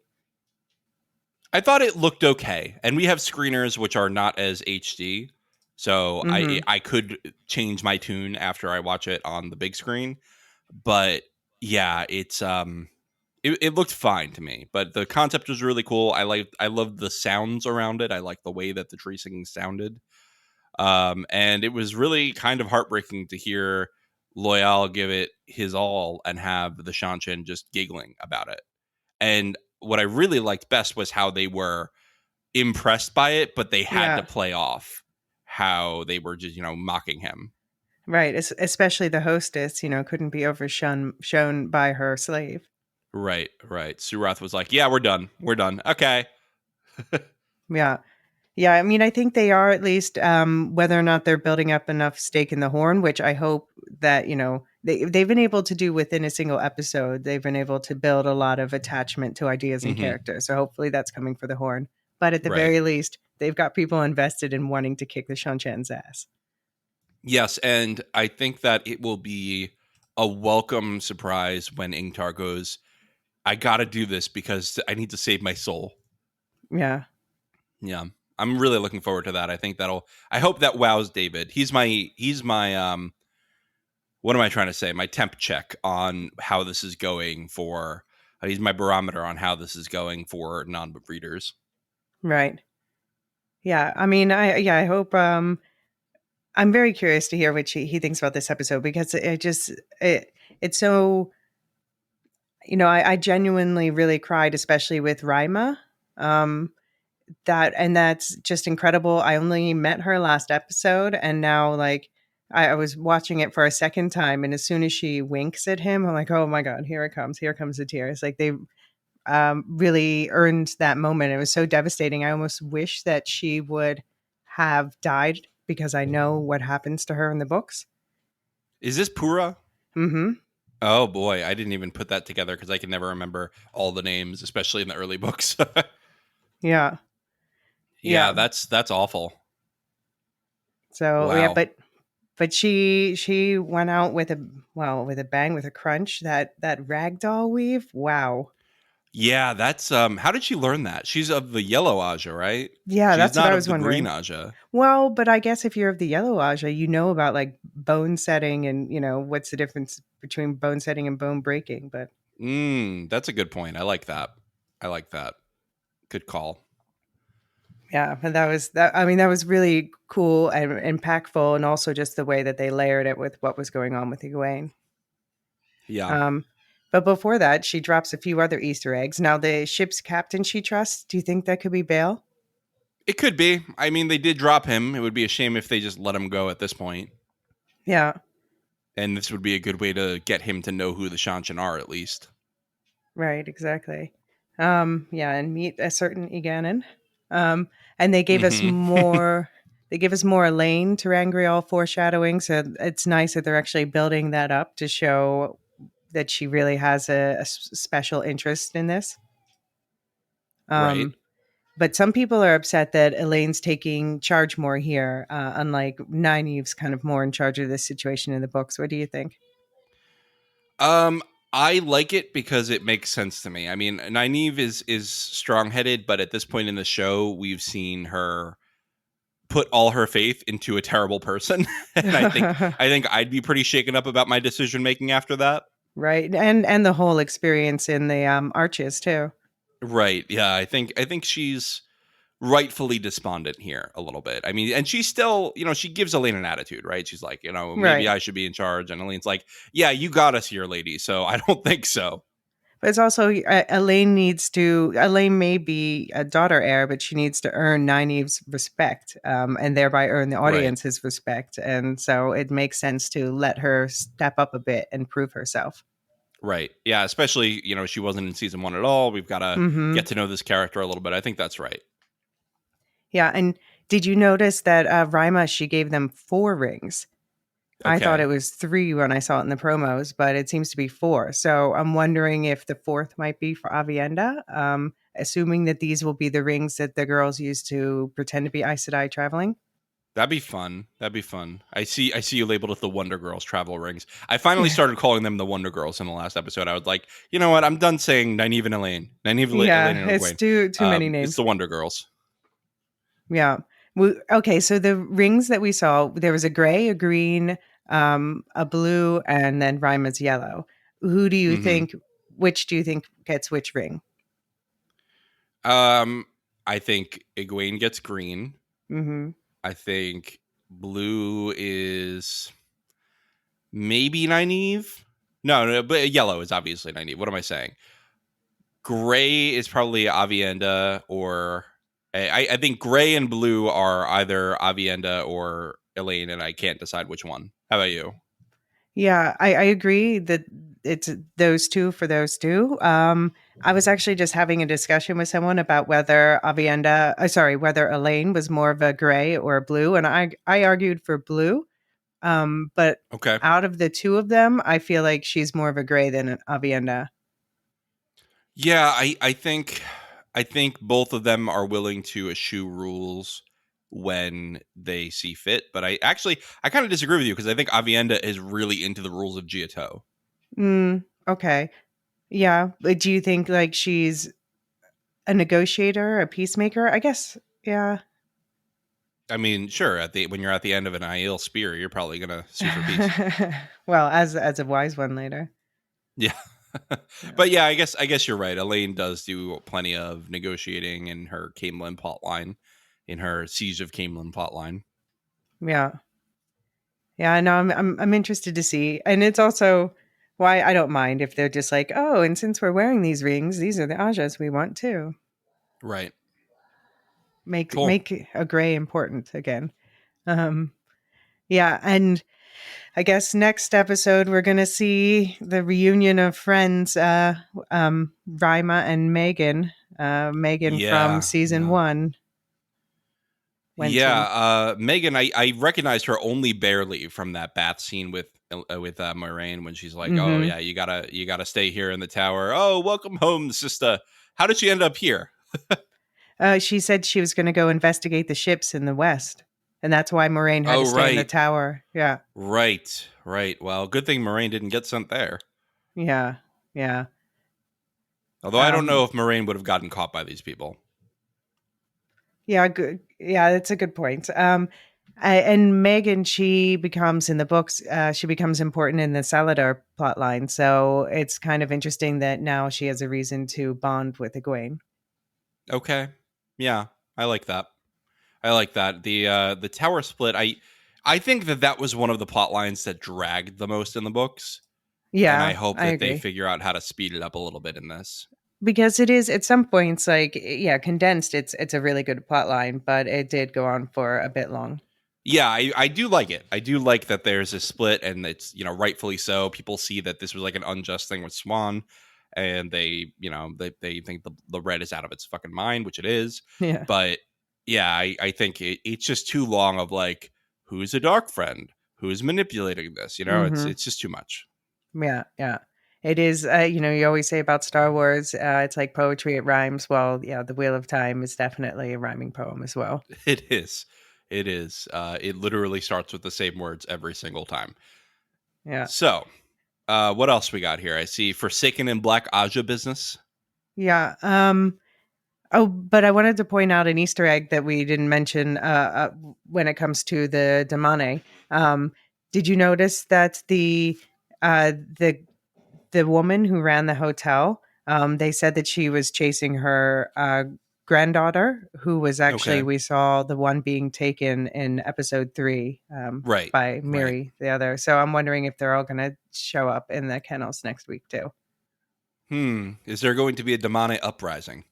I thought it looked okay, and we have screeners which are not as HD, so I Mm-hmm. I could change my tune after I watch it on the big screen. But yeah, it looked fine to me. But the concept was really cool. I loved the sounds around it. I like the way that the tree singing sounded. And it was really kind of heartbreaking to hear Loyal give it his all and have the Shanchan just giggling about it. And what I really liked best was how they were impressed by it, but they had to Yeah. play off how they were just, mocking him. Right, especially the hostess, couldn't be overshone shown by her slave. Right, right. Surath was like, "Yeah, we're done. We're done." Okay. Yeah. Yeah, I mean, I think they are at least whether or not they're building up enough stake in the horn, which I hope that, they've been able to do within a single episode. They've been able to build a lot of attachment to ideas and Hmm. characters. So hopefully that's coming for the horn. But at the Right. very least, they've got people invested in wanting to kick the Shanchan's ass. Yes, and I think that it will be a welcome surprise when Ingtar goes, "I got to do this because I need to save my soul." Yeah. Yeah. I'm really looking forward to that. I hope that wows David. He's my what am I trying to say? My temp check on how this is going for he's my barometer on how this is going for non-book readers. Right. Yeah. I mean, I hope I'm very curious to hear what he thinks about this episode because it's so I genuinely really cried, especially with Rima. Um, that's just incredible. I only met her last episode, and now like I was watching it for a second time, and as soon as she winks at him, I'm like, oh my god, here comes the tears. Like they really earned that moment. It was so devastating. I almost wish that she would have died because I know what happens to her in the books. Is this Pura? Mm-hmm. Oh boy, I didn't even put that together because I can never remember all the names, especially in the early books. Yeah. Yeah, Yeah. that's awful. So yeah, Wow. but she went out with a bang, with a crunch. That ragdoll weave. Wow. Yeah, that's how did she learn that? She's of the yellow Aja, right? Yeah, She's that's what not I of was the green wondering. Aja. Well, but I guess if you're of the yellow Aja, you know about like bone setting and what's the difference between bone setting and bone breaking. But That's a good point. I like that. I like that. Good call. yeah, and that was that. I mean, that was really cool and impactful, and also just the way that they layered it with what was going on with Egwene. Yeah. Um, but before that, she drops a few other Easter eggs. Now, the ship's captain she trusts. Do you think that could be Bale? It could be. I mean, they did drop him. It would be a shame if they just let him go at this point. Yeah. And this would be a good way to get him to know who the Shanchan are, at least. Right, exactly. Yeah, and meet a certain Iganon. And they gave us Mm-hmm. more. They give us more Elaine to Rangriel foreshadowing, so it's nice that they're actually building that up to show that she really has a special interest in this. Right. Um, but some people are upset that Elaine's taking charge more here, unlike Nynaeve's kind of more in charge of this situation in the books. What do you think? Um, I like it because it makes sense to me. I mean, Nynaeve is strong headed, but at this point in the show, we've seen her put all her faith into a terrible person, and I think I'd be pretty shaken up about my decision making after that. Right, and the whole experience in the arches too. Right. Yeah. I think she's rightfully despondent here a little bit. I mean, and she's still, she gives Elaine an attitude, right? She's like, maybe Right. I should be in charge. And Elaine's like, yeah, you got us here, lady. So I don't think so. But it's also Elaine needs to. Elaine may be a daughter heir, but she needs to earn Nynaeve's respect, and thereby earn the Right. audience's respect. And so it makes sense to let her step up a bit and prove herself. Right. Yeah. Especially, she wasn't in season 1 at all. We've got to Hmm. get to know this character a little bit. I think that's right. Yeah. And did you notice that Rima, she gave them 4 rings? I thought it Okay. was 3 when I saw it in the promos, but it seems to be 4. So I'm wondering if the fourth might be for Avienda, assuming that these will be the rings that the girls use to pretend to be Aes Sedai traveling. That'd be fun. That'd be fun. I see you labeled it the Wonder Girls travel rings. I finally started calling them the Wonder Girls in the last episode. I was like, you know what? I'm done saying Nynaeve and Elaine. Elaine Yeah, and it's Egwene. too many It's names. the Wonder Girls. Yeah. Okay, so the rings that we saw, there was a gray, a green, a blue, and then Rima's yellow. Who do you Mm-hmm. think? Which do you think gets which ring? Um, I think Egwene gets green. Mm-hmm. I think blue is maybe Nynaeve. No, but yellow is obviously Nynaeve. What am I saying? Gray is probably Avienda, or I think gray and blue are either Avienda or Elaine, and I can't decide which one. How about you? Yeah, I agree that it's those two for those two. I was actually just having a discussion with someone about whether whether Elaine was more of a gray or a blue, and I argued for blue. But Okay. out of the two of them, I feel like she's more of a gray than an Avienda. Yeah, I think both of them are willing to eschew rules when they see fit, but I kind of disagree with you because I think Avienda is really into the rules of Giotto. Okay, yeah, but do you think like she's a negotiator, a peacemaker? I guess, yeah. I mean, sure, when you're at the end of an Aiel spear, you're probably gonna sue for peace. Well, as a wise one later. Yeah. Yeah. But yeah, I guess you're right. Elaine does do plenty of negotiating in her Camelin plotline, in her Siege of Camelin plotline. Yeah. Yeah, no, I'm interested to see. And it's also why I don't mind if they're just like, "Oh, and since we're wearing these rings, these are the Ajas we want too." Right. Make Cool. make a gray important again. Um yeah, and I guess next episode we're going to see the reunion of friends Rima and Megan. Megan from Yeah. season Yeah. 1 went Yeah, to Megan, I recognized her only barely from that bath scene with Moraine when she's like, "Oh Mhm. yeah, you gotta stay here in the tower. Oh, welcome home, sister." How did she end up here? She said she was going to go investigate the ships in the west. And that's why Moraine had to Oh stay in the right, tower. Yeah. right. Well, good thing Moraine didn't get sent there. Yeah. Yeah. Although I don't know Um if Moraine would have gotten caught by these people. yeah, good. Yeah, that's a good point. And Megan, she becomes in the books, she becomes important in the Saladar plotline. So it's kind of interesting that now she has a reason to bond with Egwene. Okay, yeah, I like that. I like that. The tower split. I think that was one of the plot lines that dragged the most in the books, and I Yeah, hope I that they agree. figure out how to speed it up a little bit in this. Because it is at some points like yeah, condensed. It's a really good plot line, but it did go on for a bit long. Yeah, I do like it. I do like that there's a split, and it's rightfully so. People see that this was like an unjust thing with Swan, and they think the red is out of its fucking mind, which it is. Yeah. But yeah, I think it's just too long of like who's a dark friend, who's manipulating this. Mhm. It's just too much. Yeah, yeah. It is, you always say about Star Wars, it's like poetry, it rhymes. Well, yeah, The Wheel of Time is definitely a rhyming poem as well. It is. It is. It literally starts with the same words every single time. Yeah. So, what else we got here? I see Forsaken and Black Aja business. Yeah. Oh, but I wanted to point out an Easter egg that we didn't mention when it comes to the Damane. Did you notice that uh, the the woman who ran the hotel, they said that she was chasing her granddaughter, who was actually Okay. we saw the one being taken in episode 3 Right. by Right. Miri, the other. So I'm wondering if they're all going to show up in the kennels next week too. Is there going to be a Damane uprising?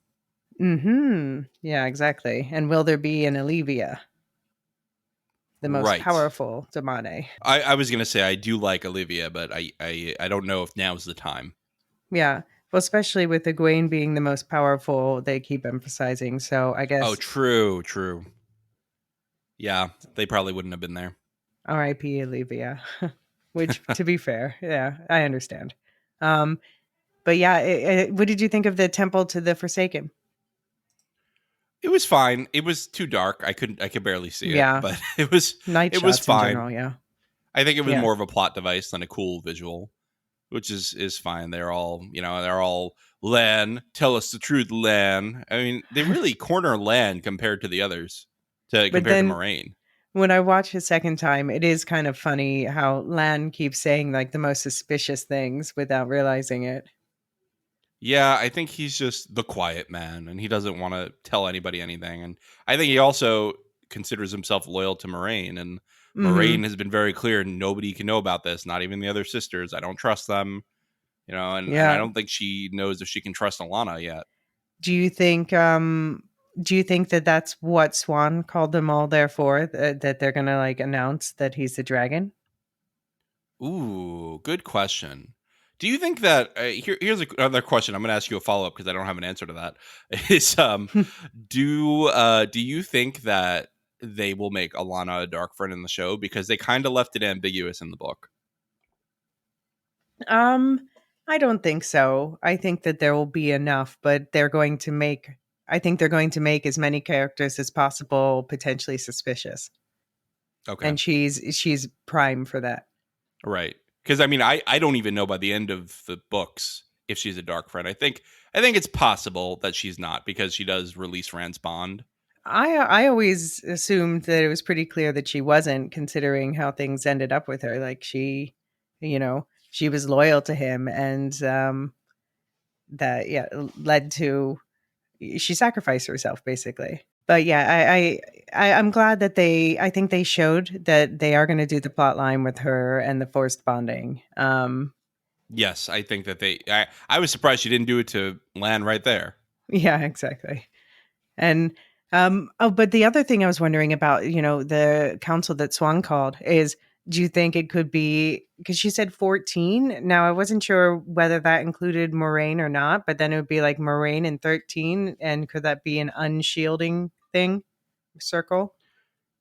Yeah, exactly. And will there be an Elysia, the most Right. powerful Damane? I was gonna say I do like Olivia, but I don't know if now's the time. Yeah. Well, especially with Egwene being the most powerful, they keep emphasizing. So I Oh, guess true. Yeah, they probably wouldn't have been there. R.I.P. Olivia. Which, to be fair, yeah, I understand. Um, but yeah, what did you think of the temple to the Forsaken? It was fine. It was too dark. I could barely see it, Yeah, but night it was shots in fine. general. Yeah, I think it was yeah, more of a plot device than a cool visual, which is fine. They're all Lan. Tell us the truth, Lan. I mean, they really corner Lan compared to the others, to but compared to then Moraine. when I watch a second time, it is kind of funny how Lan keeps saying like the most suspicious things without realizing it. Yeah, I think he's just the quiet man, and he doesn't want to tell anybody anything. And I think he also considers himself loyal to Moraine, and Mm-hmm. Moraine has been very clear: nobody can know about this, not even the other sisters. I don't trust them, and I Yeah. don't think she knows if she can trust Alana yet. Do you think Do you think that that's what Swan called them all there for? That they're gonna like announce that he's the dragon? Ooh, good question. Do you think that here's another question? I'm going to ask you a follow up because I don't have an answer to that. Is do you think that they will make Alana a dark friend in the show because they kind of left it ambiguous in the book? um, I don't think so. I think that there will be enough, but they're going to make. I think they're going to make as many characters as possible potentially suspicious, Okay, and she's prime for that. right. Because I mean, I don't even know by the end of the books if she's a dark friend. I think it's possible that she's not because she does release Rand's bond. I always assumed that it was pretty clear that she wasn't, considering how things ended up with her. Like she was loyal to him, and that led to she sacrificed herself basically. But yeah, I'm glad that I think they showed that they are going to do the plot line with her and the forced bonding. Yes, I think that I was surprised she didn't do it to Lan right there. Yeah, exactly. And but the other thing I was wondering about, the council that Swan called is, do you think it could be, because she said 14? Now I wasn't sure whether that included Moraine or not, but then it would be like Moraine and 13, and could that be an unshielding thing circle?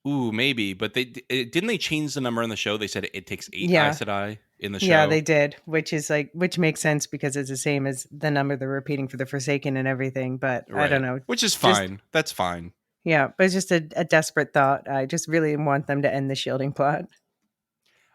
Ooh, maybe, but didn't they change the number in the show? They said it takes 8 Aes Yeah. Sedai in the Yeah, show. they did, which makes sense because it's the same as the number they're repeating for the Forsaken and everything. But I don't Right. know. Which is Just fine. That's fine. Yeah, but it's just a desperate thought. I just really want them to end the shielding plot.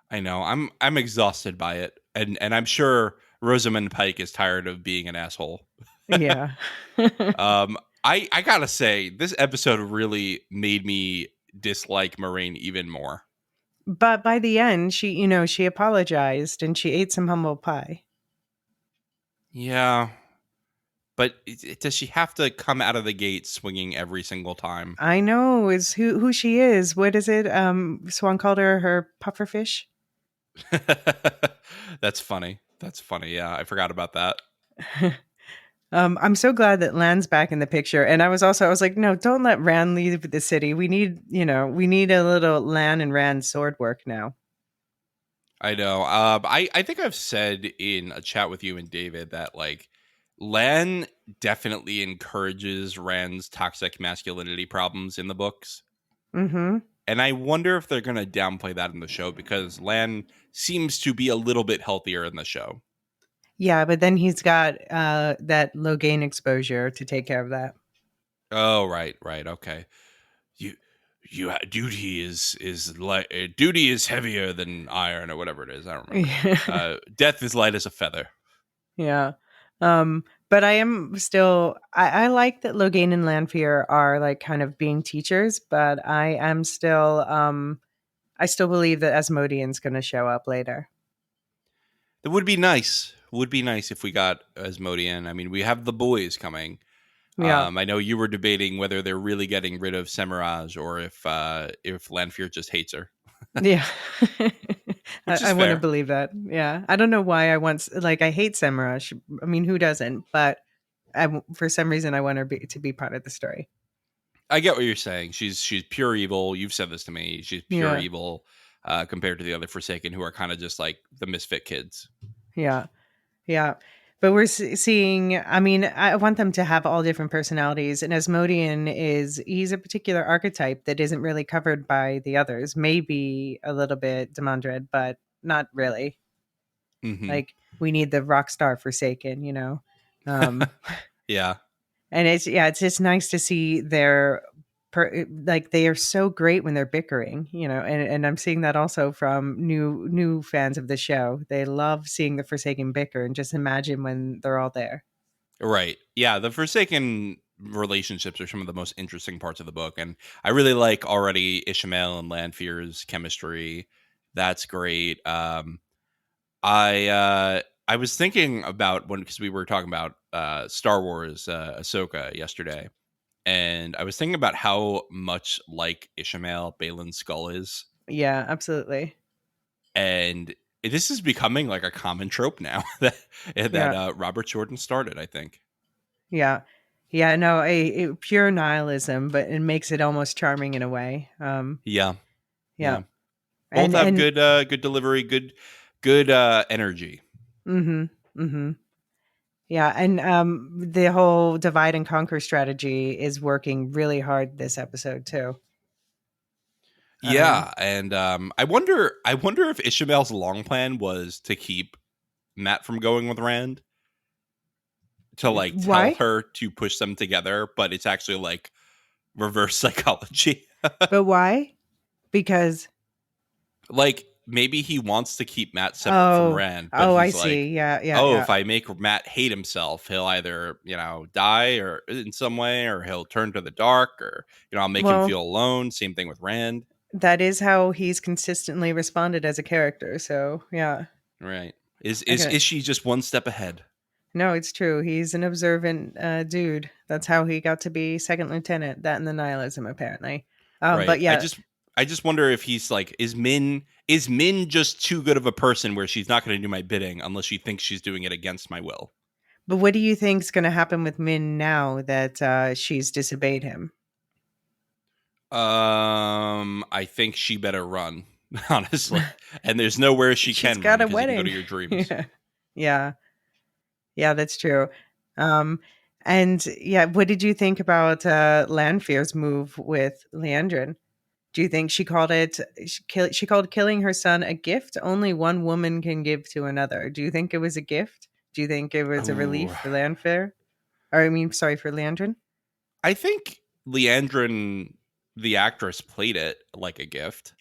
I know. I'm exhausted by it. And I'm sure Rosamund Pike is tired of being an asshole. Yeah. I gotta say, this episode really made me dislike Moraine even more. But by the end, she apologized and she ate some humble pie. Yeah. But does she have to come out of the gate swinging every single time? I know is who she is. What is it? Swan called her pufferfish. That's funny. That's funny. Yeah, I forgot about that. I'm so glad that Lan's back in the picture. And I was like, no, don't let Rand leave the city. We need a little Lan and Rand sword work now. I know. I think I've said in a chat with you and David that like Lan definitely encourages Rand's toxic masculinity problems in the books. Mm-hmm. And I wonder if they're going to downplay that in the show because Lan seems to be a little bit healthier in the show. Yeah, but then he's got that low gain exposure to take care of that. Oh, right, okay. Duty is like duty is heavier than iron or whatever it is. I don't remember. Yeah. Death is light as a feather. Yeah. But I am still I like that Logain and Lanfear are like kind of being teachers, but I still believe that Asmodean's gonna show up later. That would be nice. Would be nice if we got Asmodean. I mean, we have the boys coming. Yeah. I know you were debating whether they're really getting rid of Semiraj or if Lanfear just hates her, Yeah. which is I want to fair. believe that. Yeah. I don't know why I hate Semrush. I mean, who doesn't? But for some reason I want her to be part of the story. I get what you're saying. She's pure evil. You've said this to me. She's pure Yeah. evil compared to the other Forsaken, who are kind of just like the misfit kids. Yeah. Yeah. But we're seeing, I mean, I want them to have all different personalities. And Asmodean he's a particular archetype that isn't really covered by the others. Maybe a little bit Demandred, but not really. Mm-hmm. Like, we need the rock star Forsaken. Yeah. And it's just nice to see like they are so great when they're bickering, and I'm seeing that also from new fans of the show. They love seeing the Forsaken bicker, and just imagine when they're all there. Right. Yeah. The Forsaken relationships are some of the most interesting parts of the book. And I really like already Ishmael and Lanfear's chemistry. That's great. I was thinking about because we were talking about Star Wars Ahsoka yesterday. And I was thinking about how much like Ishmael Balin's skull is. Yeah, absolutely. And this is becoming like a common trope now that Yeah. Robert Jordan started, I think. Yeah. Yeah, no, a pure nihilism, but it makes it almost charming in a way. Yeah, Yeah, yeah. Both have and good delivery, good energy. mm-hmm, mm-hmm. Yeah, and the whole divide and conquer strategy is working really hard this episode too. Um, Yeah, and I wonder if Ishmael's long plan was to keep Matt from going with Rand, to like tell why? her to push them together, but it's actually like reverse psychology. But why? Because Like maybe he wants to keep Matt separate from oh, Rand, but oh, I he's like, see. Yeah, yeah, oh, yeah. if I make Matt hate himself, he'll either, die or in some way, or he'll turn to the dark, or, I'll make him Well, feel alone. Same thing with Rand. that is how he's consistently responded as a character. So yeah, Right. Is I is can. is she just one step ahead? No, it's true. He's an observant dude. That's how he got to be second lieutenant. That and the nihilism, apparently. Right. But I yeah, just I just wonder if he's like, is Min just too good of a person where she's not going to do my bidding unless she thinks she's doing it against my will? but what do you think's going to happen with Min now that she's disobeyed him? I think she better run, honestly. And there's nowhere she She's can run got a because you can go to wedding. your dreams. Yeah, yeah, yeah. That's true. Um, and yeah, what did you think about Lanfear's move with Leandrin? Do you think she called killing her son a gift only one woman can give to another? Do you think it was a gift? Do you think it was a Oh, relief for Lanfair? Or I mean, sorry, for Leandrin? I think Leandrin, the actress, played it like a gift.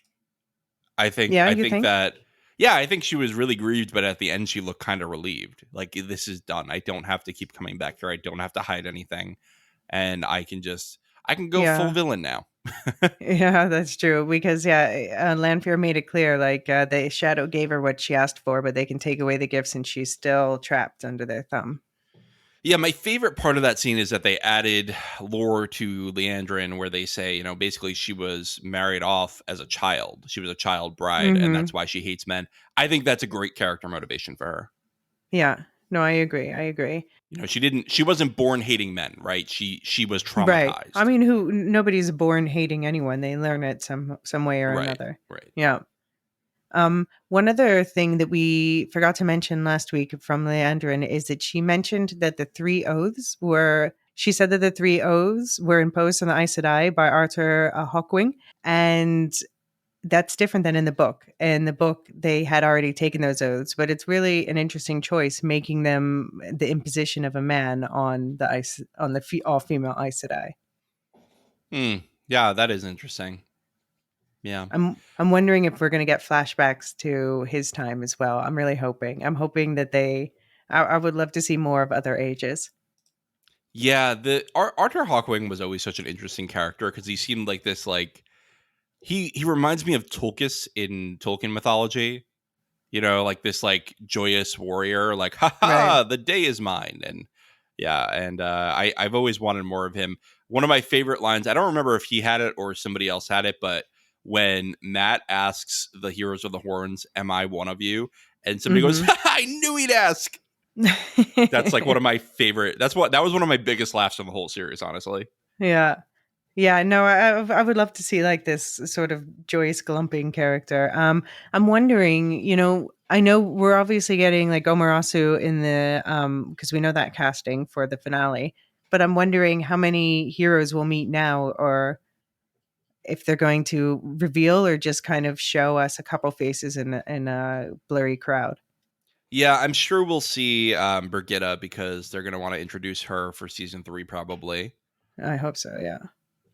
I think Yeah, I you think think? that yeah, I think she was really grieved, but at the end she looked kind of relieved. Like, this is done. I don't have to keep coming back here. I don't have to hide anything. And I can go full Yeah. villain now. Yeah, that's true. Because yeah, Lanfear made it clear like the Shadow gave her what she asked for, but they can take away the gifts, and she's still trapped under their thumb. Yeah, my favorite part of that scene is that they added lore to Leandrin where they say, basically she was married off as a child. She was a child bride, and Mm-hmm. that's why she hates men. I think that's a great character motivation for her. Yeah. No, I agree. I agree. She wasn't born hating men, right? She was Right. I traumatized. mean, who nobody's born hating anyone. They learn it some way or Right, another. right. Yeah. One other thing that we forgot to mention last week from Leandrin is that she mentioned that the three oaths were. She said that the three oaths were imposed on the Aes Sedai by Arthur Hawkwing, and that's different than in the book. In the book, they had already taken those oaths, but it's really an interesting choice, making them the imposition of a man on the all female Aes Sedai. Yeah, that is interesting. Yeah. I'm wondering if we're going to get flashbacks to his time as well. I'm really hoping. I'm hoping that I would love to see more of other ages. Yeah, the Arthur Hawkwing was always such an interesting character because he seemed like this, like he reminds me of Tulkas in Tolkien mythology. Like this, like joyous warrior, like ha Right. ha, the day is mine, and yeah, and I've always wanted more of him. One of my favorite lines, I don't remember if he had it or somebody else had it, but when Matt asks the Heroes of the Horns, "Am I one of you?" and somebody goes, Mm-hmm. I knew he'd ask. That's like one of my favorite. That was one of my biggest laughs in the whole series, honestly. Yeah. Yeah, no, I would love to see like this sort of joyous glumping character. I'm wondering, I know we're obviously getting like Omorasu in the because we know that casting for the finale, but I'm wondering how many heroes we'll meet now, or if they're going to reveal or just kind of show us a couple faces in a blurry crowd. Yeah, I'm sure we'll see Brigitta because they're gonna want to introduce her for season 3, probably. I hope so. Yeah,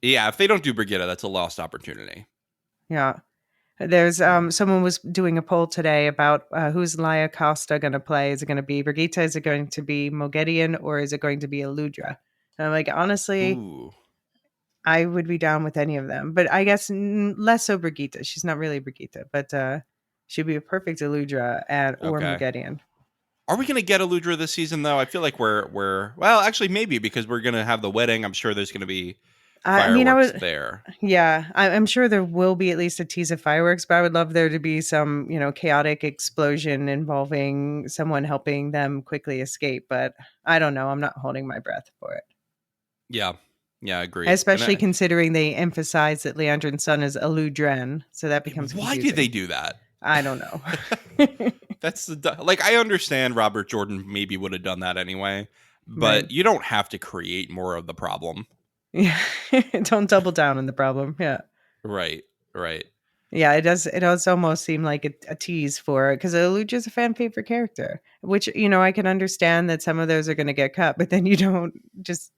Yeah, if they don't do Brigitta, that's a lost opportunity. yeah. There's someone was doing a poll today about who's Laia Costa going to play. Is it going to be Brigitte? Is it going to be Mogedion? Or is it going to be Eludra? And I'm like, honestly, Ooh. I would be down with any of them. But I guess less so Brigitte. She's not really Brigitte, but she'd be a perfect Eludra or Okay. Mogedion. Are we gonna get Eludra this season though? I feel like we're well, actually maybe because we're gonna have the wedding. I'm sure there's gonna be I mean, fireworks there. yeah, I'm sure there will be at least a tease of fireworks, but I would love there to be some, chaotic explosion involving someone helping them quickly escape. But I don't know. I'm not holding my breath for it. Yeah. Yeah, agreed. And Especially considering they emphasize that Leandrin's son is Eludren, so that becomes why did they confusing. do that? I don't know. That's like, I understand Robert Jordan maybe would have done that anyway, Right. but you don't have to create more of the problem. Yeah. Don't double down on the problem. Yeah. Right. Right. Yeah, it does. It does almost seem like a tease for because Eluja's a fan favorite character, which I can understand that some of those are going to get cut, but then you don't just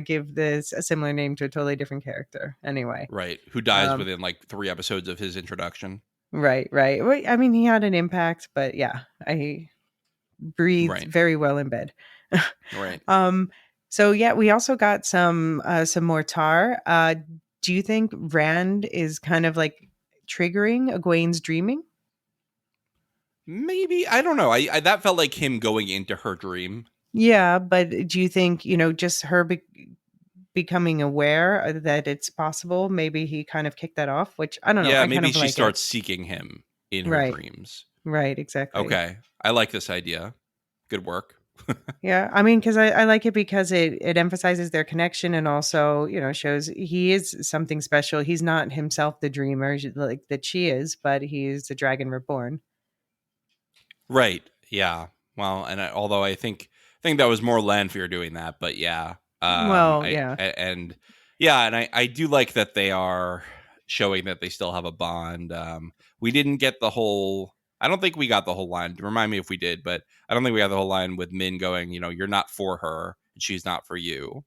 give this a similar name to a totally different character anyway. Right. Who dies Um, within like 3 episodes of his introduction. right, right. Well, I mean, he had an impact, but yeah, I breathed Right. very well in bed. Right. um, so yeah, we also got some more tar. Do you think Rand is kind of like triggering Egwene's dreaming? Maybe, I don't know. I that felt like him going into her dream. Yeah, but do you think, just her becoming aware that it's possible, maybe he kind of kicked that off, which I don't know, Yeah, I kind maybe of she like it. starts seeking him in her Right, dreams. right, exactly. Okay. I like this idea. Good work. Yeah, I mean, because I like it because it emphasizes their connection and also, shows he is something special. He's not himself the dreamer like that she is, but he's the dragon reborn. Right. Yeah. Well, and although I think that was more Lanfear doing that, but yeah. Well, yeah. And yeah, and I do like that they are showing that they still have a bond. We didn't get the whole. I don't think we got the whole line. Remind me if we did, but I don't think we got the whole line with Min going, you're not for her and she's not for you,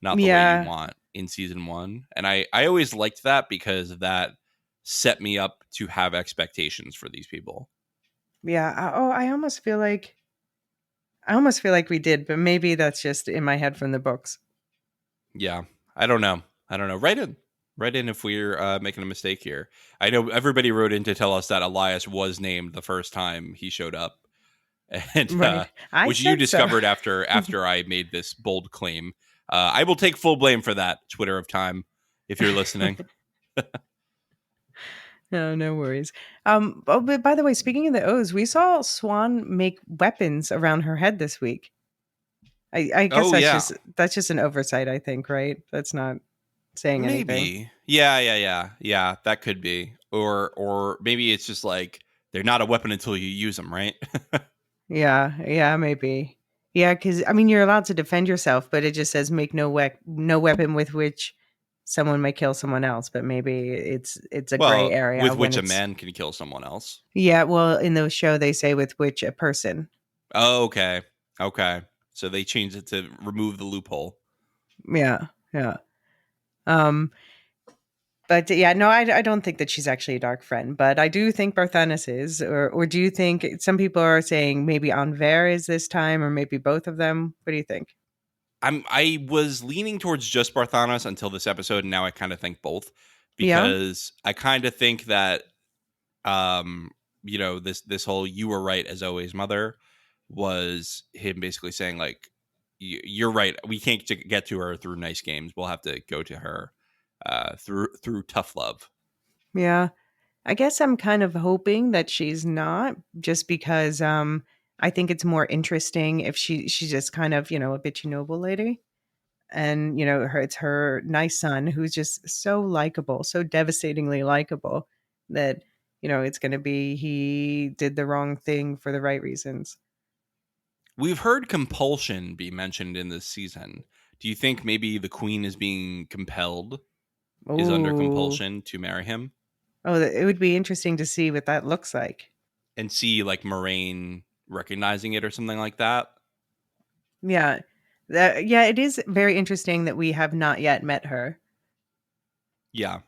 not the way you Yeah, want in season 1. And I always liked that because that set me up to have expectations for these people. yeah. Oh, I almost feel like we did, but maybe that's just in my head from the books. Yeah, I don't know. I don't know. Write in if we're making a mistake here. I know everybody wrote in to tell us that Elias was named the first time he showed up, and Right. I which you said so. discovered after I made this bold claim. I will take full blame for that, Twitter of Time, if you're listening. No, no worries. Oh, but by the way, speaking of the O's, we saw Swan make weapons around her head this week. I guess Oh that's yeah, just an oversight, I think, right? That's not saying anything. maybe. Yeah. That could be, or maybe it's just like they're not a weapon until you use them, right? Yeah, yeah, maybe. Yeah, because I mean, you're allowed to defend yourself, but it just says make no weapon with which someone may kill someone else. But maybe it's a gray Well, area with when which a it's man can kill someone else. yeah. Well, in the show, they say with which a person. Oh, okay. Okay. So they changed it to remove the loophole. Yeah, yeah. Um, But yeah, no, I don't think that she's actually a dark friend, but I do think Barthanas is, or do you think some people are saying maybe Anver is this time, or maybe both of them? What do you think? I was leaning towards just Barthanas until this episode, and now I kind of think both, Yeah, because I kind of think that um this whole "you were right as always, mother" was him basically saying like, you're right, we can't get to her through nice games, we'll have to go to her through tough love. yeah. I guess I'm kind of hoping that she's not, just because I think it's more interesting if she's just kind of a bitchy noble lady, and it's her nice son who's just so likable, so devastatingly likable that it's going to be he did the wrong thing for the right reasons. We've heard compulsion be mentioned in this season. Do you think maybe the queen is being compelled, is under Oh, compulsion to marry him, it would be interesting to see what that looks like. and see like Moraine recognizing it or something like that? Yeah, yeah, it is very interesting that we have not yet met her. Yeah.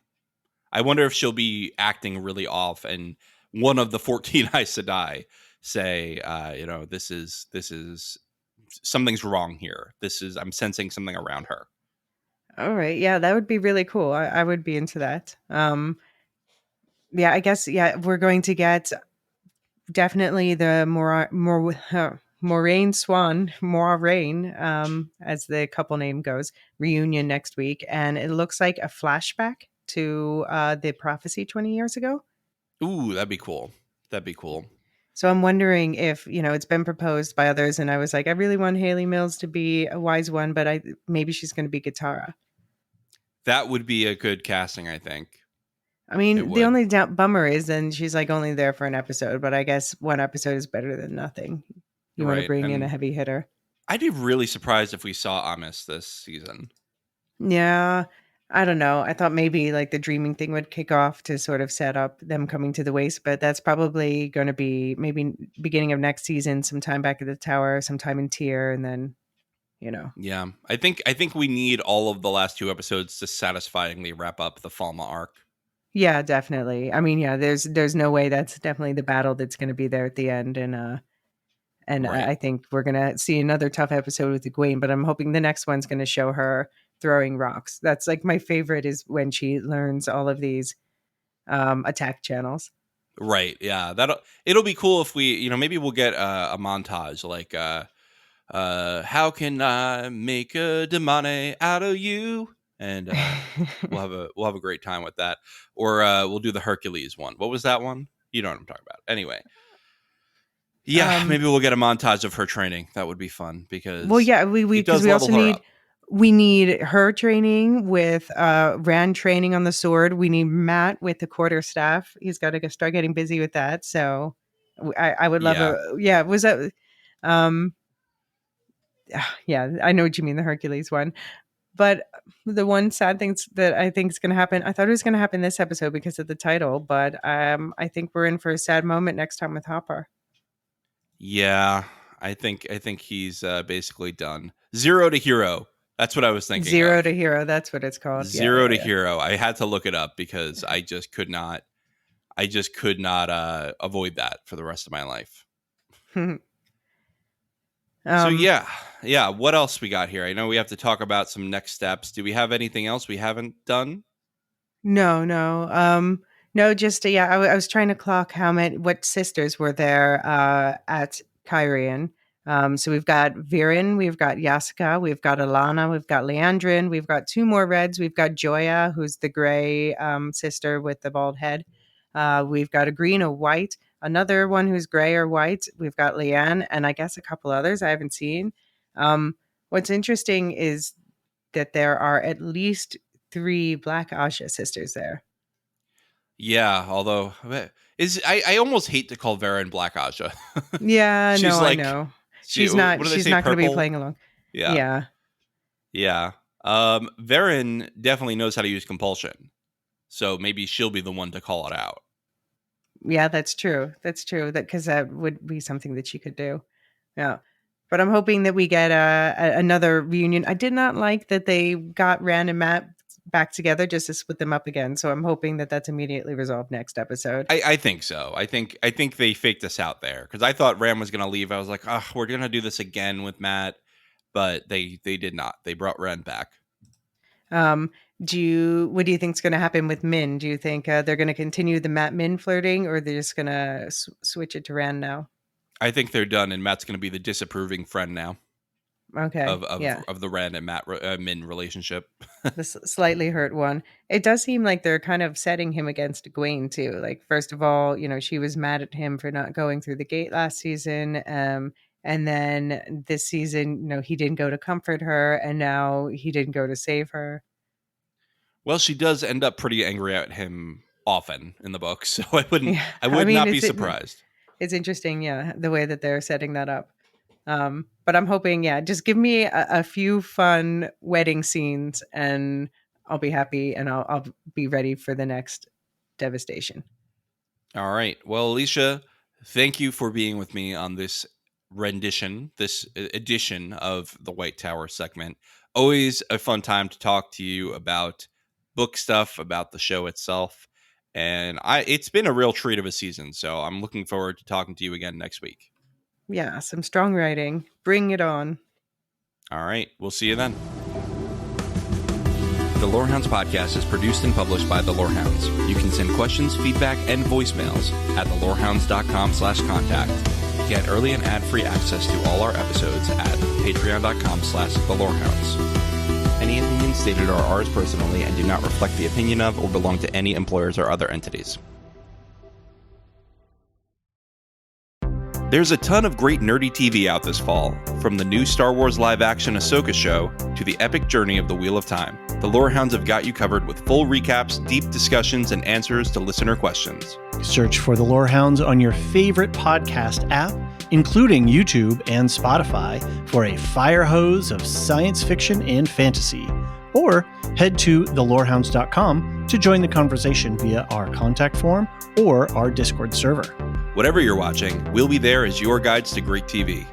I wonder if she'll be acting really off and one of the 14 Aes Sedai say, this is something's wrong here. I'm sensing something around her. All right, yeah, that would be really cool. I would be into that. Yeah, I guess yeah, we're going to get definitely the Moraine Swan, Moraine, as the couple name goes, reunion next week, and it looks like a flashback to the prophecy 20 years ago. Ooh, that'd be cool. That'd be cool. So I'm wondering if, it's been proposed by others, and I was like, I really want Haley Mills to be a wise one, but maybe she's going to be Katara. That would be a good casting, I think. I mean, It the would. only bummer is then she's like only there for an episode, but I guess one episode is better than nothing. You want to Right. bring in a And heavy hitter. I'd be really surprised if we saw Amos this season. Yeah. I don't know. I thought maybe like the dreaming thing would kick off to sort of set up them coming to the waste, but that's probably going to be maybe beginning of next season, sometime back at the tower, sometime in Tier, and then, Yeah. I think we need all of the last 2 episodes to satisfyingly wrap up the Falma arc. Yeah, definitely. I mean, yeah, there's no way that's definitely the battle that's going to be there at the end, and Right. I think we're going to see another tough episode with Egwene, but I'm hoping the next one's going to show her throwing rocks. That's like my favorite, is when she learns all of these attack channels. Right. Yeah. It'll be cool if we, maybe we'll get a montage like how can I make a demone out of you? And we'll have a great time with that. Or we'll do the Hercules one. What was that one? You know what I'm talking about. Anyway. Yeah, maybe we'll get a montage of her training. That would be fun because well, yeah, we because we also need her training with Rand training on the sword. We need Matt with the quarterstaff. He's got to start getting busy with that. So I would love was that yeah, I know what you mean, the Hercules one. But the one sad thing that I think is going to happen, I thought it was going to happen this episode because of the title, but I think we're in for a sad moment next time with Hopper. Yeah, I think he's basically done. Zero to hero. That's what I was thinking. Zero to hero. That's what it's called. Zero to hero. I had to look it up because I just could not. Avoid that for the rest of my life. So yeah. What else we got here? I know we have to talk about some next steps. Do we have anything else we haven't done? No. Just I was trying to clock what sisters were there at Kyrian. So we've got Viren, we've got Yasuka, we've got Alana, we've got Leandrin, we've got 2 more reds, we've got Joya, who's the gray sister with the bald head. We've got a green, a white, another one who's gray or white. We've got Leanne, and I guess a couple others I haven't seen. What's interesting is that there are at least 3 Black Asha sisters there. Yeah, although I almost hate to call Varen Black Asha. Yeah, no, I know. She's not going to be playing along. Yeah. Varen definitely knows how to use compulsion. So maybe she'll be the one to call it out. Yeah, that's true. Because that would be something that she could do. Yeah. But I'm hoping that we get another reunion. I did not like that they got Rand and Matt back together just to split them up again. So I'm hoping that that's immediately resolved next episode. I think so. I think they faked us out there because I thought Rand was going to leave. I was like, we're going to do this again with Matt. But they did not. They brought Rand back. What do you think is going to happen with Min? Do you think they're going to continue the Matt Min flirting, or they're just going to switch it to Rand now? I think they're done, and Matt's going to be the disapproving friend now. Okay. Of the Rand and Matt Min relationship. The slightly hurt one. It does seem like they're kind of setting him against Egwene too. Like, first of all, she was mad at him for not going through the gate last season. And then this season, he didn't go to comfort her, and now he didn't go to save her. Well, she does end up pretty angry at him often in the book, so I would not be surprised. It's interesting, the way that they're setting that up. But I'm hoping, just give me a few fun wedding scenes, and I'll be happy, and I'll be ready for the next devastation. All right. Well, Elysia, thank you for being with me on this edition of the White Tower segment. Always a fun time to talk to you about book stuff, about the show itself. And it's been a real treat of a season. So I'm looking forward to talking to you again next week. Yeah, some strong writing. Bring it on. All right. We'll see you then. The Lorehounds podcast is produced and published by the Lorehounds. You can send questions, feedback, and voicemails at thelorehounds.com/contact. Get early and ad-free access to all our episodes at patreon.com/thelorehounds. Any opinions stated are ours personally and do not reflect the opinion of or belong to any employers or other entities. There's a ton of great nerdy TV out this fall, from the new Star Wars live-action Ahsoka show to the epic journey of the Wheel of Time. The Lorehounds have got you covered with full recaps, deep discussions, and answers to listener questions. Search for the Lorehounds on your favorite podcast app, including YouTube and Spotify, for a fire hose of science fiction and fantasy. Or head to thelorehounds.com to join the conversation via our contact form or our Discord server. Whatever you're watching, we'll be there as your guides to great TV.